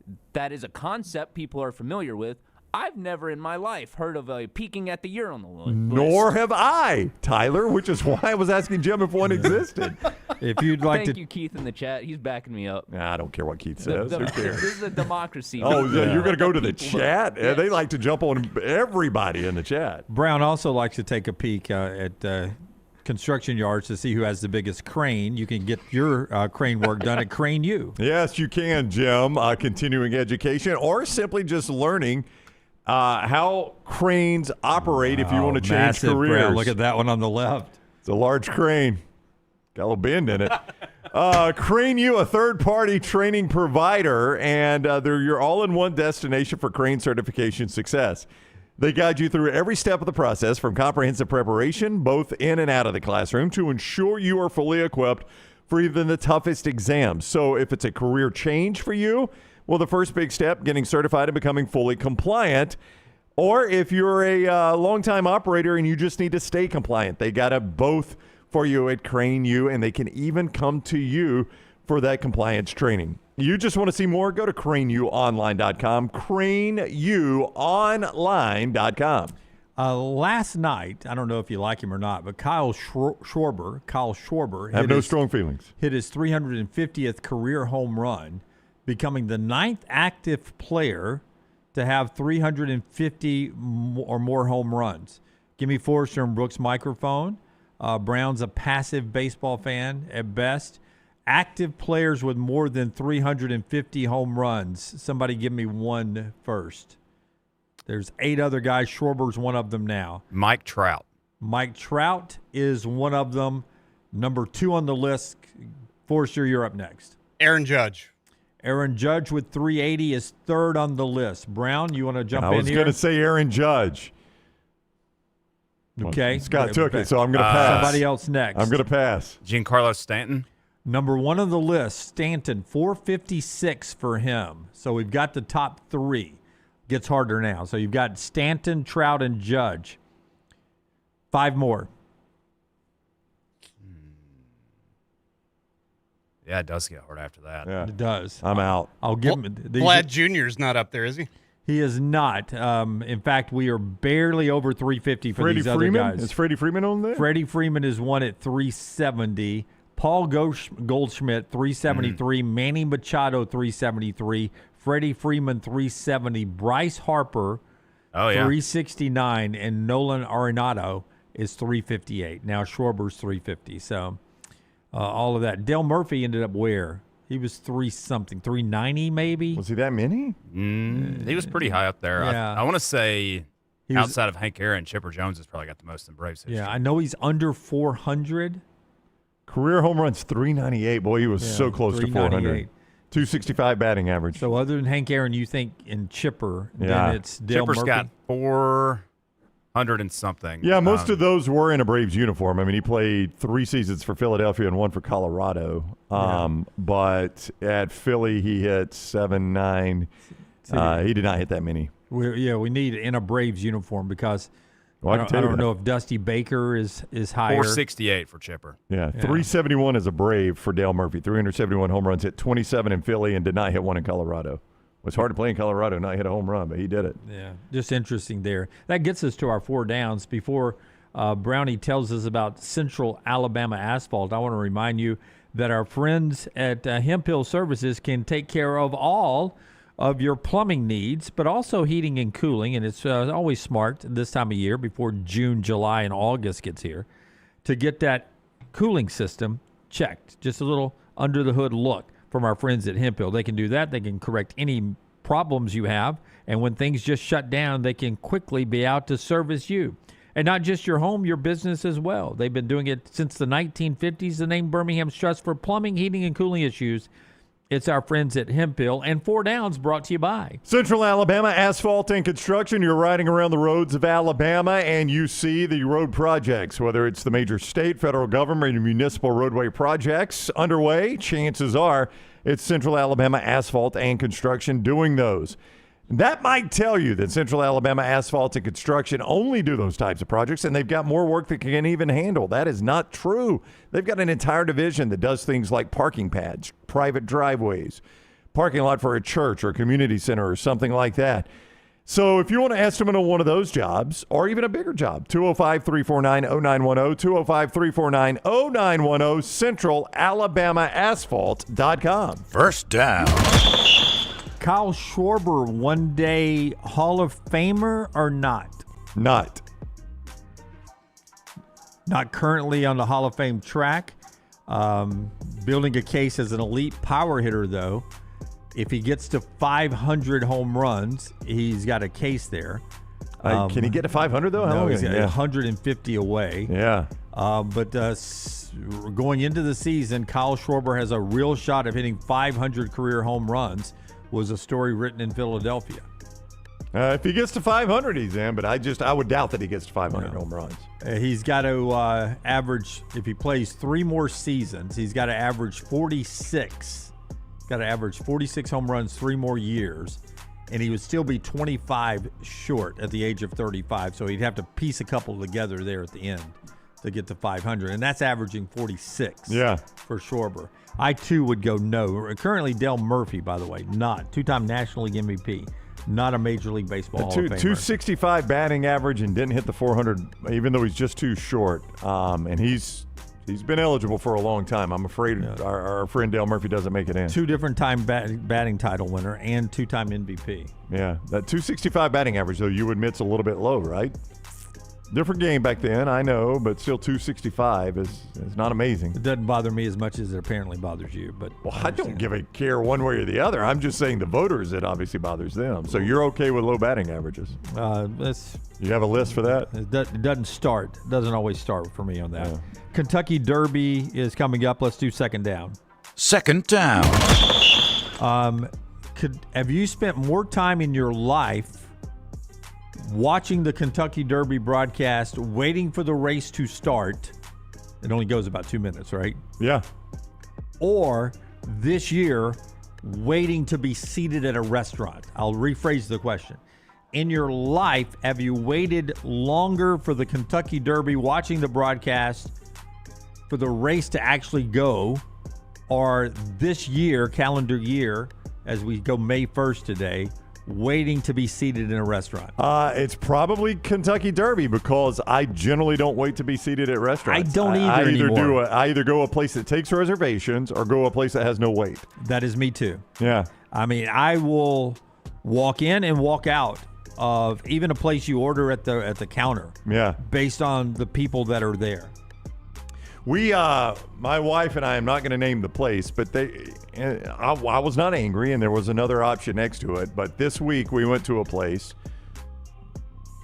is a concept people are familiar with. I've never in my life heard of a peeking at the urinal list. Nor have I, Tyler, which is why I was asking Jim if one existed. If you'd like Thank you, Keith, in the chat. He's backing me up. Nah, I don't care what Keith says. Who cares? This is a democracy. Oh, yeah. You're going to go to the People chat? Yes. They like to jump on everybody in the chat. Brown also likes to take a peek at construction yards to see who has the biggest crane. You can get your crane work done at Crane U. Yes, you can, Jim. Continuing education or simply just learning how cranes operate if you want to change Massive, careers. Brown. Look at that one on the left. It's a large crane. Got a little bend in it. Crane U, a third-party training provider, and they're your all-in-one destination for crane certification success. They guide you through every step of the process, from comprehensive preparation, both in and out of the classroom, to ensure you are fully equipped for even the toughest exams. So if it's a career change for you, well, the first big step, getting certified and becoming fully compliant. Or if you're a longtime operator and you just need to stay compliant, they got both for you at Crane U, and they can even come to you for that compliance training. You just want to see more? Go to craneuonline.com, craneuonline.com. Last night, I don't know if you like him or not, but Kyle Schwarber I have no strong feelings. Hit his 350th career home run, becoming the 9th active player to have 350 or more home runs. Give me Forrester and Brooks' microphone. Brown's a passive baseball fan at best. Active players with more than 350 home runs. Somebody give me one first. There's 8 other guys. Schwarber's one of them now. Mike Trout. Mike Trout is one of them. Number 2 on the list. Forrester, you're up next. Aaron Judge. Aaron Judge with 380 is 3rd on the list. Brown, you want to jump in here? I was going to say Aaron Judge. Okay. Scott took it, so I'm going to pass. Somebody else next. I'm going to pass. Giancarlo Stanton. Number 1 on the list, Stanton, 456 for him. So we've got the top 3. Gets harder now. So you've got Stanton, Trout, and Judge. 5 more. Yeah, it does get hard after that. Yeah. It does. I'm out. I'll give him. Vlad Jr. is not up there, is he? He is not. In fact, we are barely over 350 for Freddie these other Freeman? guys. Is Freddie Freeman on there? Freddie Freeman is one at 370. Paul Goldschmidt, 373. Manny Machado, 373. Freddie Freeman, 370. Bryce Harper, 369. And Nolan Arenado is 358. Now Schwarber's 350. So all of that. Dale Murphy ended up where? He was 390 maybe. Was he that many? He was pretty high up there. Yeah. I want to say outside of Hank Aaron, Chipper Jones has probably got the most in Braves history. Yeah, I know he's under 400. Career home runs 398. Boy, he was so close to 400. 265 batting average. So other than Hank Aaron, you think in Chipper, then it's Dale Chipper's Murphy? got 400 and something. Yeah, most of those were in a Braves uniform. I mean, he played 3 seasons for Philadelphia and 1 for Colorado. But at Philly, he hit 7-9. He did not hit that many. We need in a Braves uniform because I can tell you don't that. know if Dusty Baker is higher. 468 for Chipper. Yeah, 371 as a Brave for Dale Murphy. 371 home runs, hit 27 in Philly, and did not hit 1 in Colorado. It was hard to play in Colorado and not hit a home run, but he did it. Yeah, just interesting there. That gets us to our 4 downs. Before Brownie tells us about Central Alabama Asphalt, I want to remind you that our friends at Hemp Hill Services can take care of all of your plumbing needs, but also heating and cooling. And it's always smart this time of year before June, July, and August gets here to get that cooling system checked. Just a little under the hood look from our friends at Hemp Hill. They can do that. They can correct any problems you have. And when things just shut down, they can quickly be out to service you. And not just your home, your business as well. They've been doing it since the 1950s. The name Birmingham's Trust for plumbing, heating, and cooling issues It's our friends at Hemphill, and 4 Downs brought to you by Central Alabama Asphalt and Construction. You're riding around the roads of Alabama and you see the road projects, whether it's the major state, federal government, and municipal roadway projects underway. Chances are it's Central Alabama Asphalt and Construction doing those. That might tell you that Central Alabama Asphalt and Construction only do those types of projects and they've got more work than can even handle. That is not true. They've got an entire division that does things like parking pads, private driveways, parking lot for a church or a community center or something like that. So if you want to estimate on one of those jobs or even a bigger job, 205-349-0910, 205-349-0910, CentralAlabamaAsphalt.com. First down. Kyle Schwarber, one-day Hall of Famer or not? Not. Not currently on the Hall of Fame track. Building a case as an elite power hitter, though. If he gets to 500 home runs, he's got a case there. Can he get to 500, though? No, he's got 150 away. Yeah. But going into the season, Kyle Schwarber has a real shot of hitting 500 career home runs. Was a story written in Philadelphia. If he gets to 500, he's in, but I would doubt that he gets to 500 home runs. He's got to average, if he plays 3 more seasons, he's got to average 46. Got to average 46 home runs 3 more years, and he would still be 25 short at the age of 35. So he'd have to piece a couple together there at the end to get to 500, and that's averaging 46. Yeah, for Schwarber. I too would go no. Currently, Dale Murphy, by the way, not 2-time National League MVP, not a Major League Baseball Hall of Famer. 265 batting average and didn't hit the 400, even though he's just too short. And he's been eligible for a long time. I'm afraid our friend Dale Murphy doesn't make it in. 2 different time batting title winner and 2-time MVP. Yeah, that 265 batting average, though, you admit's a little bit low, right? Different game back then, I know, but still 265 is not amazing. It doesn't bother me as much as it apparently bothers you. But I don't give a care one way or the other. I'm just saying the voters, it obviously bothers them. So you're okay with low batting averages? You have a list for that? It doesn't start. It doesn't always start for me on that. Yeah. Kentucky Derby is coming up. Let's do second down. Second down. Have you spent more time in your life watching the Kentucky Derby broadcast, waiting for the race to start? It only goes about 2 minutes, right? Yeah. Or this year, waiting to be seated at a restaurant? I'll rephrase the question. In your life, have you waited longer for the Kentucky Derby, watching the broadcast, for the race to actually go, or this year, calendar year, as we go May 1st today, waiting to be seated in a restaurant? It's probably Kentucky Derby because I generally don't wait to be seated at restaurants. I don't either anymore. I either go a place that takes reservations or go a place that has no wait. That is me too. Yeah. I mean, I will walk in and walk out of even a place you order at the counter. Yeah. Based on the people that are there. We, my wife and I, am not going to name the place, but I was not angry, and there was another option next to it. But this week we went to a place,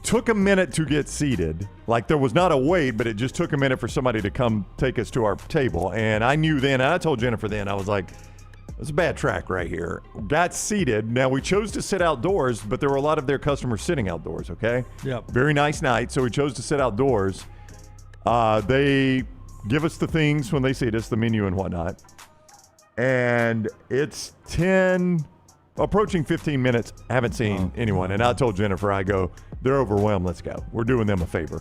took a minute to get seated. Like there was not a wait, but it just took a minute for somebody to come take us to our table. And I knew then, and I told Jennifer then, I was like, it's a bad track right here. Got seated. Now we chose to sit outdoors, but there were a lot of their customers sitting outdoors, okay? Yep. Very nice night, so we chose to sit outdoors. They give us the things when they seat us, the menu and whatnot. And it's approaching 15 minutes. I haven't seen anyone. And I told Jennifer, I go, they're overwhelmed. Let's go. We're doing them a favor.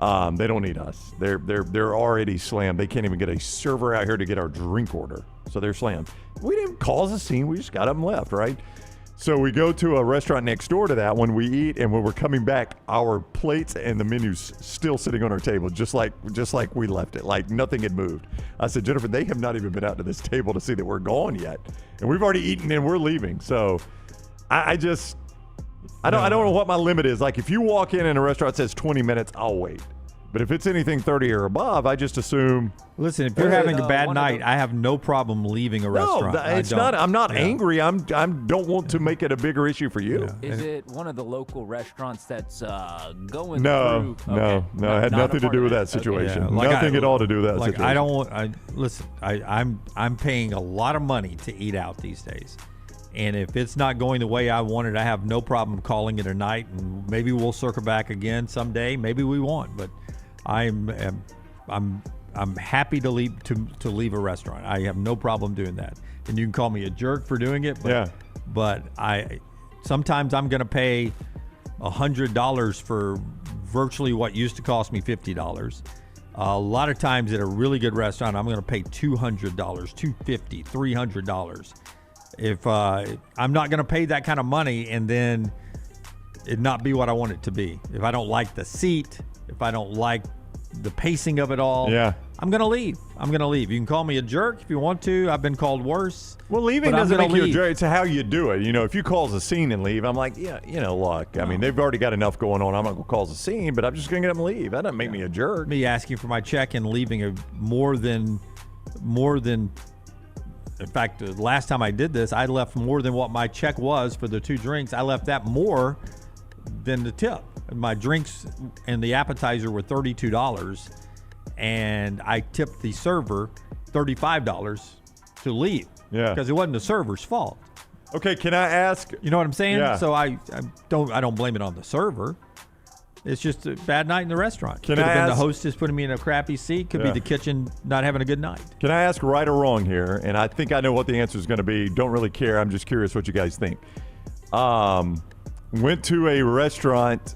They don't need us. They're already slammed. They can't even get a server out here to get our drink order. So they're slammed. We didn't cause a scene. We just got up and left, right? So we go to a restaurant next door to that one. We eat, and when we're coming back, our plates and the menu's still sitting on our table, just like we left it, like nothing had moved. I said, Jennifer, they have not even been out to this table to see that we're gone yet, and we've already eaten and we're leaving. So I don't know what my limit is. Like if you walk in a restaurant that says 20 minutes, I'll wait. But if it's anything 30 or above, I just assume. Listen, if you're having a bad night, I have no problem leaving a restaurant. No, it's not. I'm not angry. I don't want to make it a bigger issue for you. Is it one of the local restaurants that's going No, through? no, it had nothing to do with that situation. Yeah, Nothing at all to do with that like situation. I don't. Listen. I'm paying a lot of money to eat out these days, and if it's not going the way I wanted, I have no problem calling it a night, and maybe we'll circle back again someday. Maybe we won't, but I'm happy to leave a restaurant. I have no problem doing that, and you can call me a jerk for doing it. But sometimes I'm going to pay $100 for virtually what used to cost me $50. A lot of times at a really good restaurant, I'm going to pay $200, $250, $300. If I'm not going to pay that kind of money and then it not be what I want it to be. If I don't like the seat, if I don't like the pacing of it all, I'm going to leave. You can call me a jerk if you want to. I've been called worse. Well, leaving doesn't make you a jerk. It's how you do it. If you cause a scene and leave, I'm like, look, I mean, they've already got enough going on. I'm not going to cause a scene, but I'm just going to get them to leave. That doesn't make me a jerk. Me asking for my check and leaving more than. In fact, the last time I did this, I left more than what my check was for the 2 drinks. I left that more than the tip. My drinks and the appetizer were $32, and I tipped the server $35 to leave. Yeah, because it wasn't the server's fault. Okay, can I ask? You know what I'm saying? Yeah. So I don't blame it on the server. It's just a bad night in the restaurant. Could have been the hostess putting me in a crappy seat. Could be the kitchen not having a good night. Can I ask right or wrong here? And I think I know what the answer is going to be. Don't really care. I'm just curious what you guys think. Went to a restaurant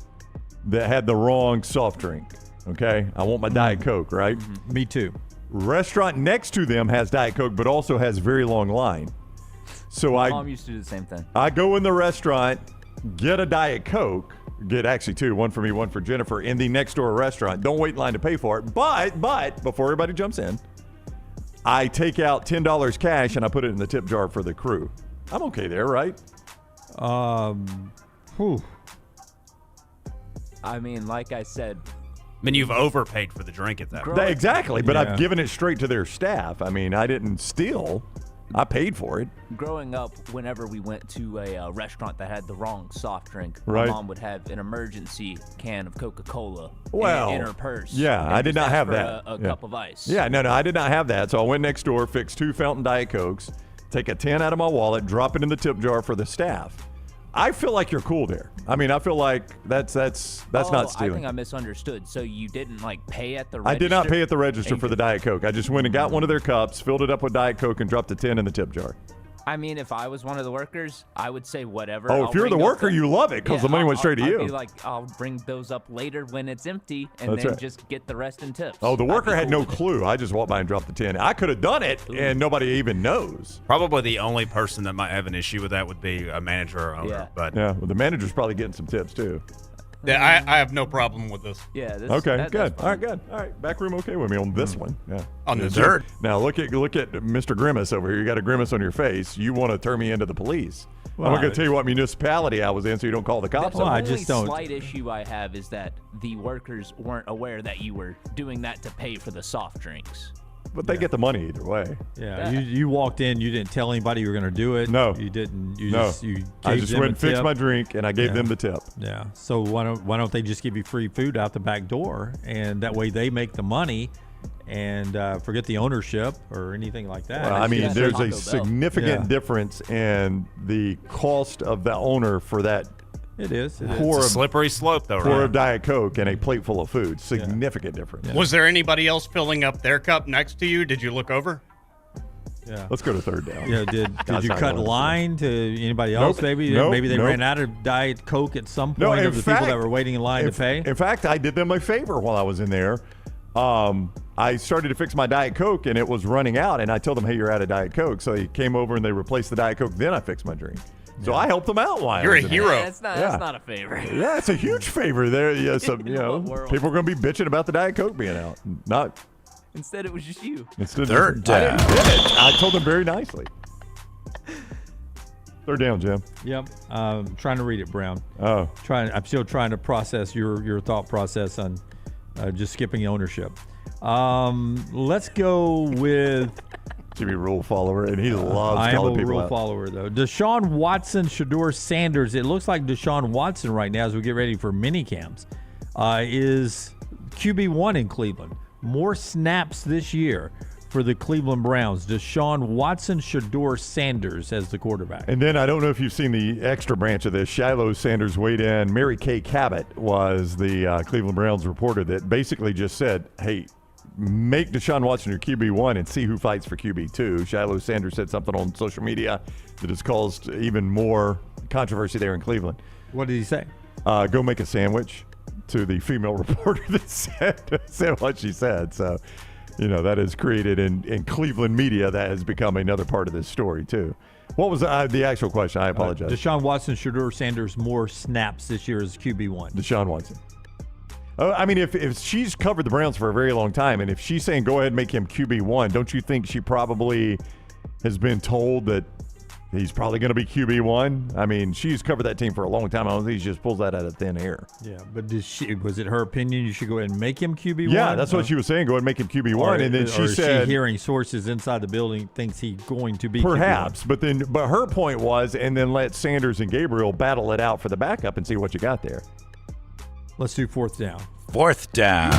that had the wrong soft drink. Okay, I want my Diet Coke, right? Me too. Restaurant next to them has Diet Coke, but also has very long line. So My mom used to do the same thing. I go in the restaurant, get a Diet Coke, get actually 2, one for me, one for Jennifer, in the next door restaurant. Don't wait in line to pay for it. But before everybody jumps in, I take out $10 cash and I put it in the tip jar for the crew. I'm okay there, right? I mean, like I said, you've overpaid for the drink at that point. Exactly, but I've given it straight to their staff. I mean, I didn't steal. I paid for it. Growing up, whenever we went to a restaurant that had the wrong soft drink, right, my mom would have an emergency can of Coca-Cola in her purse. Yeah, I did not have that. A cup of ice. Yeah, no, I did not have that. So I went next door, fixed 2 fountain Diet Cokes, take a 10 out of my wallet, drop it in the tip jar for the staff. I feel like you're cool there. I mean, I feel like that's not stealing. I think I misunderstood. So you didn't pay at the register? I did not pay at the register for the Diet Coke. I just went and got one of their cups, filled it up with Diet Coke, and dropped a 10 in the tip jar. I mean, if I was one of the workers, I would say whatever. Oh, if you're the worker, you love it because the money went straight to you. I'd be like, I'll bring those up later when it's empty, and then just get the rest in tips. Oh, the worker had no clue. I just walked by and dropped the 10. I could have done it, and nobody even knows. Probably the only person that might have an issue with that would be a manager or owner. Yeah. But well, the manager's probably getting some tips too. Yeah, I have no problem with this. Yeah. Okay. Good. All right. Good. All right. Back room okay with me on this one. Yeah. On the dirt. Now look at Mr. Grimace over here. You got a grimace on your face. You want to turn me into the police. Well, I'm not going to tell you what municipality I was in, so you don't call the cops. The on me. only slight issue I have is that the workers weren't aware that you were doing that to pay for the soft drinks. But they get the money either way. Yeah. You walked in. You didn't tell anybody you were going to do it. No. You didn't. I just went and fixed my drink, and I gave them the tip. Yeah. So why don't they just give you free food out the back door, and that way they make the money, and forget the ownership or anything like that. Well, I mean, there's a significant difference in the cost of the owner for that. It is. It's a slippery slope, though, pour right? of Diet Coke and a plate full of food. Significant difference. Was there anybody else filling up their cup next to you? Did you look over? Yeah. Let's go to third down. Yeah. Did you cut line to anybody else? Maybe they ran out of Diet Coke at some point of the people that were waiting in line to pay. In fact, I did them a favor while I was in there. I started to fix my Diet Coke and it was running out, and I told them, "Hey, you're out of Diet Coke." So they came over and they replaced the Diet Coke. Then I fixed my drink. So I helped them out while you're I was a hero. That's not a favor. Yeah, it's a huge favor. There, people are going to be bitching about the Diet Coke being out. Not. Instead, it was just you. Third down. I told them very nicely. Third down, Jim. Yep. Trying to read it, Brown. Oh. I'm still trying to process your thought process on just skipping ownership. Let's go with Jimmy Rule follower, and he loves I am calling a people Rule out. follower, though. Deshaun Watson, Shedeur Sanders. It looks like Deshaun Watson right now, as we get ready for mini camps, is QB1 in Cleveland. More snaps this year for the Cleveland Browns. Deshaun Watson, Shedeur Sanders as the quarterback. And then I don't know if you've seen the extra branch of this. Shiloh Sanders weighed in. Mary Kay Cabot was the Cleveland Browns reporter that basically just said, hey, make Deshaun Watson your QB1 and see who fights for QB2. Shiloh Sanders said something on social media that has caused even more controversy there in Cleveland. What did he say? Go make a sandwich to the female reporter that said what she said. So, that is created in Cleveland media. That has become another part of this story, too. What was the actual question? I apologize. Deshaun Watson, Shedeur Sanders, more snaps this year as QB1. Deshaun Watson. I mean, if she's covered the Browns for a very long time, and if she's saying go ahead and make him QB1, don't you think she probably has been told that he's probably going to be QB1? I mean, she's covered that team for a long time. I don't think she just pulls that out of thin air. Yeah, but was it her opinion you should go ahead and make him QB1? Yeah, that's what she was saying. Go ahead and make him QB1. And then she said, she hearing sources inside the building thinks he's going to be perhaps. QB1. But her point was, and then let Sanders and Gabriel battle it out for the backup and see what you got there. Let's do fourth down. Fourth down.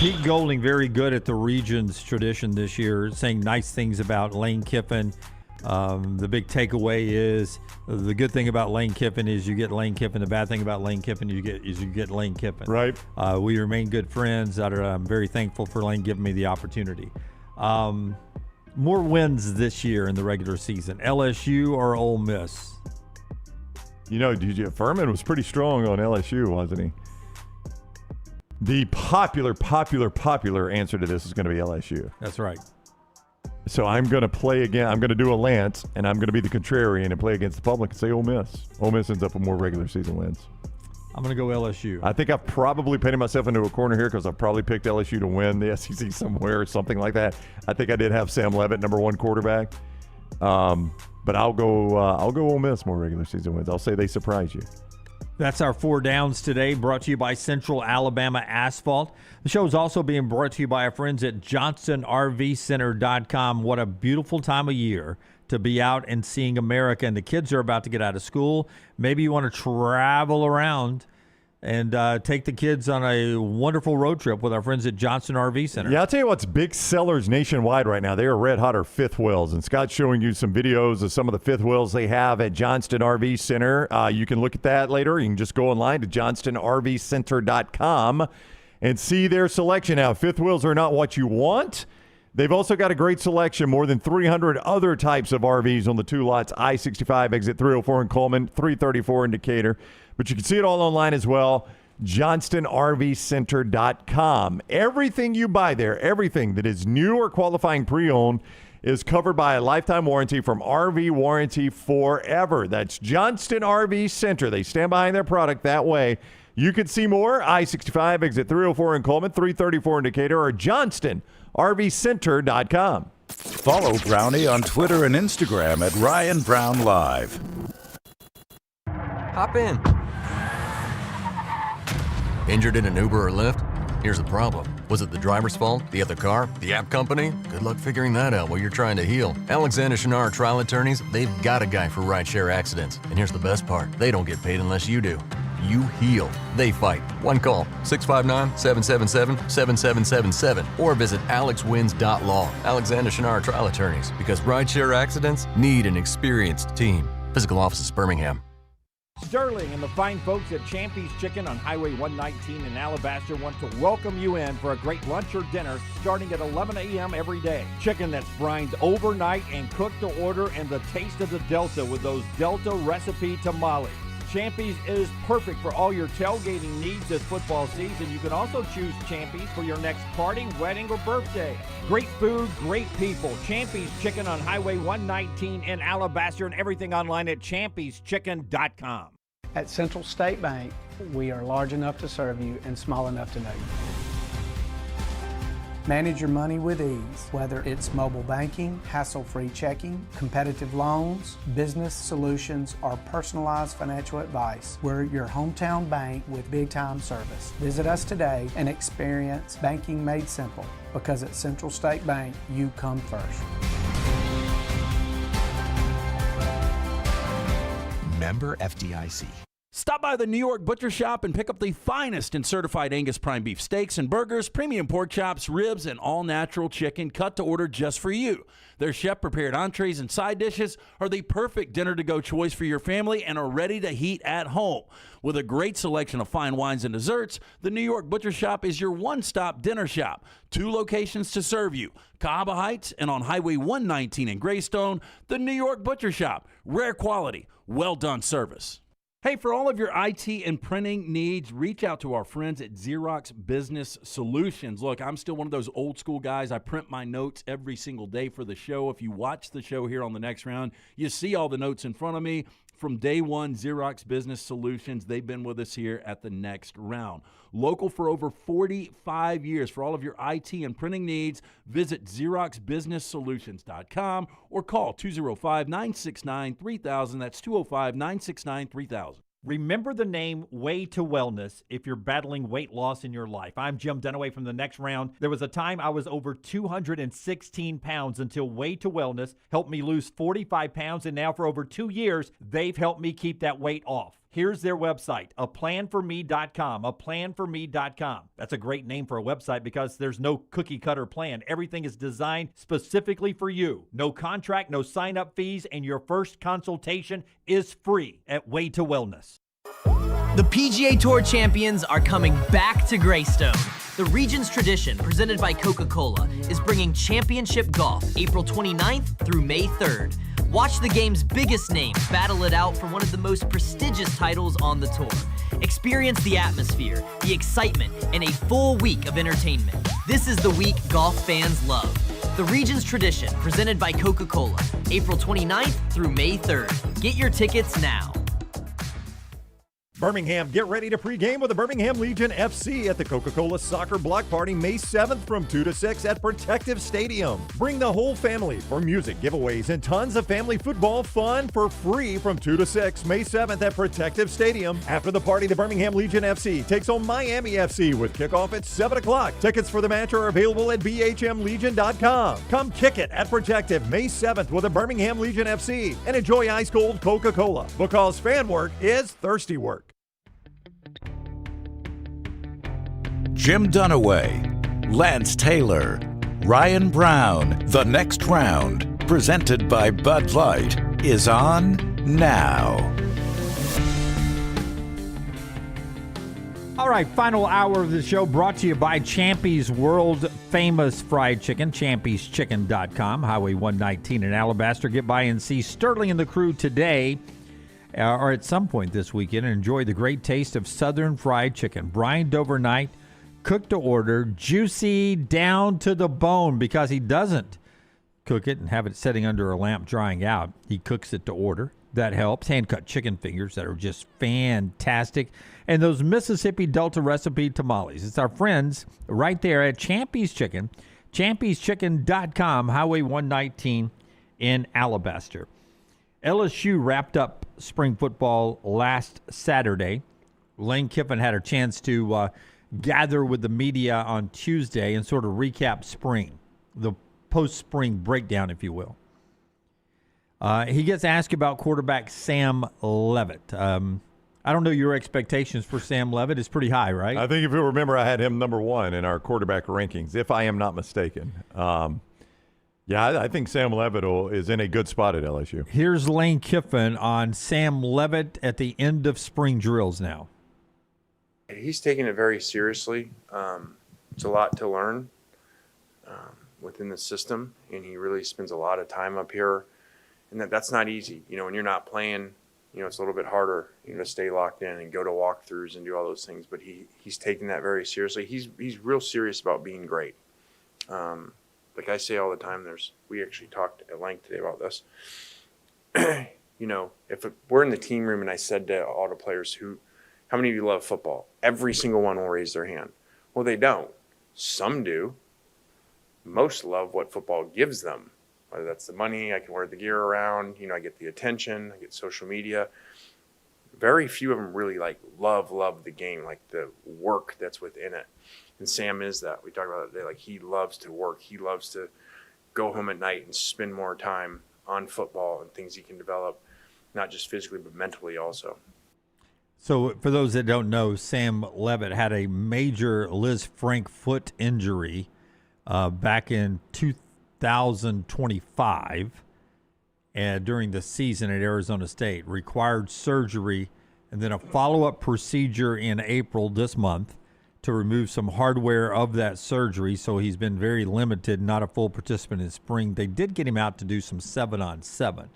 Pete Golding, very good at the region's tradition this year, saying nice things about Lane Kiffin. The big takeaway is the good thing about Lane Kiffin is you get Lane Kiffin. The bad thing about Lane Kiffin is you get Lane Kiffin. Right. We remain good friends. I'm very thankful for Lane giving me the opportunity. More wins this year in the regular season, LSU or Ole Miss? DJ Fuhrman was pretty strong on LSU, wasn't he? The popular answer to this is going to be LSU. That's right. So I'm going to play again. I'm going to do a Lance, and I'm going to be the contrarian and play against the public and say Ole Miss. Ole Miss ends up with more regular season wins. I'm going to go LSU. I think I've probably painted myself into a corner here because I've probably picked LSU to win the SEC somewhere or something like that. I think I did have Sam Leavitt, number one quarterback. But I'll go Ole Miss more regular season wins. I'll say they surprise you. That's our four downs today, brought to you by Central Alabama Asphalt. The show is also being brought to you by our friends at JohnstonRVCenter.com. What a beautiful time of year to be out and seeing America. And the kids are about to get out of school. Maybe you want to travel around and take the kids on a wonderful road trip with our friends at Johnston RV Center. Yeah, I'll tell you what's big sellers nationwide right now. They are red hot, are fifth wheels. And Scott's showing you some videos of some of the fifth wheels they have at Johnston RV Center. You can look at that later. You can just go online to JohnstonRVCenter.com and see their selection. Now, fifth wheels are not what you want. They've also got a great selection, more than 300 other types of RVs on the two lots, I-65, exit 304 in Coleman, 334 in Decatur. But you can see it all online as well, JohnstonRVCenter.com. Everything you buy there, everything that is new or qualifying pre-owned, is covered by a lifetime warranty from RV Warranty Forever. That's Johnston RV Center. They stand behind their product that way. You can see more, I-65, exit 304 in Coleman, 334 in Decatur, or JohnstonRVCenter.com. Follow Brownie on Twitter and Instagram at Ryan Brown Live. Hop in. Injured in an Uber or Lyft? Here's the problem. Was it the driver's fault? The other car? The app company? Good luck figuring that out while you're trying to heal. Alexander Shunnarah Trial Attorneys, they've got a guy for rideshare accidents. And here's the best part. They don't get paid unless you do. You heal. They fight. One call, 659-777-7777, or visit alexwins.law. Alexander Shunnarah Trial Attorneys, because rideshare accidents need an experienced team. Physical office is Birmingham. Sterling and the fine folks at Champy's Chicken on Highway 119 in Alabaster want to welcome you in for a great lunch or dinner starting at 11 a.m. every day. Chicken that's brined overnight and cooked to order, and the taste of the Delta with those Delta recipe tamales. Champy's is perfect for all your tailgating needs this football season. You can also choose Champy's for your next party, wedding, or birthday. Great food, great people. Champy's Chicken on Highway 119 in Alabaster, and everything online at champyschicken.com. At Central State Bank, we are large enough to serve you and small enough to know you. Manage your money with ease, whether it's mobile banking, hassle-free checking, competitive loans, business solutions, or personalized financial advice. We're your hometown bank with big-time service. Visit us today and experience banking made simple, because at Central State Bank, you come first. Member FDIC. Stop by the New York Butcher Shop and pick up the finest in certified Angus prime beef steaks and burgers, premium pork chops, ribs, and all-natural chicken cut to order just for you. Their chef-prepared entrees and side dishes are the perfect dinner-to-go choice for your family and are ready to heat at home. With a great selection of fine wines and desserts, the New York Butcher Shop is your one-stop dinner shop. 2 locations to serve you, Cahaba Heights and on Highway 119 in Greystone. The New York Butcher Shop, rare quality, well-done service. Hey, for all of your IT and printing needs, reach out to our friends at Xerox Business Solutions. Look, I'm still one of those old school guys. I print my notes every single day for the show. If you watch the show here on the Next Round, you see all the notes in front of me. From day one, Xerox Business Solutions, they've been with us here at the Next Round. Local for over 45 years. For all of your IT and printing needs, visit XeroxBusinessSolutions.com or call 205-969-3000. That's 205-969-3000. Remember the name Way to Wellness if you're battling weight loss in your life. I'm Jim Dunaway from the Next Round. There was a time I was over 216 pounds until Way to Wellness helped me lose 45 pounds, and now for over 2 years, they've helped me keep that weight off. Here's their website, aplanforme.com, aplanforme.com. That's a great name for a website because there's no cookie-cutter plan. Everything is designed specifically for you. No contract, no sign-up fees, and your first consultation is free at Way to Wellness. The PGA Tour champions are coming back to Greystone. The region's tradition, presented by Coca-Cola, is bringing championship golf April 29th through May 3rd. Watch the game's biggest names battle it out for one of the most prestigious titles on the tour. Experience the atmosphere, the excitement, and a full week of entertainment. This is the week golf fans love. The region's tradition, presented by Coca-Cola, April 29th through May 3rd. Get your tickets now. Birmingham, get ready to pregame with the Birmingham Legion FC at the Coca-Cola Soccer Block Party May 7th from 2 to 6 at Protective Stadium. Bring the whole family for music, giveaways, and tons of family football fun for free from 2 to 6 May 7th at Protective Stadium. After the party, the Birmingham Legion FC takes on Miami FC with kickoff at 7 o'clock. Tickets for the match are available at bhmlegion.com. Come kick it at Protective May 7th with the Birmingham Legion FC and enjoy ice-cold Coca-Cola because fan work is thirsty work. Jim Dunaway, Lance Taylor, Ryan Brown. The Next Round, presented by Bud Light, is on now. All right, final hour of the show brought to you by Champy's World Famous Fried Chicken, champyschicken.com, Highway 119 in Alabaster. Get by and see Sterling and the crew today or at some point this weekend and enjoy the great taste of Southern fried chicken. Brined overnight, cooked to order, juicy down to the bone, because he doesn't cook it and have it sitting under a lamp drying out. He cooks it to order. That helps. Hand-cut chicken fingers that are just fantastic. And those Mississippi Delta recipe tamales. It's our friends right there at Champy's Chicken, champyschicken.com, Highway 119 in Alabaster. LSU wrapped up spring football last Saturday. Lane Kiffin had a chance to gather with the media on Tuesday and sort of recap spring, the post-spring breakdown, if you will. He gets asked about quarterback Sam Leavitt. I don't know your expectations for Sam Leavitt. It's pretty high, right? I think if you remember, I had him number 1 in our quarterback rankings, if I am not mistaken. I think Sam Leavitt is in a good spot at LSU. Here's Lane Kiffin on Sam Leavitt at the end of spring drills now. He's taking it very seriously. It's a lot to learn within the system, and he really spends a lot of time up here. And that's not easy. When you're not playing, it's a little bit harder, to stay locked in and go to walkthroughs and do all those things. But he's taking that very seriously. He's real serious about being great. Like I say all the time, we actually talked at length today about this. If we're in the team room and I said to all the players, how many of you love football? Every single one will raise their hand. Well, they don't. Some do. most love what football gives them, whether that's the money, I can wear the gear around, I get the attention, I get social media. Very few of them really love the game, like the work that's within it. And Sam is that. We talked about it today. He loves to work. He loves to go home at night and spend more time on football and things he can develop, not just physically, but mentally also. So for those that don't know, Sam Levitt had a major Liz Frank foot injury back in 2025 during the season at Arizona State. Required surgery and then a follow-up procedure in April this month to remove some hardware of that surgery. So he's been very limited, not a full participant in spring. They did get him out to do some 7-on-7.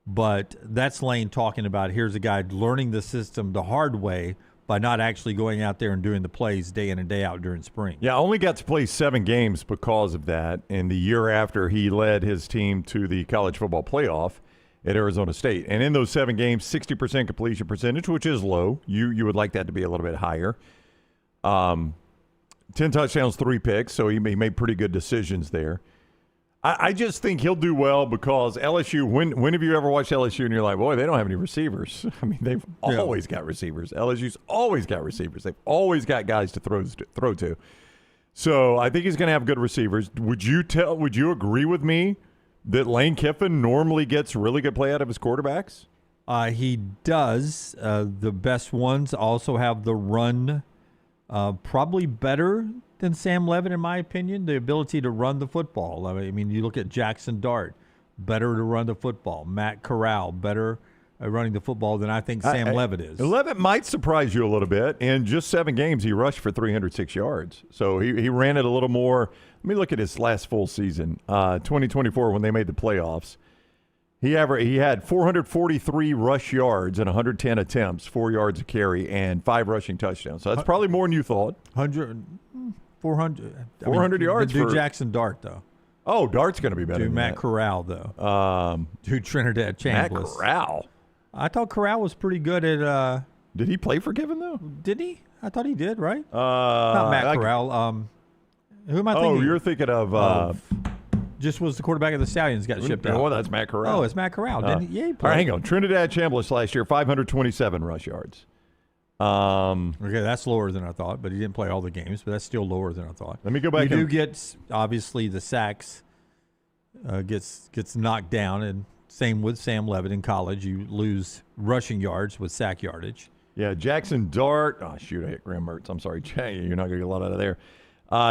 But that's Lane talking about, here's a guy learning the system the hard way by not actually going out there and doing the plays day in and day out during spring. Yeah, only got to play 7 games because of that. And the year after, he led his team to the college football playoff at Arizona State. And in those 7 games, 60% completion percentage, which is low. You would like that to be a little bit higher. 10 touchdowns, 3 picks, so he made pretty good decisions there. I just think he'll do well because LSU, when have you ever watched LSU and you're like, boy, they don't have any receivers? I mean, they've always got receivers. LSU's always got receivers. They've always got guys to throw to. So I think he's going to have good receivers. Would you agree with me that Lane Kiffin normally gets really good play out of his quarterbacks? He does. The best ones also have the run probably better than Sam Levitt, in my opinion, the ability to run the football. I mean, you look at Jackson Dart, better to run the football. Matt Corral, better at running the football than I think Sam Levitt is. Levitt might surprise you a little bit. In just 7 games, he rushed for 306 yards. So he ran it a little more. Let me look at his last full season, 2024, when they made the playoffs. He had 443 rush yards and 110 attempts, 4 yards a carry, and 5 rushing touchdowns. So that's probably more than you thought. 400 yards do for Jackson Dart, though. Oh, Dart's going to be better than Matt that. Corral, though. Do Trinidad Chambliss. Matt Corral. I thought Corral was pretty good at Did he play for Kiffin, though? Did he? I thought he did, right? Not Matt Corral. Who am I thinking? Oh, you're thinking of just was the quarterback of the Stallions, got shipped out. Oh, that's Matt Corral. Oh, it's Matt Corral. Didn't he? Yeah, he played. All right, hang on. Trinidad Chambliss last year, 527 rush yards. Okay, that's lower than I thought, but he didn't play all the games, but that's still lower than I thought. Let me go back. You do get, obviously, the sacks gets knocked down, and same with Sam Levitt in college. You lose rushing yards with sack yardage. Yeah, Jackson Dart. Oh, shoot, I hit Graham Mertz. I'm sorry. You're not going to get a lot out of there.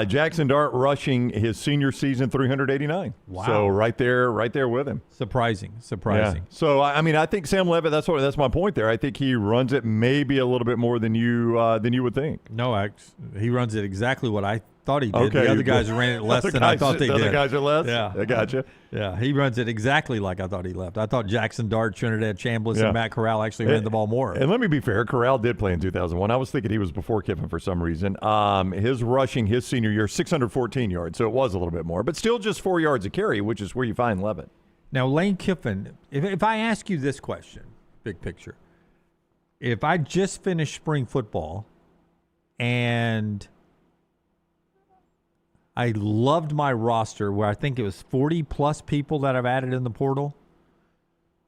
Jackson Dart rushing his senior season 389. Wow. So right there with him. Surprising. Yeah. So I mean, I think Sam Levitt. That's my point there. I think he runs it maybe a little bit more than you would think. No, he runs it exactly what I thought he did. Okay, the other guys ran it less than I thought they did. The other guys are less? Yeah. I gotcha. Yeah, he runs it exactly like I thought he left. I thought Jackson Dart, Trinidad Chambliss, and Matt Corral actually ran the ball more. And let me be fair, Corral did play in 2001. I was thinking he was before Kiffin for some reason. His rushing his senior year, 614 yards, so it was a little bit more, but still just 4 yards a carry, which is where you find Levitt. Now, Lane Kiffin, if I ask you this question, big picture, if I just finished spring football and I loved my roster where I think it was 40-plus people that I've added in the portal,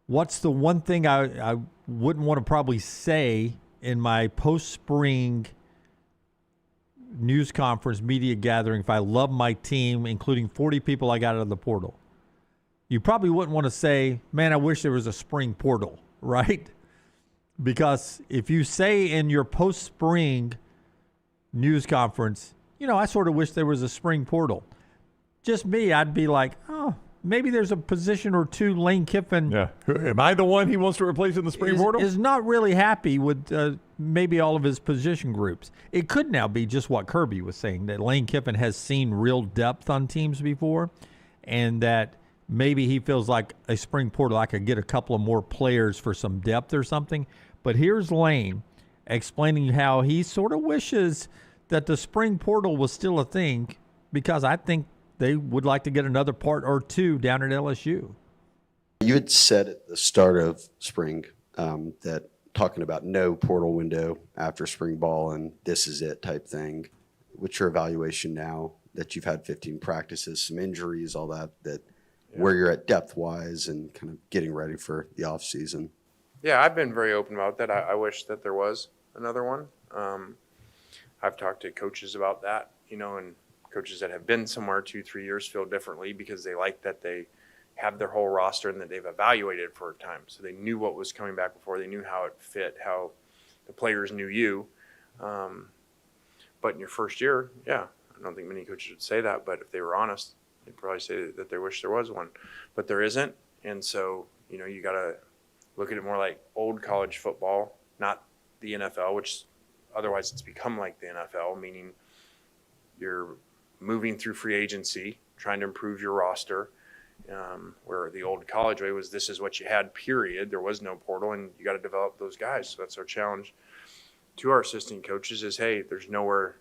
what's the one thing I wouldn't want to probably say in my post-spring news conference media gathering if I love my team, including 40 people I got out of the portal? You probably wouldn't want to say, man, I wish there was a spring portal, right? Because if you say in your post-spring news conference, I sort of wish there was a spring portal. Just me, I'd be like, oh, maybe there's a position or two Lane Kiffin. Yeah. Am I the one he wants to replace in the spring portal? Is not really happy with maybe all of his position groups. It could now be just what Kirby was saying, that Lane Kiffin has seen real depth on teams before, and that maybe he feels like a spring portal, I could get a couple of more players for some depth or something. But here's Lane explaining how he sort of wishes that the spring portal was still a thing, because I think they would like to get another part or two down at LSU. You had said at the start of spring that talking about no portal window after spring ball and this is it type thing. What's your evaluation now that you've had 15 practices, some injuries, all that, where you're at depth-wise and kind of getting ready for the off-season. Yeah, I've been very open about that. I wish that there was another one. I've talked to coaches about that, and coaches that have been somewhere 2-3 years feel differently because they like that they have their whole roster and that they've evaluated for a time. So they knew what was coming back before. They knew how it fit, how the players knew you. But in your first year, yeah, I don't think many coaches would say that, but if they were honest, they'd probably say that they wish there was one. But there isn't, and so, you got to look at it more like old college football, not the NFL, which otherwise it's become like the NFL, meaning you're moving through free agency, trying to improve your roster, where the old college way was this is what you had, period. There was no portal, and you got to develop those guys. So that's our challenge to our assistant coaches is, hey, there's nowhere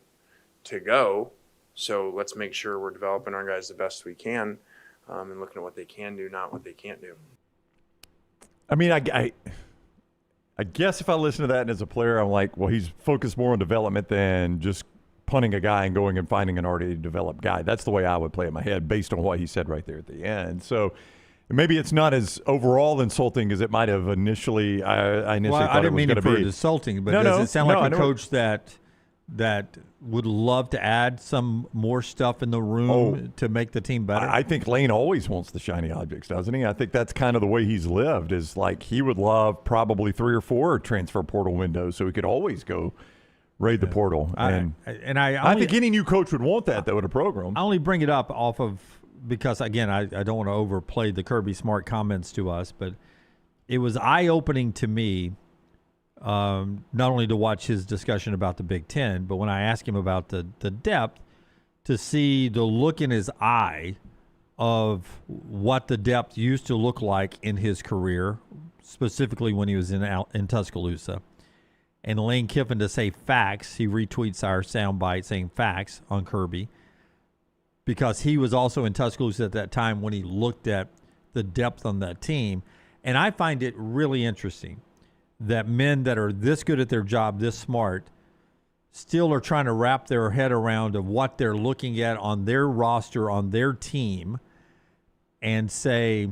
to go, so let's make sure we're developing our guys the best we can, and looking at what they can do, not what they can't do. I mean, I guess if I listen to that and as a player, I'm like, well, he's focused more on development than just punting a guy and going and finding an already developed guy. That's the way I would play in my head based on what he said right there at the end. So maybe it's not as overall insulting as it might have initially. I initially thought I didn't it was mean it going for to be insulting, but does it sound like a coach that would love to add some more stuff in the room to make the team better? I think Lane always wants the shiny objects, doesn't he? I think that's kind of the way he's lived, is like he would love probably 3 or 4 transfer portal windows so he could always go raid the portal. I think any new coach would want that, though, in a program. I only bring it up because, again, I don't want to overplay the Kirby Smart comments to us, but it was eye-opening to me, not only to watch his discussion about the Big Ten, but when I asked him about the depth, to see the look in his eye of what the depth used to look like in his career, specifically when he was in Tuscaloosa. And Lane Kiffin to say facts. He retweets our soundbite saying facts on Kirby, because he was also in Tuscaloosa at that time when he looked at the depth on that team. And I find it really interesting that men that are this good at their job, this smart, still are trying to wrap their head around of what they're looking at on their roster, on their team, and say,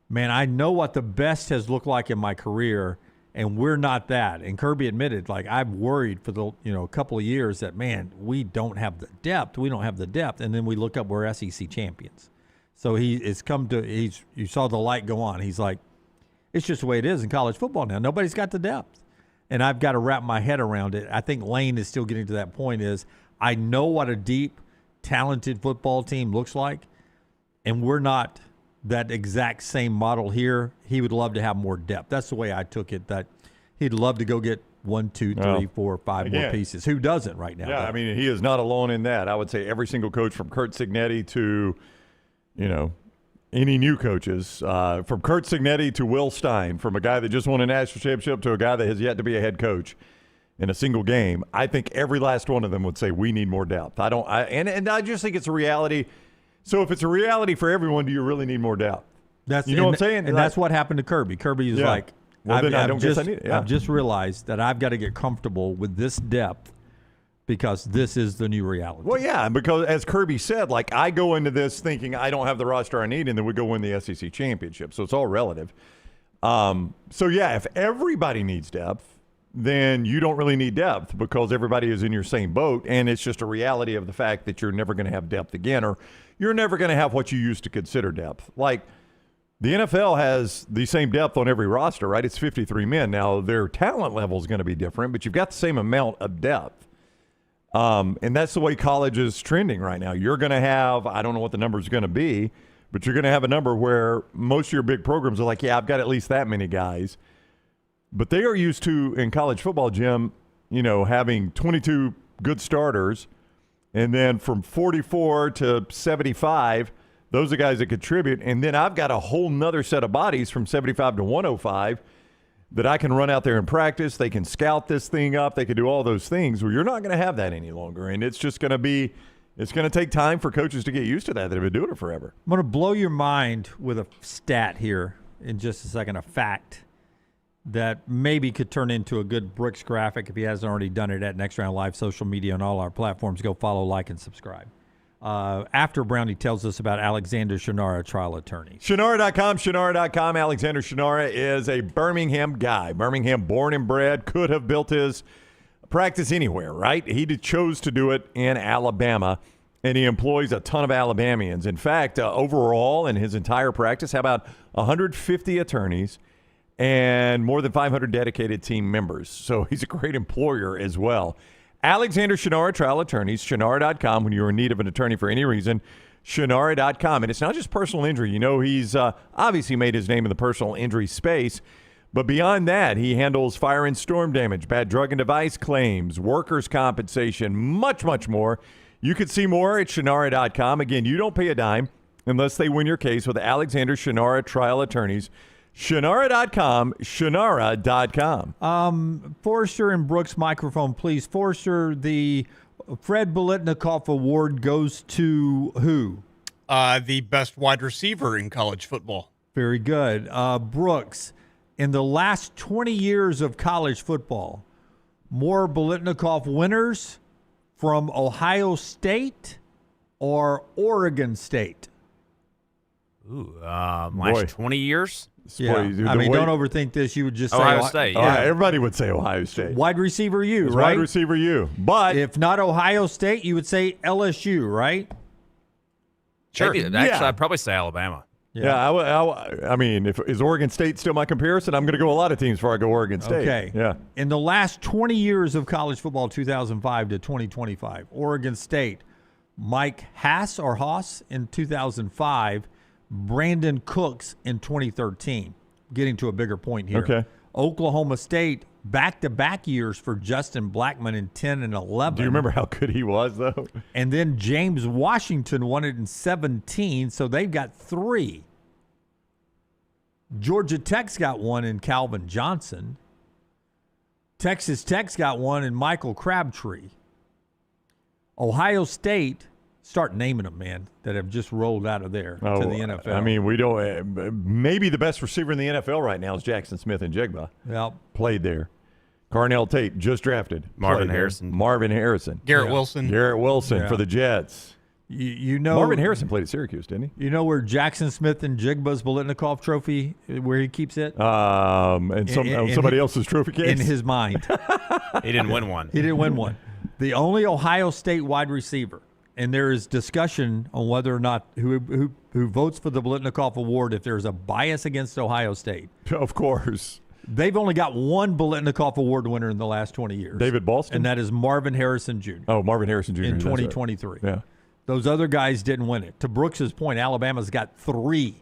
man, I know what the best has looked like in my career, and we're not that. And Kirby admitted, like, I've worried for the a couple of years that, man, we don't have the depth. We don't have the depth. And then we look up, we're SEC champions. So you saw the light go on. He's like, it's just the way it is in college football now. Nobody's got the depth. And I've got to wrap my head around it. I think Lane is still getting to that point is, I know what a deep, talented football team looks like, and we're not that exact same model here. He would love to have more depth. That's the way I took it, that he'd love to go get 1, 2, 3, 4, 5 more pieces. Who doesn't right now? Yeah, I mean, he is not alone in that. I would say every single coach from Curt Cignetti to, any new coaches, from Curt Cignetti to Will Stein, from a guy that just won a national championship to a guy that has yet to be a head coach in a single game, I think every last one of them would say we need more depth. And I just think it's a reality. So if it's a reality for everyone, do you really need more depth? What I'm saying? And that's what happened to Kirby. Kirby is like, I've just realized that I've got to get comfortable with this depth because this is the new reality. Well, yeah, because as Kirby said, like, I go into this thinking I don't have the roster I need, and then we go win the SEC championship. So it's all relative. If everybody needs depth, then you don't really need depth because everybody is in your same boat, and it's just a reality of the fact that you're never going to have depth again, or you're never going to have what you used to consider depth. Like, the NFL has the same depth on every roster, right? It's 53 men. Now, their talent level is going to be different, but you've got the same amount of depth. And that's the way college is trending right now. You're going to have, I don't know what the number is going to be, but you're going to have a number where most of your big programs are like, yeah, I've got at least that many guys. But they are used to, in college football, Jim, having 22 good starters, and then from 44 to 75, those are guys that contribute. And then I've got a whole nother set of bodies from 75 to 105 that I can run out there and practice. They can scout this thing up. They can do all those things. Well, you're not going to have that any longer. And it's just going to it's going to take time for coaches to get used to that have been doing it forever. I'm going to blow your mind with a stat here in just a second, a fact that maybe could turn into a good Bricks graphic if he hasn't already done it at Next Round Live social media on all our platforms. Go follow, like, and subscribe. after Brownie tells us about Alexander Shunnarah, trial attorney. Shunnarah.com, Shunnarah.com. Alexander Shunnarah is a Birmingham guy. Birmingham born and bred, could have built his practice anywhere, right? He chose to do it in Alabama, and he employs a ton of Alabamians. In fact, overall in his entire practice, how about 150 attorneys and more than 500 dedicated team members. So he's a great employer as well. Alexander Shunnarah, trial attorneys, Shunnarah.com. When you're in need of an attorney for any reason, Shunnarah.com. And it's not just personal injury. You know, he's obviously made his name in the personal injury space. But beyond that, he handles fire and storm damage, bad drug and device claims, workers' compensation, much, much more. You can see more at Shunnarah.com. Again, you don't pay a dime unless they win your case with Alexander Shunnarah, trial attorneys. Shunnarah.com, Shunnarah.com. Forrester and Brooks, microphone, please. Forrester, the Fred Biletnikoff Award goes to who? The best wide receiver in college football. Very good. Brooks, in the last 20 years of college football, more Biletnikoff winners from Ohio State or Oregon State? Ooh, last 20 years? Yeah. I mean, don't overthink this. You would just say Ohio State. Yeah, everybody would say Ohio State. Wide receiver U, It's right? Wide receiver U. But if not Ohio State, you would say LSU, right? Sure. Actually, I'd probably say Alabama. Yeah, I mean, is Oregon State still my comparison? I'm going to go a lot of teams before I go Oregon State. Okay. Yeah. In the last 20 years of college football, 2005 to 2025, Oregon State, Mike Haas in 2005, Brandon Cooks in 2013. Getting to a bigger point here. Okay. Oklahoma State, back-to-back years for Justin Blackmon in 10 and 11. Do you remember how good he was, though? And then James Washington won it in 17, so they've got 3. Georgia Tech's got 1 in Calvin Johnson. Texas Tech's got 1 in Michael Crabtree. Ohio State, start naming them, man, that have just rolled out of there to the NFL. I mean, we don't. Maybe the best receiver in the NFL right now is Jackson Smith and Jigba. Yep. Played there. Carnell Tate just drafted. Marvin Harrison. Garrett Wilson. Garrett Wilson for the Jets. You know, Marvin Harrison played at Syracuse, didn't he? You know where Jackson Smith and Jigba's Biletnikoff trophy, where he keeps it? And somebody else's trophy case? In his mind. He didn't win one. He didn't win one. The only Ohio State wide receiver. And there is discussion on whether or not who votes for the Biletnikoff Award if there's a bias against Ohio State. Of course. They've only got one Biletnikoff Award winner in the last 20 years. David Boston? And that is Marvin Harrison Jr. Oh, Marvin Harrison Jr. In 2023. Right. Yeah. Those other guys didn't win it. To Brooks's point, Alabama's got 3.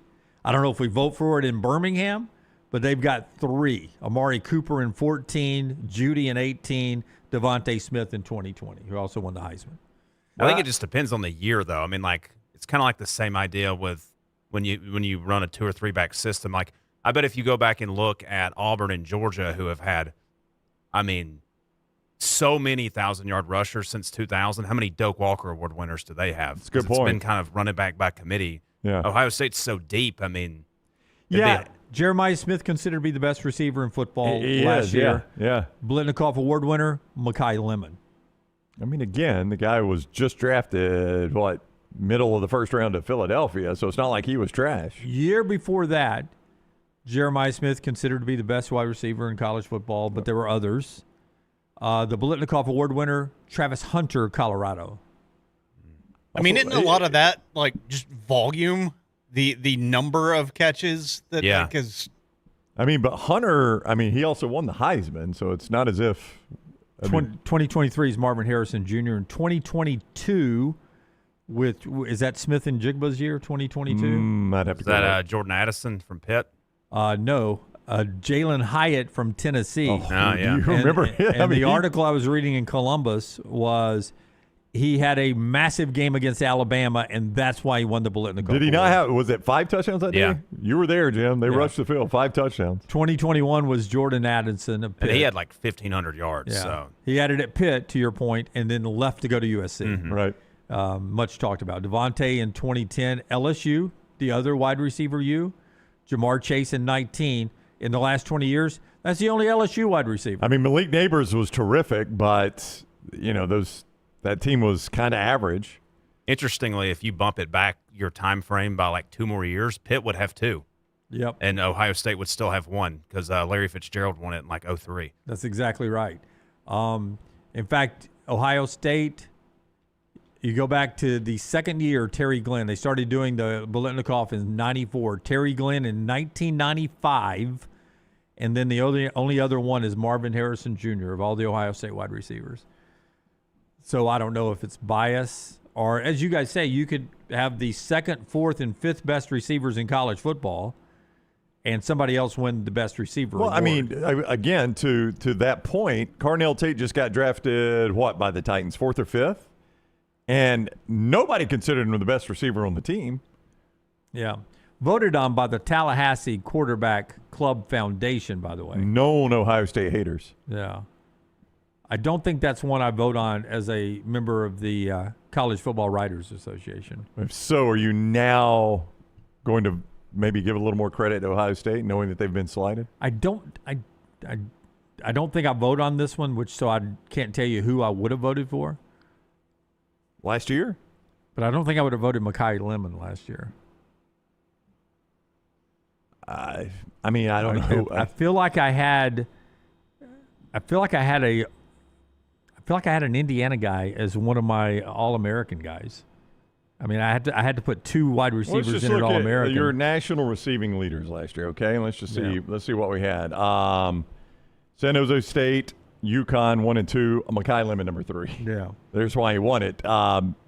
I don't know if we vote for it in Birmingham, but they've got 3. Amari Cooper in 14, Judy in 18, Devontae Smith in 2020, who also won the Heisman. I think it just depends on the year, though. I mean, like, it's kind of like the same idea with when you run a 2 or 3 back system. Like, I bet if you go back and look at Auburn and Georgia, who have had, I mean, so many 1,000-yard rushers since 2000. How many Doak Walker Award winners do they have? That's a good point. It's been kind of running back by committee. Yeah. Ohio State's so deep. I mean, Jeremiah Smith considered to be the best receiver in football last year. Yeah. Biletnikoff Award winner, Mekhi Lemon. I mean, again, the guy was just drafted, middle of the first round to Philadelphia, so it's not like he was trash. Year before that, Jeremiah Smith considered to be the best wide receiver in college football, but there were others. The Biletnikoff Award winner, Travis Hunter, Colorado. I mean, isn't a lot of that like just volume, the number of catches that like is. I mean, but Hunter, he also won the Heisman, so it's not as if. 2023 is Marvin Harrison Jr. In 2022, is that Smith and Jigba's year? 2022. I'd have to. Is that Jordan Addison from Pitt? No. Jalen Hyatt from Tennessee. Oh, yeah. You remember him? And the article I was reading in Columbus was he had a massive game against Alabama, and that's why he won the Biletnikoff Did he Award. not have, was it 5 touchdowns that day? You were there, Jim. They rushed the field, 5 touchdowns. 2021 was Jordan Addison of Pitt. And he had like 1,500 yards. Yeah. So he had it at Pitt, to your point, and then left to go to USC. Mm-hmm. Right. Much talked about. Devontae in 2010, LSU, the other wide receiver U, Jamar Chase in 19. In the last 20 years, that's the only LSU wide receiver. I mean, Malik Neighbors was terrific, but, that team was kind of average. Interestingly, if you bump it back your time frame by like 2 more years, Pitt would have 2. Yep. And Ohio State would still have 1 because Larry Fitzgerald won it in like 2003. That's exactly right. In fact, Ohio State, you go back to the second year, Terry Glenn. They started doing the Biletnikoff in 94. Terry Glenn in 1995. And then the only other one is Marvin Harrison Jr. of all the Ohio State wide receivers. So I don't know if it's bias or, as you guys say, you could have the 2nd, 4th, and 5th best receivers in college football and somebody else win the best receiver award. I mean, again, to that point, Carnell Tate just got drafted, by the Titans, 4th or 5th? And nobody considered him the best receiver on the team. Yeah. Voted on by the Tallahassee Quarterback Club Foundation, by the way. Known Ohio State haters. Yeah. I don't think that's one I vote on as a member of the College Football Writers Association. If so, are you now going to maybe give a little more credit to Ohio State, knowing that they've been slighted? I don't think I vote on this one, so I can't tell you who I would have voted for. Last year? But I don't think I would have voted Mekhi Lemon last year. I don't know. I feel like I had an Indiana guy as one of my All-American guys. I mean, I had to put 2 wide receivers in at All-American. Your national receiving leaders last year, okay? Let's just see. Yeah. Let's see what we had. San Jose State, UConn 1 and 2. Mekhi Lemon number 3. Yeah, there's why he won it.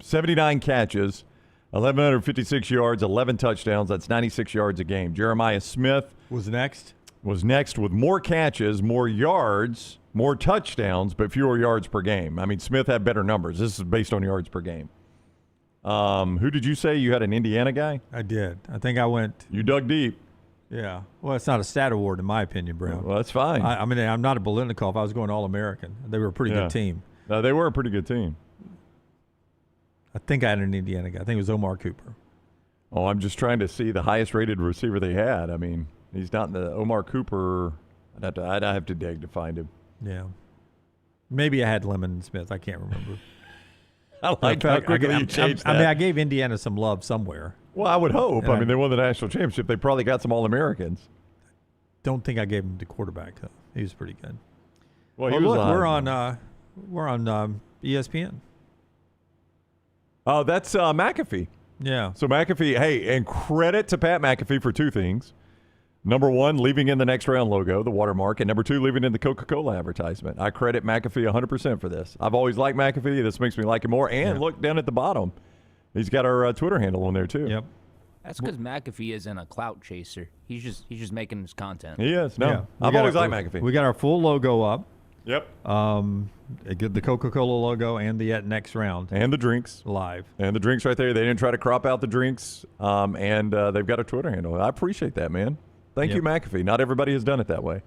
79 catches, 1,156 yards, 11 touchdowns. That's 96 yards a game. Jeremiah Smith was next with more catches, more yards, more touchdowns, but fewer yards per game. I mean, Smith had better numbers. This is based on yards per game. Who did you say? You had an Indiana guy? I did. I think I went. You dug deep. Yeah. Well, it's not a stat award in my opinion, Brown. Well, that's fine. I mean, I'm not a Biletnikoff. I was going All-American. They were a pretty good team. No, they were a pretty good team. I think I had an Indiana guy. I think it was Omar Cooper. Oh, I'm just trying to see the highest rated receiver they had. I mean, he's not in the Omar Cooper. I'd have to dig to find him. Yeah. Maybe I had Lemon and Smith. I can't remember. I like how quickly you changed that. I mean, I gave Indiana some love somewhere. Well, I would hope. I mean, they won the national championship. They probably got some All-Americans. Don't think I gave him the quarterback, though. He was pretty good. Well, look, we're on ESPN. Oh, that's McAfee. Yeah. So McAfee, hey, and credit to Pat McAfee for 2 things. Number 1, leaving in the next round logo, the watermark, and number 2, leaving in the Coca-Cola advertisement. I credit McAfee 100% for this. I've always liked McAfee. This makes me like him more. And look down at the bottom. He's got our Twitter handle on there, too. Yep. That's because McAfee isn't a clout chaser. He's just making his content. He is. No, yeah. I've always liked McAfee. We got our full logo up. Yep. The Coca-Cola logo and the next round. And the drinks. Live. And the drinks right there. They didn't try to crop out the drinks. And they've got a Twitter handle. I appreciate that, man. Thank you, McAfee. Not everybody has done it that way.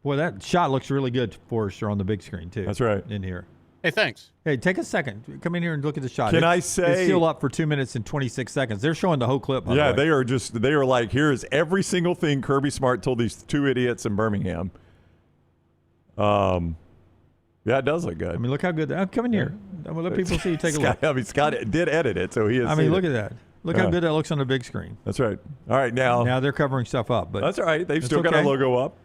Well, that shot looks really good, Forrester, on the big screen, too. That's right. In here. Hey, thanks. Hey, take a second. Come in here and look at the shot. Can I say... It's still up for 2 minutes and 26 seconds. They're showing the whole clip. Yeah, they are like, here's every single thing Kirby Smart told these 2 idiots in Birmingham. Yeah, it does look good. I mean, look how good. Come in here. Let people see you take a look. I mean, Scott did edit it, so he has. I mean, look at that. Look how good that looks on the big screen. That's right. All right, now they're covering stuff up, but that's all right. They've still got a logo up.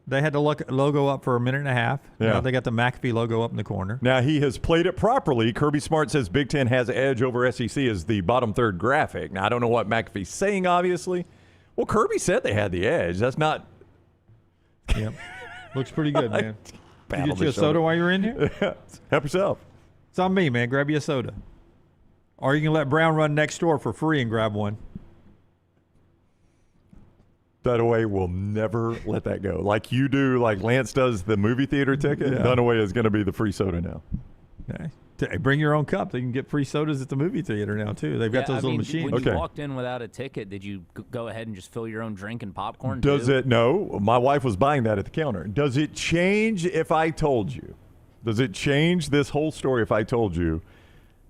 They had the logo up for a minute and a half. Yeah. Now they got the McAfee logo up in the corner. Now he has played it properly. Kirby Smart says Big Ten has edge over SEC as the bottom third graphic. Now I don't know what McAfee's saying, obviously. Well, Kirby said they had the edge. That's not. Yep. Looks pretty good, man. You get you a soda while you're in here? Help yourself. It's on me, man. Grab you a soda. Or you can let Brown run next door for free and grab one. Dunaway will never let that go. Like you do, like Lance does the movie theater ticket, Dunaway is going to be the free soda now. Okay. Bring your own cup. They can get free sodas at the movie theater now, too. They've got those little machines. When you walked in without a ticket, did you go ahead and just fill your own drink and popcorn, Does it? No. My wife was buying that at the counter. Does it change if I told you? Does it change this whole story if I told you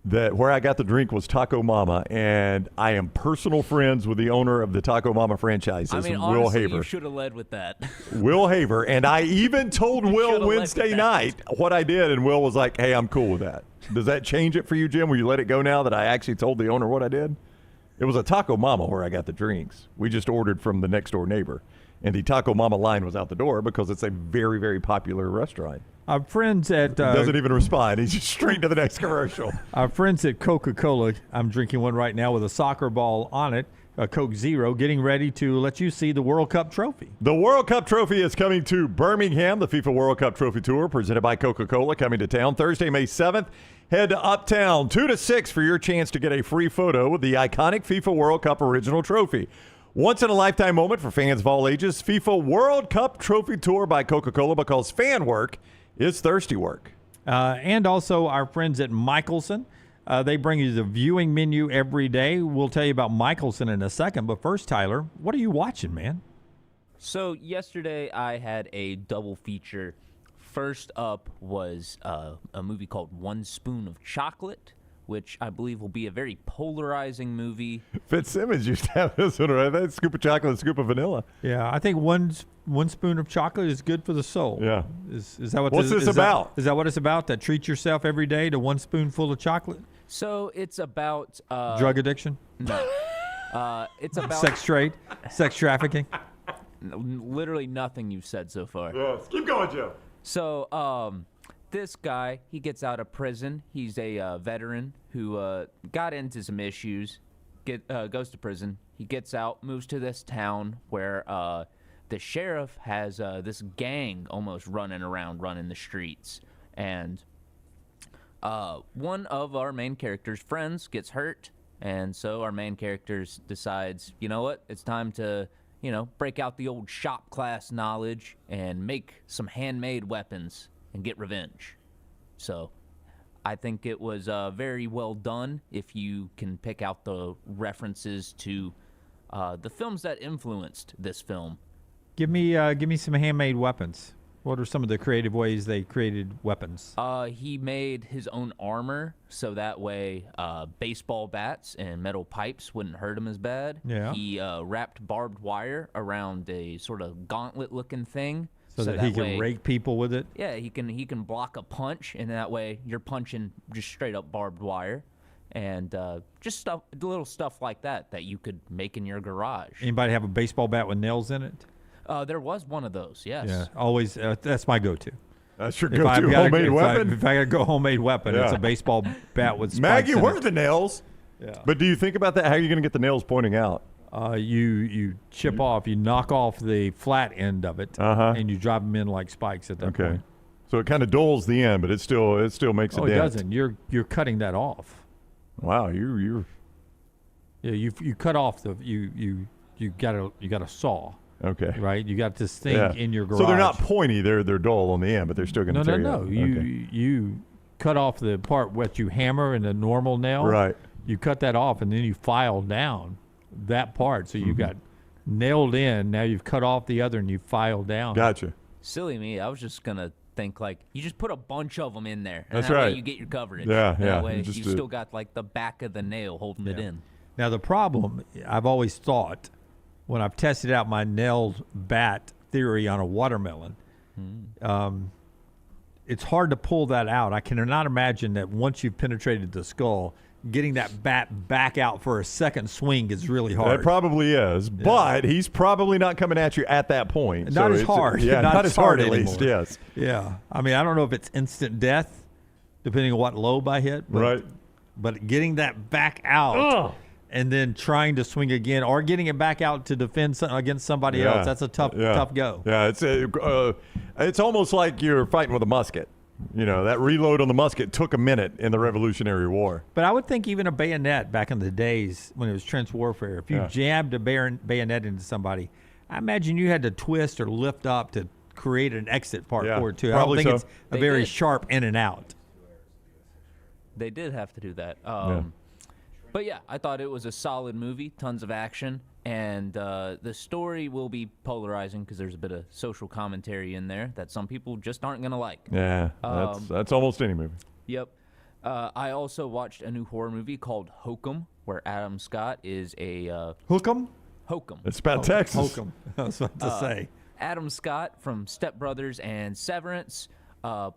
that where I got the drink was Taco Mama, and I am personal friends with the owner of the Taco Mama franchises, Will honestly, Haver. You should have led with that. Will Haver. And I even told Will Wednesday night what I did, and Will was like, hey, I'm cool with that. Does that change it for you, Jim? Will you let it go now that I actually told the owner what I did? It was a Taco Mama where I got the drinks. We just ordered from the next door neighbor. And the Taco Mama line was out the door because it's a very, very popular restaurant. Our friends at... doesn't even respond. He's just straight to the next commercial. Our friends at Coca-Cola, I'm drinking one right now with a soccer ball on it, a Coke Zero, getting ready to let you see the World Cup trophy. The World Cup trophy is coming to Birmingham. The FIFA World Cup Trophy Tour presented by Coca-Cola coming to town Thursday, May 7th. Head to Uptown 2 to 6 for your chance to get a free photo with the iconic FIFA World Cup original trophy. Once in a lifetime moment for fans of all ages, FIFA World Cup Trophy Tour by Coca-Cola, because fan work is thirsty work. And also our friends at Michelson. They bring you the viewing menu every day. We'll tell you about Michelson in a second. But first, Tyler, what are you watching, man? So yesterday I had a double feature. First up was a movie called One Spoon of Chocolate, which I believe will be a very polarizing movie. Fitzsimmons used to have this one, right? That scoop of chocolate, a scoop of vanilla. Yeah, I think one spoon of chocolate is good for the soul. Yeah. Is that what What's this about? Is that what it's about? That treat yourself every day to one spoonful of chocolate? So it's about... drug addiction? No. It's about... Sex trade? Sex trafficking? Literally nothing you've said so far. Yes. Keep going, Joe. So, this guy, he gets out of prison. He's a veteran who got into some issues, goes to prison. He gets out, moves to this town where the sheriff has this gang almost running the streets. And one of our main character's friends gets hurt. And so our main character decides, you know what, it's time to, break out the old shop class knowledge and make some handmade weapons and get revenge. So I think it was very well done if you can pick out the references to the films that influenced this film. Give me some handmade weapons. What are some of the creative ways they created weapons? He made his own armor, so that way baseball bats and metal pipes wouldn't hurt him as bad. Yeah. He wrapped barbed wire around a sort of gauntlet-looking thing. So that he can rake people with it? Yeah, he can block a punch, and that way you're punching just straight up barbed wire. And just little stuff like that you could make in your garage. Anybody have a baseball bat with nails in it? There was one of those, yes. Yeah, always. That's my go-to. That's your go-to homemade weapon? If I got to go homemade weapon, it's a baseball bat with spikes Maggie, in where it. are the nails? Yeah. But do you think about that? How are you going to get the nails pointing out? You chip off, you knock off the flat end of it, and you drop them in like spikes at that point. So it kind of dulls the end, but it still makes a dent. Oh, it doesn't. You're cutting that off. Wow, you're. Yeah, you cut off the you got a saw. Okay. Right? You got this thing in your garage. So they're not pointy, they're dull on the end, but they're still going to tear you up. You cut off the part what you hammer in a normal nail. Right. You cut that off and then you file down that part. So you got nailed in. Now you've cut off the other and you file down. Gotcha. Silly me. I was just going to think you just put a bunch of them in there. And That's that right. way you get your coverage. Yeah. That way you still got the back of the nail holding it in. Now the problem, I've always thought, when I've tested out my nailed bat theory on a watermelon, it's hard to pull that out. I cannot imagine that once you've penetrated the skull, getting that bat back out for a second swing is really hard. It probably is, but he's probably not coming at you at that point. Not as hard. Yeah, not as hard at least, anymore. yes. Yeah. I mean, I don't know if it's instant death, depending on what lobe I hit. But, right. But getting that back out and then trying to swing again or getting it back out to defend against somebody else, that's a tough go. Yeah, it's almost like you're fighting with a musket. That reload on the musket took a minute in the Revolutionary War. But I would think even a bayonet back in the days when it was trench warfare, if you jabbed a bayonet into somebody, I imagine you had to twist or lift up to create an exit part for it, too. I don't think it's a very sharp in and out. They did have to do that. But yeah, I thought it was a solid movie, tons of action, and the story will be polarizing because there's a bit of social commentary in there that some people just aren't going to like. Yeah, that's almost any movie. Yep. I also watched a new horror movie called Hokum, where Adam Scott is a... Hokum? Hokum. It's about Texas. Hokum. I was about to say. Adam Scott from Step Brothers and Severance.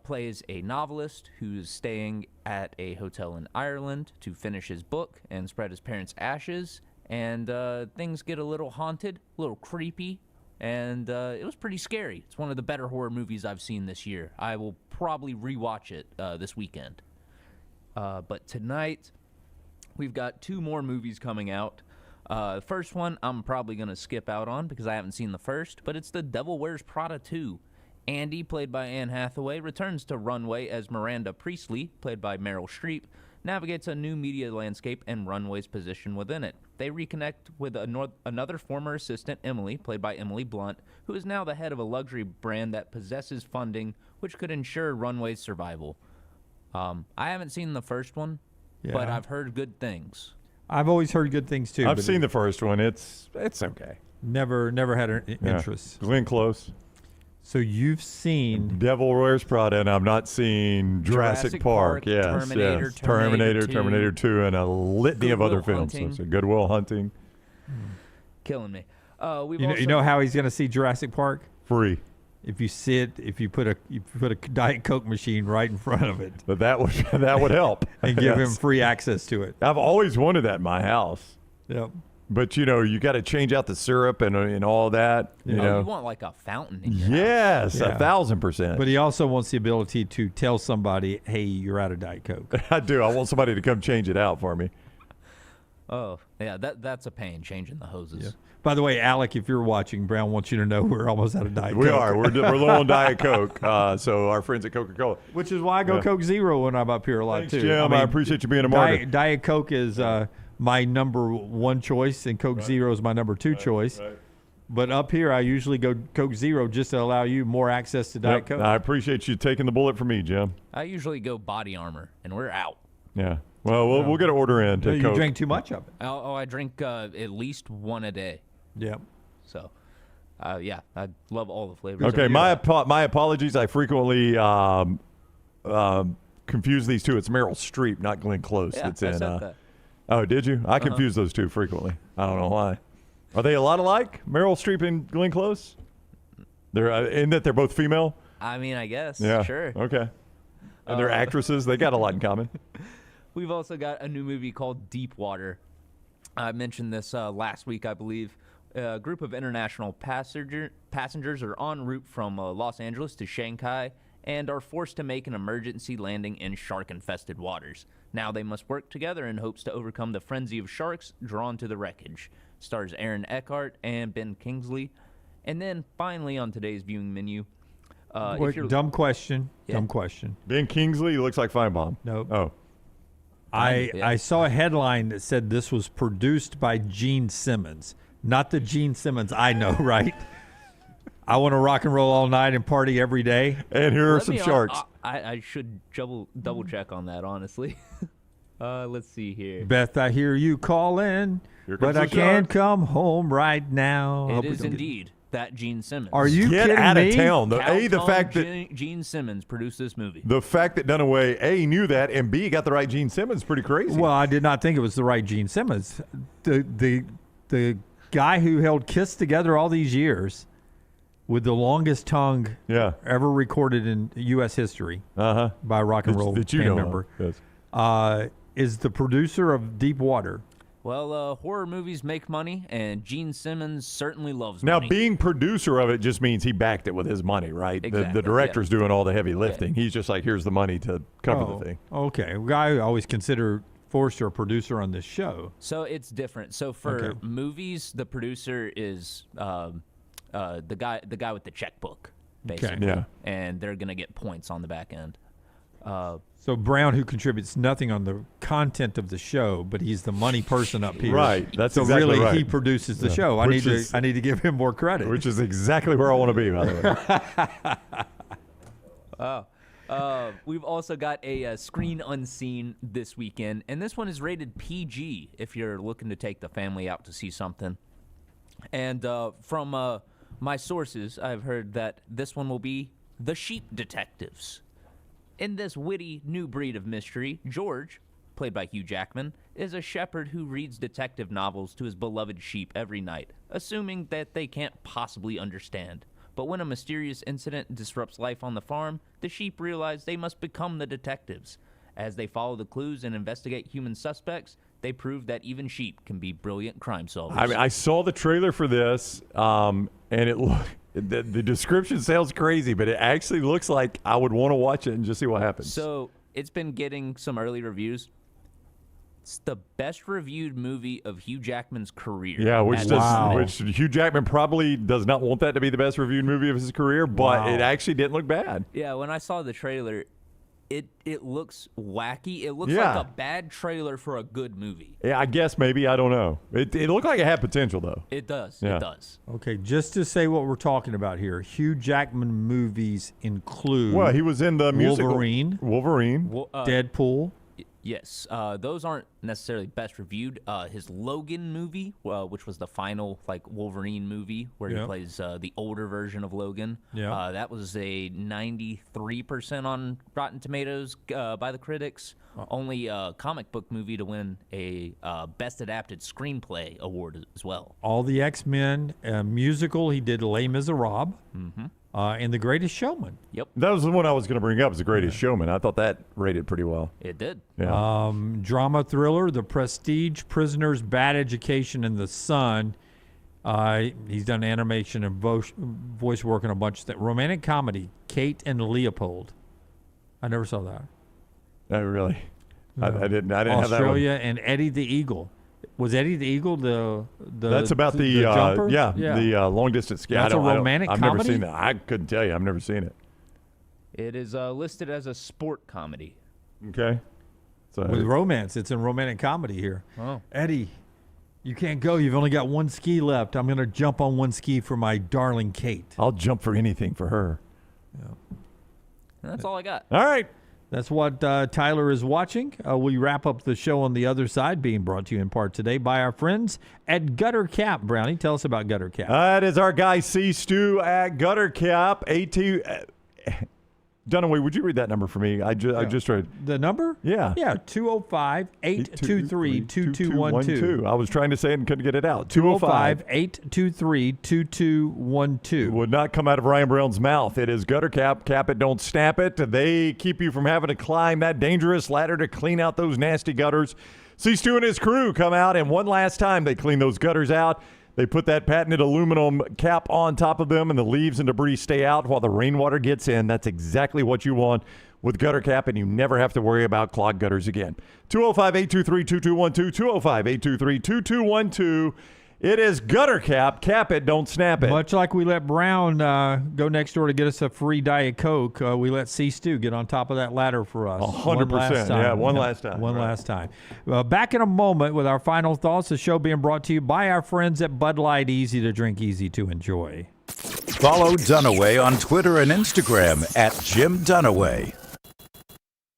plays a novelist who's staying at a hotel in Ireland to finish his book and spread his parents' ashes. And things get a little haunted, a little creepy, and it was pretty scary. It's one of the better horror movies I've seen this year. I will probably rewatch it this weekend. But tonight, we've got 2 more movies coming out. The first one I'm probably going to skip out on because I haven't seen the first, but it's The Devil Wears Prada 2. Andy, played by Anne Hathaway, returns to Runway as Miranda Priestley, played by Meryl Streep, navigates a new media landscape and Runway's position within it. They reconnect with another former assistant, Emily, played by Emily Blunt, who is now the head of a luxury brand that possesses funding which could ensure Runway's survival. I haven't seen the first one, but I've heard good things. I've always heard good things too. I've seen the first one. It's okay. Never had an interest. Glenn Close. So you've seen Devil Wears Prada, and I've not seen Jurassic Park. Yes, Terminator 2, and a litany of other films. So Good Will Hunting. Killing me. You know how he's going to see Jurassic Park? Free. If you put a Diet Coke machine right in front of it. But that would help. And give him free access to it. I've always wanted that in my house. Yep. But you got to change out the syrup and all that. You know, you want like a fountain in your yes, house. 1,000%. But he also wants the ability to tell somebody, "Hey, you're out of Diet Coke." I do. I want somebody to come change it out for me. Oh, yeah, that's a pain, changing the hoses. Yeah. By the way, Alec, if you're watching, Brown wants you to know we're almost out of Diet Coke. We are. We're low on Diet Coke. So our friends at Coca-Cola. Which is why I go Coke Zero when I'm up here a lot, Thanks, too. Jim. I appreciate you being a martyr. Diet Coke is my number 1 choice, and Coke Zero is my number 2 choice. Right. But up here, I usually go Coke Zero just to allow you more access to Diet Coke. I appreciate you taking the bullet for me, Jim. I usually go Body Armor, and we're out. Yeah. Well, we'll get an order in to you Coke. drink too much of it. I drink at least 1 a day. Yeah. So, I love all the flavors. Okay, my apologies. I frequently confuse these two. It's Meryl Streep, not Glenn Close. Yeah, that's I in. said that. Oh, did you? I confuse those two frequently. I don't know why. Are they a lot alike, Meryl Streep and Glenn Close? They're in that they're both female. I mean, I guess. Yeah. Sure. Okay. And they're actresses. They got a lot in common. We've also got a new movie called Deep Water. I mentioned this last week, I believe. A group of international passengers are en route from Los Angeles to Shanghai and are forced to make an emergency landing in shark-infested waters. Now they must work together in hopes to overcome the frenzy of sharks drawn to the wreckage. Stars Aaron Eckhart and Ben Kingsley. And then finally on today's viewing menu, dumb question. Ben Kingsley looks like Feinbaum. Nope. Oh. I saw a headline that said this was produced by Gene Simmons. Not the Gene Simmons I know, right? I want to rock and roll all night and party every day. And here are some sharks. I should double check on that, honestly. Let's see here. Beth, I hear you calling, but I can't come home right now. It is indeed that Gene Simmons. Are you Get kidding out me? of town. The fact that Gene Simmons produced this movie. The fact that Dunaway A knew that and B got the right Gene Simmons is pretty crazy. Well, I did not think it was the right Gene Simmons. The guy who held Kiss together all these years with the longest tongue ever recorded in U.S. history by a rock and roll band member is the producer of Deep Water. Well, horror movies make money, and Gene Simmons certainly loves now, money. being producer of it just means he backed it with his money, right? Exactly, The director's doing all the heavy lifting. He's just like, here's the money to cover the thing. Okay. Well, I always consider Forrester a producer on this show. So it's different. So for movies, the producer is the guy with the checkbook, basically. Yeah. And they're going to get points on the back end. So Brown, who contributes nothing on the content of the show, but he's the money person up here. Right. That's so exactly really right. He produces the show. I need to give him more credit. Which is exactly where I want to be, by the way. We've also got a Screen Unseen this weekend, and this one is rated PG if you're looking to take the family out to see something. And from my sources, I've heard that this one will be The Sheep Detectives. In this witty new breed of mystery, George, played by Hugh Jackman, is a shepherd who reads detective novels to his beloved sheep every night, assuming that they can't possibly understand. But when a mysterious incident disrupts life on the farm, the sheep realize they must become the detectives. As they follow the clues and investigate human suspects, they prove that even sheep can be brilliant crime solvers. I mean, I saw the trailer for this, and the description sounds crazy, but it actually looks like I would want to watch it and just see what happens. So it's been getting some early reviews. It's the best reviewed movie of Hugh Jackman's career. Yeah, which Hugh Jackman probably does not want that to be the best reviewed movie of his career, but it actually didn't look bad. Yeah, when I saw the trailer, it looks wacky. It looks like a bad trailer for a good movie. Yeah, I guess maybe. I don't know. It looked like it had potential, though. It does. Yeah. It does. Okay, just to say what we're talking about here, Hugh Jackman movies include Well, he was in the musical Wolverine, Deadpool. Yes, those aren't necessarily best reviewed. His Logan movie, which was the final Wolverine movie where he plays the older version of Logan. Yeah. That was a 93% on Rotten Tomatoes by the critics. Only a comic book movie to win a Best Adapted Screenplay award as well. All the X-Men musical. He did Les Miserables. Mm-hmm. And The Greatest Showman. Yep. That was the one I was going to bring up, is The Greatest Showman. I thought that rated pretty well. It did. Yeah. Drama thriller, The Prestige, Prisoners, Bad Education, and The Sun. He's done animation and voice work in a bunch of things. Romantic comedy, Kate and Leopold. I never saw that. Oh, really? No. I didn't have that one. Australia and Eddie the Eagle. Was Eddie the Eagle the That's about the jumper? the long distance ski. That's a romantic I've comedy? never seen that. I couldn't tell you. I've never seen it. It is listed as a sport comedy. Okay. So With romance. It's in romantic comedy here. Oh. Eddie, you can't go. You've only got one ski left. I'm going to jump on one ski for my darling Kate. I'll jump for anything for her. And that's all I got. All right. That's what Tyler is watching. We wrap up the show on the other side, being brought to you in part today by our friends at Gutter Cap. Brownie, tell us about Gutter Cap. That is our guy C. Stu at Gutter Cap. Dunaway, would you read that number for me? I just read. The number? Yeah. Yeah, 205-823-2212. I was trying to say it and couldn't get it out. 205-823-2212. Would not come out of Ryan Brown's mouth. It is Gutter Cap. Cap it, don't snap it. They keep you from having to climb that dangerous ladder to clean out those nasty gutters. See, Stu and his crew come out, and one last time they clean those gutters out. They put that patented aluminum cap on top of them, and the leaves and debris stay out while the rainwater gets in. That's exactly what you want with Gutter Cap, and you never have to worry about clogged gutters again. 205-823-2212, 205-823-2212. It is Gutter Cap. Cap it, don't snap it. Much like we let Brown go next door to get us a free Diet Coke, we let C. Stu get on top of that ladder for us. 100%. Yeah, one last time. One last time. Back in a moment with our final thoughts. The show being brought to you by our friends at Bud Light. Easy to drink, easy to enjoy. Follow Dunaway on Twitter and Instagram at Jim Dunaway.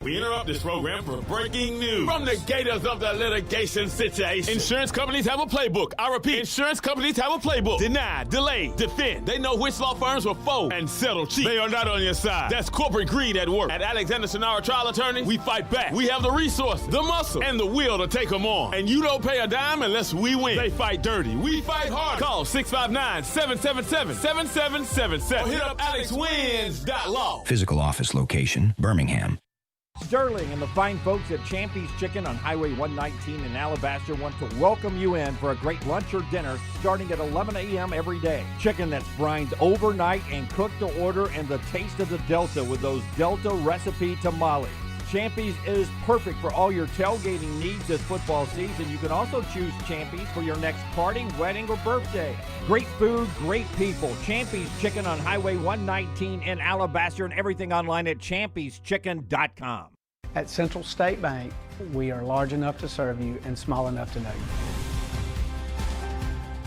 We interrupt this program for breaking news. From the gators of the litigation situation. Insurance companies have a playbook. I repeat, insurance companies have a playbook. Deny, delay, defend. They know which law firms will fold and settle cheap. They are not on your side. That's corporate greed at work. At Alexander Shunnarah Trial Attorneys, we fight back. We have the resources, the muscle, and the will to take them on. And you don't pay a dime unless we win. They fight dirty. We fight hard. Call 659-777-7777 or hit up alexwins.law. Physical office location, Birmingham. Sterling and the fine folks at Champy's Chicken on Highway 119 in Alabaster want to welcome you in for a great lunch or dinner starting at 11 a.m. every day. Chicken that's brined overnight and cooked to order, and the taste of the Delta with those Delta recipe tamales. Champy's is perfect for all your tailgating needs this football season. You can also choose Champy's for your next party, wedding, or birthday. Great food, great people. Champy's Chicken on Highway 119 in Alabaster, and everything online at champyschicken.com. At Central State Bank, we are large enough to serve you and small enough to know you.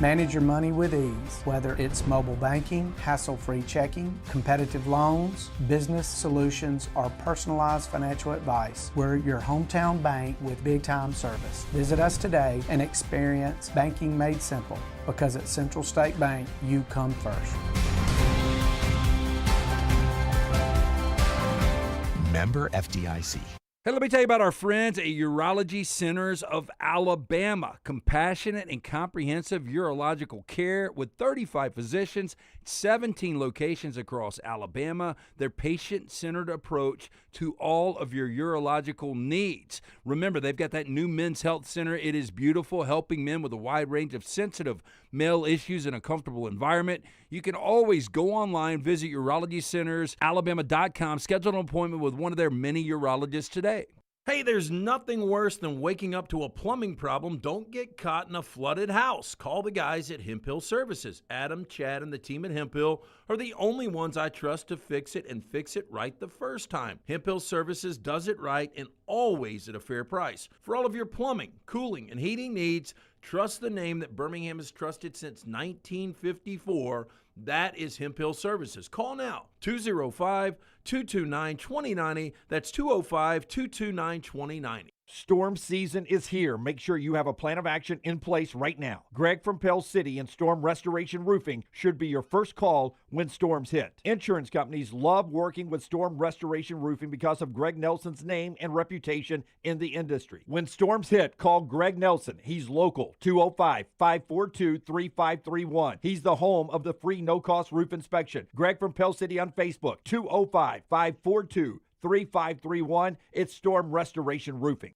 Manage your money with ease, whether it's mobile banking, hassle-free checking, competitive loans, business solutions, or personalized financial advice. We're your hometown bank with big-time service. Visit us today and experience banking made simple, because at Central State Bank, you come first. Member FDIC. Hey, let me tell you about our friends at Urology Centers of Alabama. Compassionate and comprehensive urological care with 35 physicians, 17 locations across Alabama. Their patient-centered approach to all of your urological needs. Remember, they've got that new men's health center. It is beautiful, helping men with a wide range of sensitive male issues in a comfortable environment. You can always go online, visit Urology Centers, Alabama.com, schedule an appointment with one of their many urologists today. Hey, there's nothing worse than waking up to a plumbing problem. Don't get caught in a flooded house. Call the guys at Hemp Hill Services. Adam, Chad, and the team at Hemp Hill are the only ones I trust to fix it and fix it right the first time. Hemp Hill Services does it right and always at a fair price. For all of your plumbing, cooling, and heating needs, trust the name that Birmingham has trusted since 1954. That is Hemp Hill Services. Call now, 205-229-2090. That's 205-229-2090. Storm season is here. Make sure you have a plan of action in place right now. Greg from Pell City and Storm Restoration Roofing should be your first call when storms hit. Insurance companies love working with Storm Restoration Roofing because of Greg Nelson's name and reputation in the industry. When storms hit, call Greg Nelson. He's local, 205-542-3531. He's the home of the free no-cost roof inspection. Greg from Pell City on Facebook, 205-542-3531. It's Storm Restoration Roofing.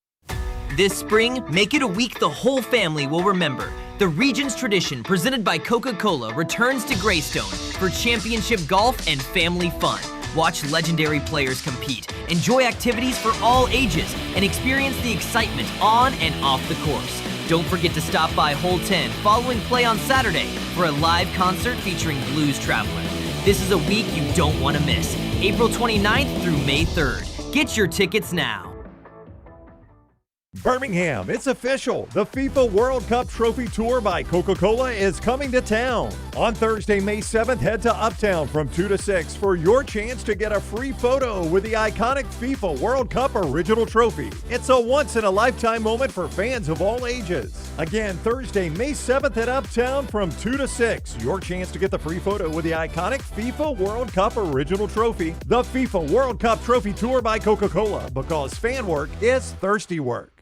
This spring, make it a week the whole family will remember. The Regions Tradition, presented by Coca-Cola, returns to Greystone for championship golf and family fun. Watch legendary players compete, enjoy activities for all ages, and experience the excitement on and off the course. Don't forget to stop by Hole 10 following play on Saturday for a live concert featuring Blues Traveler. This is a week you don't want to miss. April 29th through May 3rd. Get your tickets now. Birmingham, it's official. The FIFA World Cup Trophy Tour by Coca-Cola is coming to town. On Thursday, May 7th, head to Uptown from 2 to 6 for your chance to get a free photo with the iconic FIFA World Cup Original Trophy. It's a once-in-a-lifetime moment for fans of all ages. Again, Thursday, May 7th at Uptown from 2 to 6. Your chance to get the free photo with the iconic FIFA World Cup Original Trophy. The FIFA World Cup Trophy Tour by Coca-Cola, because fan work is thirsty work.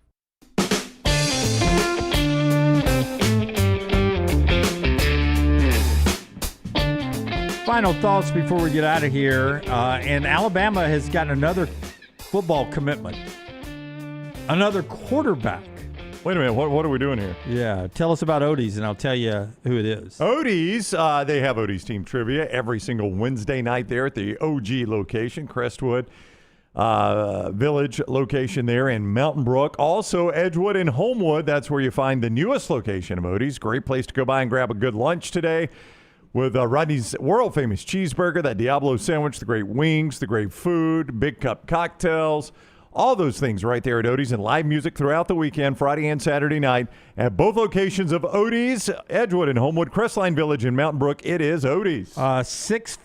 Final thoughts before we get out of here. And Alabama has gotten another football commitment. Another quarterback. Wait a minute. What are we doing here? Yeah. Tell us about Odie's, and I'll tell you who it is. Odie's, they have Odie's team trivia every single Wednesday night there at the OG location, Crestwood Village location there in Mountain Brook. Also, Edgewood and Homewood. That's where you find the newest location of Odie's. Great place to go by and grab a good lunch today. With Rodney's world-famous cheeseburger, that Diablo sandwich, the great wings, the great food, big cup cocktails, all those things right there at Odie's, and live music throughout the weekend, Friday and Saturday night, at both locations of Odie's, Edgewood and Homewood, Crestline Village in Mountain Brook. It is Odie's. 6'5",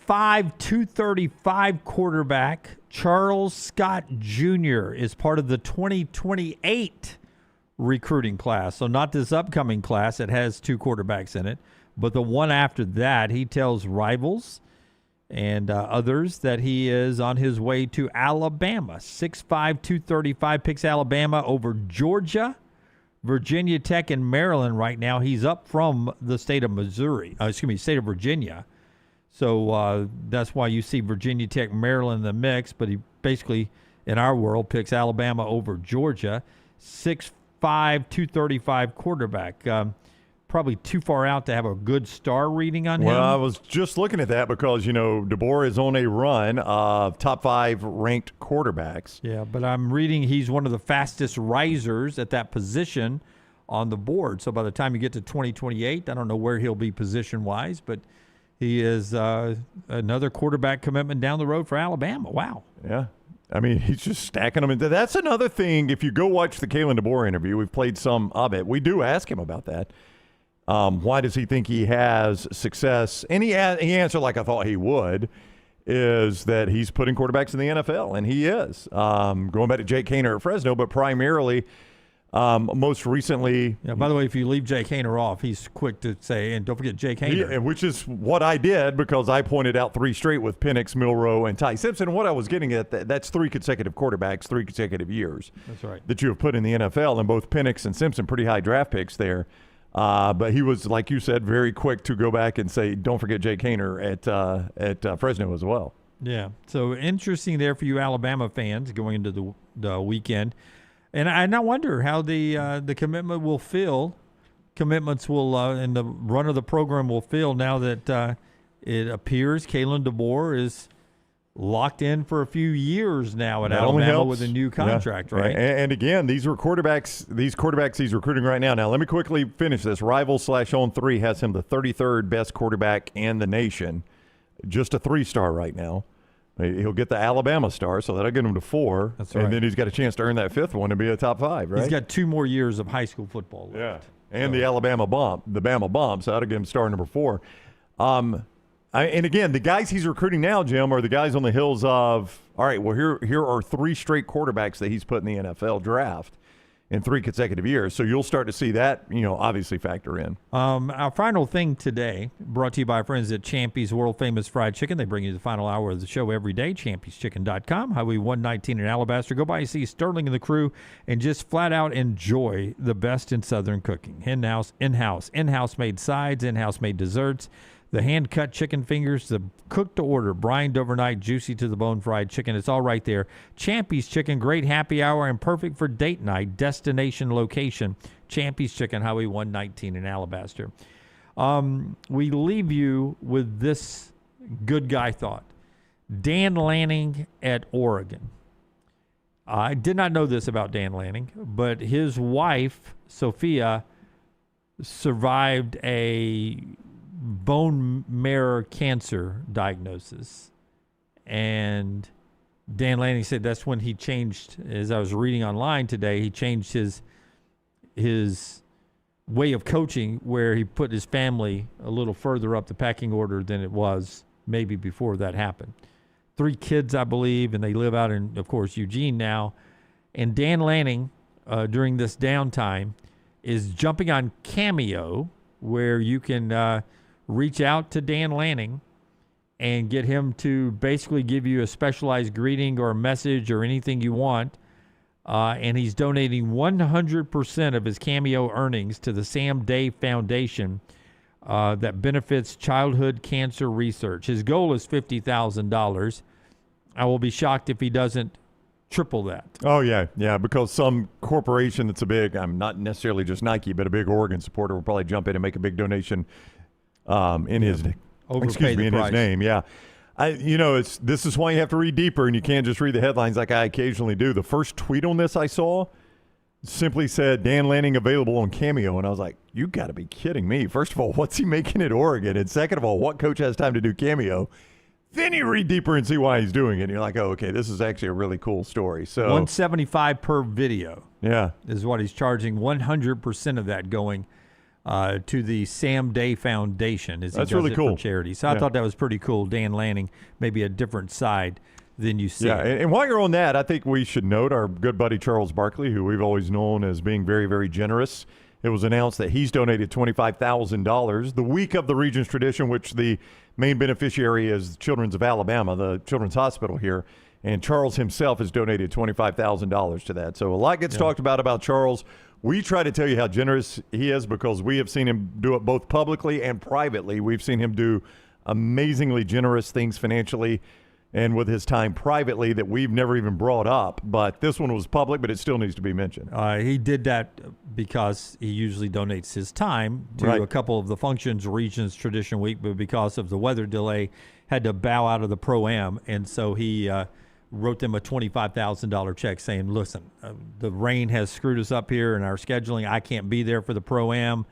235 quarterback Charles Scott Jr. is part of the 2028 recruiting class. So not this upcoming class. It has 2 quarterbacks in it. But the one after that, he tells rivals and others that he is on his way to Alabama. 6'5", 235, picks Alabama over Georgia, Virginia Tech, and Maryland right now. He's up from the state of state of Virginia. So that's why you see Virginia Tech, Maryland in the mix. But he basically, in our world, picks Alabama over Georgia. 6'5", 235 quarterback. Probably too far out to have a good star reading on him. Well, I was just looking at that because, DeBoer is on a run of top 5 ranked quarterbacks. Yeah, but I'm reading he's one of the fastest risers at that position on the board. So by the time you get to 2028, I don't know where he'll be position-wise, but he is another quarterback commitment down the road for Alabama. Wow. Yeah. I mean, he's just stacking them. That's another thing. If you go watch the Kalen DeBoer interview, we've played some of it. We do ask him about that. Why does he think he has success? And he answered like I thought he would, is that he's putting quarterbacks in the NFL, and he is. Going back to Jake Haener at Fresno, but primarily, most recently. Yeah, by the way, if you leave Jake Haener off, he's quick to say, and don't forget Jake Haener. Which is what I did because I pointed out 3 straight with Penix, Milroe, and Ty Simpson. And what I was getting at, that's 3 consecutive quarterbacks, 3 consecutive years. That's right. That you have put in the NFL, and both Penix and Simpson, pretty high draft picks there. But he was, like you said, very quick to go back and say, don't forget Jake Haener at Fresno as well. Yeah. So interesting there for you Alabama fans going into the weekend. And I wonder how the commitment will feel. Commitments will, and the run of the program will feel now that it appears Kalen DeBoer is locked in for a few years now at Alabama with a new contract, right? And again, these quarterbacks he's recruiting right now. Now, let me quickly finish this. Rival/On3 has him the 33rd best quarterback in the nation, just a 3-star right now. He'll get the Alabama star, so that'll get him to 4. That's right. And then he's got a chance to earn that 5th one and be a top 5, right? He's got 2 more years of high school football left. Yeah. And the Alabama bomb, the Bama bomb, so that'll get him star number 4. And again, the guys he's recruiting now, Jim, are the guys on the heels of, all right, well, here are 3 straight quarterbacks that he's put in the NFL draft in 3 consecutive years. So you'll start to see that, obviously factor in. Our final thing today, brought to you by our friends at Champy's World Famous Fried Chicken. They bring you the final hour of the show every day, champy'schicken.com, Highway 119 in Alabaster. Go by and see Sterling and the crew and just flat out enjoy the best in Southern cooking. In-house made sides, in-house made desserts. The hand-cut chicken fingers, the cooked-to-order, brined overnight, juicy-to-the-bone fried chicken. It's all right there. Champy's Chicken, great happy hour and perfect for date night. Destination location, Champy's Chicken, Highway 119 in Alabaster. We leave you with this good guy thought. Dan Lanning at Oregon. I did not know this about Dan Lanning, but his wife, Sophia, survived a bone marrow cancer diagnosis, and Dan Lanning said that's when he changed. As I was reading online today, he changed his way of coaching, where he put his family a little further up the pecking order than it was maybe before that happened. 3 kids, I believe, and they live out in, of course, Eugene now. And Dan Lanning, during this downtime, is jumping on Cameo, where you can reach out to Dan Lanning and get him to basically give you a specialized greeting or a message or anything you want. And he's donating 100% of his Cameo earnings to the Sam Day Foundation that benefits childhood cancer research. His goal is $50,000. I will be shocked if he doesn't triple that. Oh, yeah, because some corporation that's a big, not necessarily just Nike, but a big Oregon supporter will probably jump in and make a big donation in his name. Yeah. This is why you have to read deeper, and you can't just read the headlines like I occasionally do. The first tweet on this I saw simply said, Dan Lanning available on Cameo, and I was like, you got to be kidding me. First of all, what's he making at Oregon? And second of all, what coach has time to do Cameo? Then you read deeper and see why he's doing it, and you're like, oh, okay, this is actually a really cool story. So $175 per video. Yeah, is what he's charging. 100% of that going to the Sam Day Foundation. As he does really cool for charity. So I thought that was pretty cool. Dan Lanning, maybe a different side than you see. Yeah, and while you're on that, I think we should note our good buddy Charles Barkley, who we've always known as being very, very generous. It was announced that he's donated $25,000 the week of the Regions Tradition, which the main beneficiary is Children's of Alabama, the Children's Hospital here. And Charles himself has donated $25,000 to that. So a lot gets talked about Charles. We try to tell you how generous he is because we have seen him do it both publicly and privately. We've seen him do amazingly generous things financially and with his time privately that we've never even brought up. But this one was public, but it still needs to be mentioned. He did that because he usually donates his time to a couple of the functions, Regions Tradition Week, but because of the weather delay, had to bow out of the Pro-Am. And so he wrote them a $25,000 check saying, listen, the rain has screwed us up here in our scheduling. I can't be there for the Pro-Am,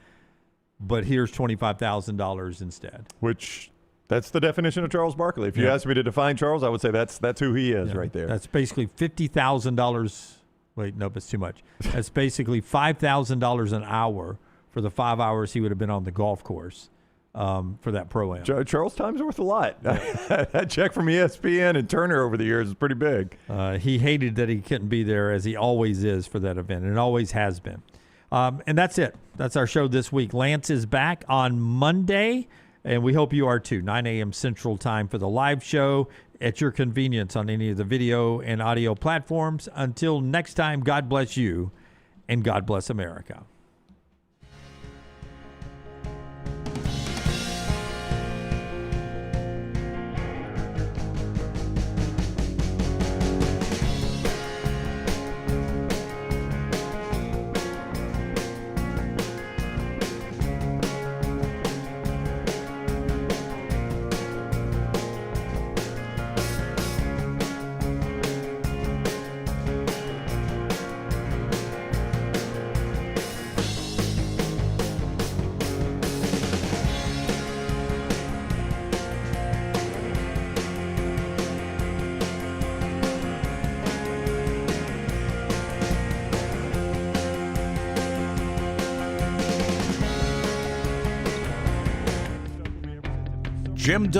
but here's $25,000 instead. Which, that's the definition of Charles Barkley. If you asked me to define Charles, I would say that's who he is right there. That's basically $50,000. Wait, nope, it's too much. That's basically $5,000 an hour for the 5 hours he would have been on the golf course. For that Pro-Am. Charles' time's worth a lot. That check from ESPN and Turner over the years is pretty big. He hated that he couldn't be there, as he always is for that event, and always has been. And that's it. That's our show this week. Lance is back on Monday, and we hope you are too. 9 a.m. Central Time for the live show at your convenience on any of the video and audio platforms. Until next time, God bless you, and God bless America. Jim